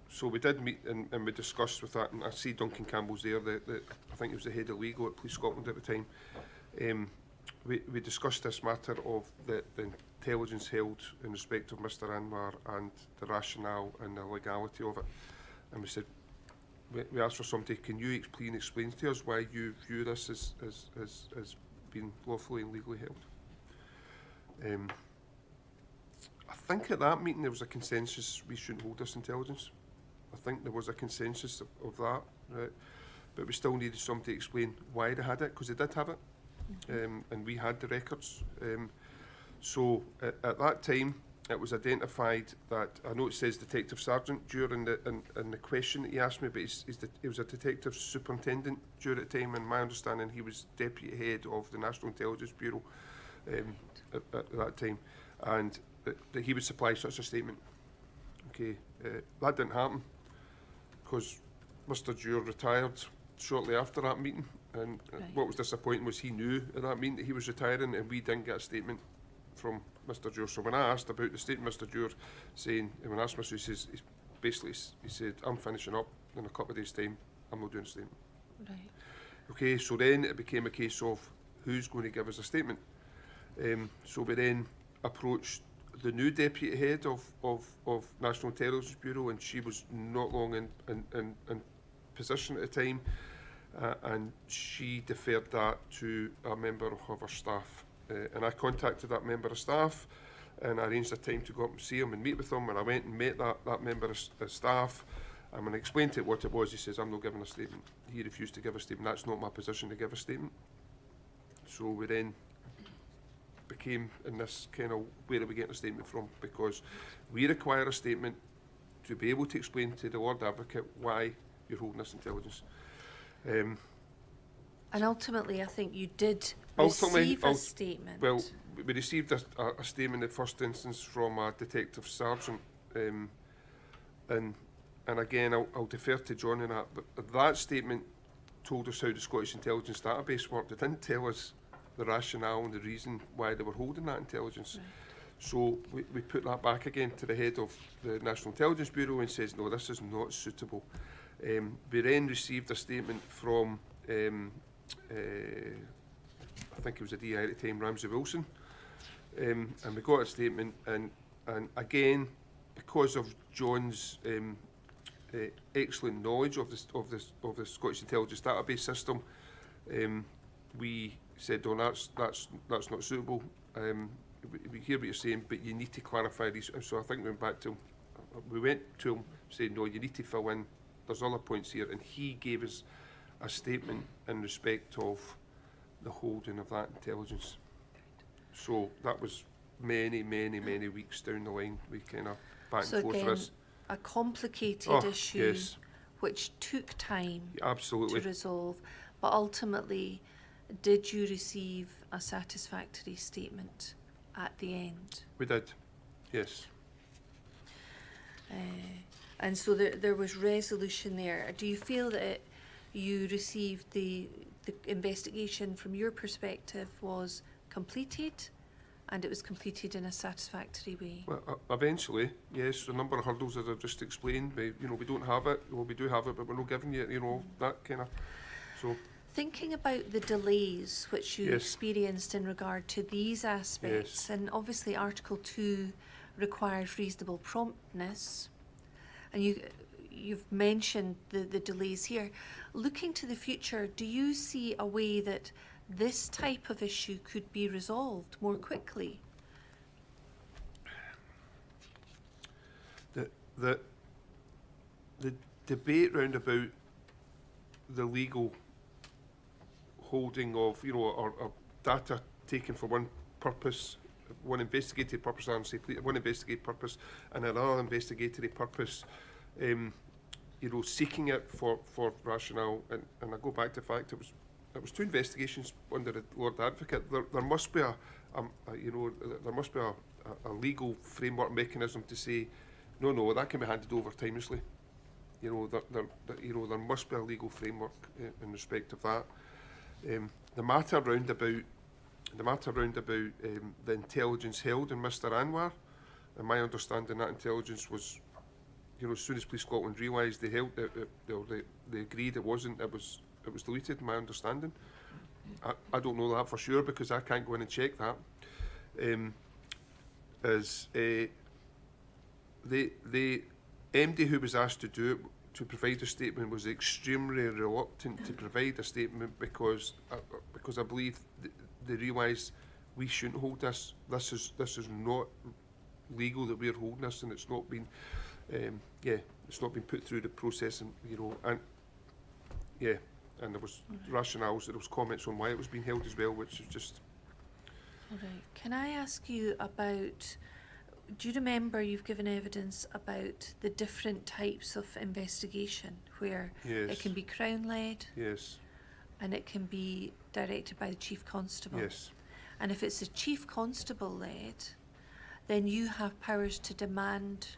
so we did meet and we discussed with that, and I see Duncan Campbell's there, I think he was the head of legal at Police Scotland at the time. We discussed this matter of the intelligence held in respect of Mr. Anwar and the rationale and the legality of it. And we said, we asked for somebody, can you explain to us why you view this as being lawfully and legally held? I think at that meeting there was a consensus we shouldn't hold this intelligence. I think there was a consensus of that, right? But we still needed somebody to explain why they had it, because they did have it, and we had the records. So at that time, it was identified that, I know it says Detective Sergeant during in the question that he asked me, but he was a Detective Superintendent during the time, and my understanding he was Deputy Head of the National Intelligence Bureau at that time, and that he would supply such a statement. Okay, that didn't happen, because Mr. Dewar retired shortly after that meeting, and what was disappointing was he knew at that meeting that he was retiring, and we didn't get a statement from Mr. Dewar. So when I asked about the statement, Mr. Dewar saying, and when I asked Mr. he said, I'm finishing up in a couple of days' time, I'm not doing a statement. Right. Okay, so then it became a case of who's going to give us a statement. So we then approached the new Deputy Head of National Intelligence Bureau, and she was not long in position at the time, and she deferred that to a member of her staff. And I contacted that member of staff, and I arranged a time to go up and see him and meet with him, and I went and met that member of staff, and when I explained to him what it was, he says, I'm not giving a statement. He refused to give a statement. That's not my position to give a statement. So we then became in this kind of, where are we getting a statement from? Because we require a statement to be able to explain to the Lord Advocate why you're holding this intelligence. And ultimately, I think you did receive a statement. Well, we received a statement in the first instance from a Detective Sergeant, and again, I'll defer to John on that, but that statement told us how the Scottish Intelligence Database worked. It didn't tell us the rationale and the reason why they were holding that intelligence. Right. So we put that back again to the head of the National Intelligence Bureau and says, no, this is not suitable. We then received a statement from, I think it was a DI at the time, Ramsey Wilson, and we got a statement, and again, because of John's excellent knowledge of the Scottish Intelligence Database System, we said, "Oh, that's not suitable. We hear what you're saying, but you need to clarify these." So I think we went to him, saying, "No, you need to fill in. There's other points here," and he gave us a statement in respect of the holding of that intelligence. So that was many weeks down the line. We kind of back and forth again, for this. A complicated issue, yes, which took time absolutely to resolve, but ultimately, did you receive a satisfactory statement at the end? We did, yes. And so there was resolution there. Do you feel that you received the investigation from your perspective was completed, and it was completed in a satisfactory way? Well, eventually, yes. A number of hurdles, as I've just explained. We don't have it. Well, we do have it, but we're not giving you, that kind of. So. Thinking about the delays which you Yes. experienced in regard to these aspects, Yes. and obviously Article 2 requires reasonable promptness, and you've mentioned the delays here. Looking to the future, do you see a way that this type of issue could be resolved more quickly? The debate round about the legal holding of, or data taken for one purpose, one investigative purpose, one investigative purpose, and another investigatory purpose, seeking it for rationale, and I go back to the fact it was two investigations under the Lord Advocate. There must be there must be a legal framework mechanism to say, no, that can be handed over timelessly. There must be a legal framework in respect of that. The matter round about the intelligence held in Mr. Anwar, and my understanding that intelligence was, as soon as Police Scotland realised they agreed it was deleted. My understanding, I don't know that for sure because I can't go in and check that. The MD who was asked to do it, to provide a statement, was extremely reluctant to provide a statement because I believe they realise we shouldn't hold this. This is not legal that we're holding this, and it's not been it's not been put through the process, and and there was rationales, there was comments on why it was being held as well, which is just. All right. Can I ask you about? Do you remember you've given evidence about the different types of investigation where Yes. it can be Crown-led Yes. and it can be directed by the Chief Constable? Yes. And if it's the Chief Constable-led, then you have powers to demand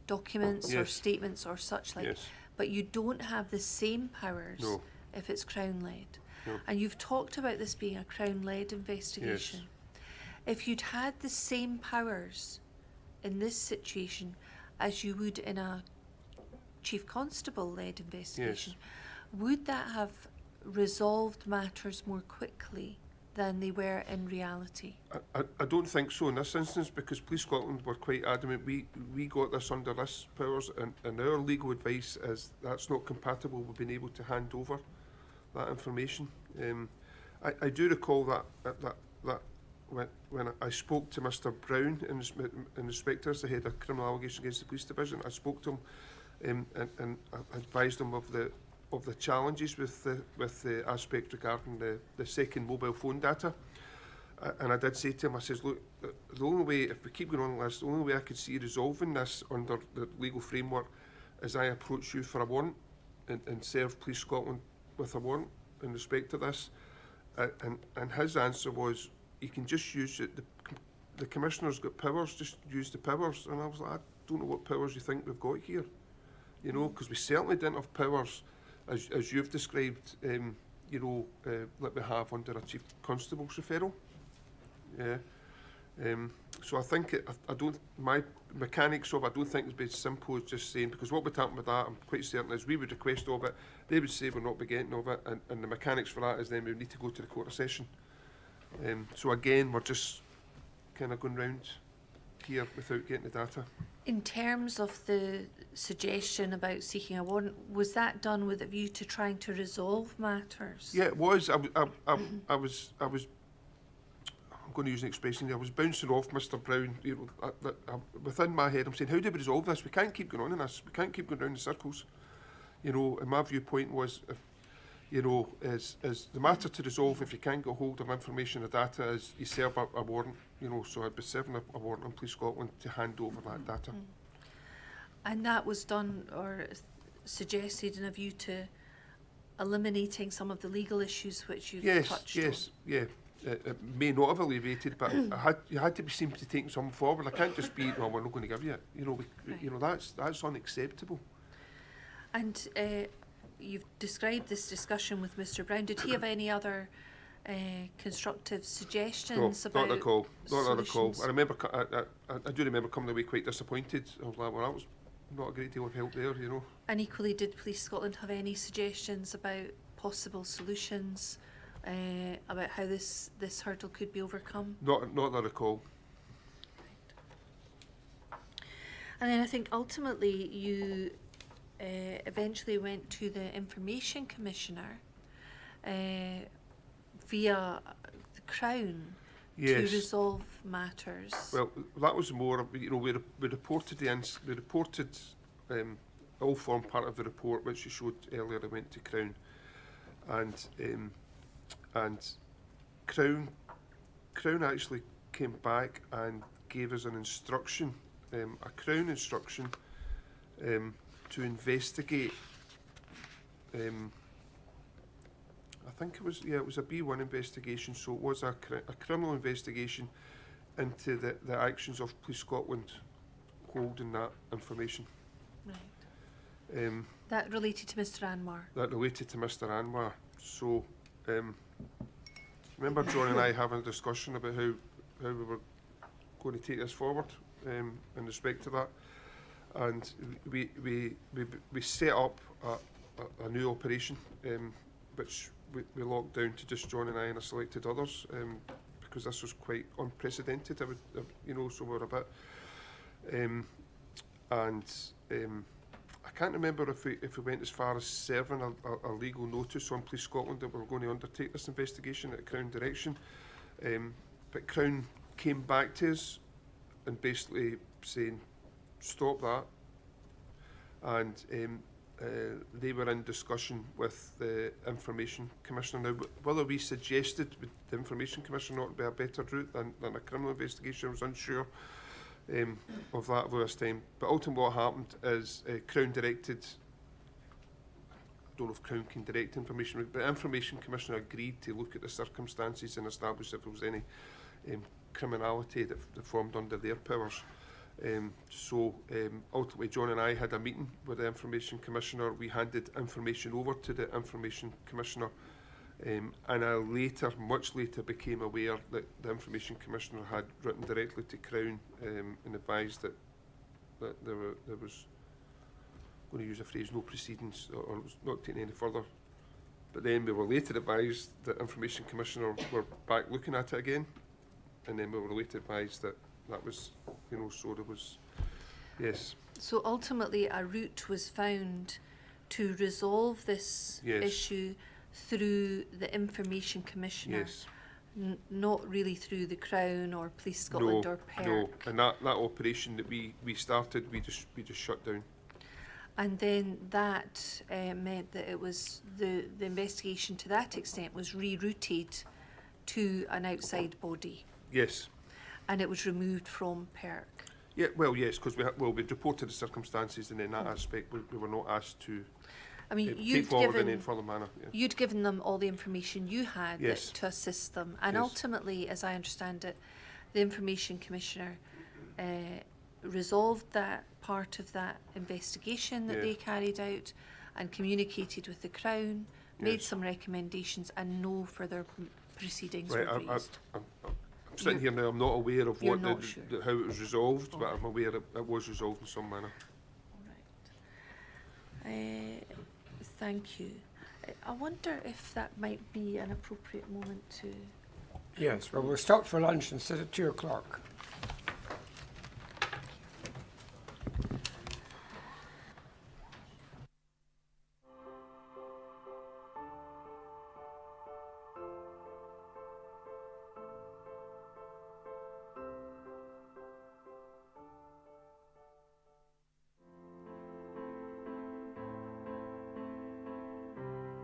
documents or Yes. statements or such like, Yes. but you don't have the same powers No. if it's Crown-led. No. And you've talked about this being a Crown-led investigation. If you'd had the same powers in this situation as you would in a Chief Constable-led investigation, would that have resolved matters more quickly than they were in reality? I don't think so in this instance, because Police Scotland were quite adamant. We got this under this powers, and our legal advice is that's not compatible with being able to hand over that information. I do recall that when I spoke to Mr. Brown in respect to this, the head of criminal allegation against the police division, I spoke to him and I advised him of the challenges with the aspect regarding the second mobile phone data. And I did say to him, I says, look, the only way, if we keep going on this, the only way I could see resolving this under the legal framework is I approach you for a warrant and serve Police Scotland with a warrant in respect to this. And his answer was, you can just use it. The Commissioner's got powers, just use the powers. And I was like, I don't know what powers you think we've got here. Because we certainly didn't have powers, as you've described, that we have under a Chief Constable's referral. Yeah. So I think I don't, my mechanics of it, I don't think it'd be as simple as just saying, because what would happen with that, I'm quite certain, is we would request of it, they would say we're not be getting of it, and the mechanics for that is then we would need to go to the court of session. So again, we're just kind of going round here without getting the data. In terms of the suggestion about seeking a warrant, was that done with a view to trying to resolve matters? Yeah, it was. I was. I'm going to use an expression here. I was bouncing off Mr. Brown. You know, within my head, I'm saying, how do we resolve this? We can't keep going on in this. We can't keep going round in circles. You know, and my viewpoint was, if, you know, is the matter to resolve if you can't get hold of information or data is you serve a warrant. You know, so I'd be serving a warrant on Police Scotland to hand over that data. And that was done or suggested in a view to eliminating some of the legal issues which you've touched on? Yeah. It may not have alleviated, but you had to be seem to take some forward. I can't just be, no, we're not going to give you it. You know, you know that's unacceptable. And you've described this discussion with Mr. Brown. Did he have any other constructive suggestions about not at all. Not at all. solutions? I remember, I do remember coming away quite disappointed. I was like, well, that was not a great deal of help there, you know. And equally, did Police Scotland have any suggestions about possible solutions, about how this hurdle could be overcome? Not that I recall. And then I think ultimately you eventually went to the Information Commissioner via the Crown to resolve matters. Well, that was more, you know, we reported all formed part of the report which you showed earlier. I went to Crown, and Crown actually came back and gave us an instruction, a Crown instruction, to investigate. I think it was a B1 investigation, so it was a criminal investigation into the actions of Police Scotland holding that information. Right. That related to Mr. Anwar? That related to Mr. Anwar. So, remember John and I having a discussion about how we were going to take this forward in respect to that, and we set up a new operation, which we locked down to just John and I and a selected others, because this was quite unprecedented. You know, so we're a bit, I can't remember if we went as far as serving a legal notice on Police Scotland that we were going to undertake this investigation at Crown direction, but Crown came back to us and basically saying stop that, and they were in discussion with the Information Commissioner. Now, whether we suggested with the Information Commissioner not to be a better route than a criminal investigation, I was unsure of that at this time. But ultimately what happened is Crown directed, I don't know if Crown can direct information, but the Information Commissioner agreed to look at the circumstances and establish if there was any criminality that formed under their powers. So ultimately John and I had a meeting with the Information Commissioner. We handed information over to the Information Commissioner, and I later, much later, became aware that the Information Commissioner had written directly to Crown and advised that there was, going to use a phrase, no proceedings, or was not taken any further. But then we were later advised that Information Commissioner were back looking at it again, and then we were later advised that was, you know, so there was, yes. So ultimately a route was found to resolve this issue through the Information Commissioner, not really through the Crown or Police Scotland or PIRC. No, and that operation that we started, we just shut down. And then that meant that it was the investigation to that extent was rerouted to an outside body. Yes. And it was removed from PIRC. Yeah, well, yes, because we'd reported the circumstances, and in that aspect, we were not asked to take forward in any further manner. Yeah. You'd given them all the information you had to assist them, and yes. Ultimately, as I understand it, the Information Commissioner resolved that part of that investigation that they carried out, and communicated with the Crown, made some recommendations, and no further proceedings were raised. I'm sitting here now, I'm not aware of You're what not sure. how it was resolved, but Alright. I'm aware it was resolved in some manner. Right. Thank you. I wonder if that might be an appropriate moment to... Yes, well, we'll stop for lunch instead of 2 o'clock.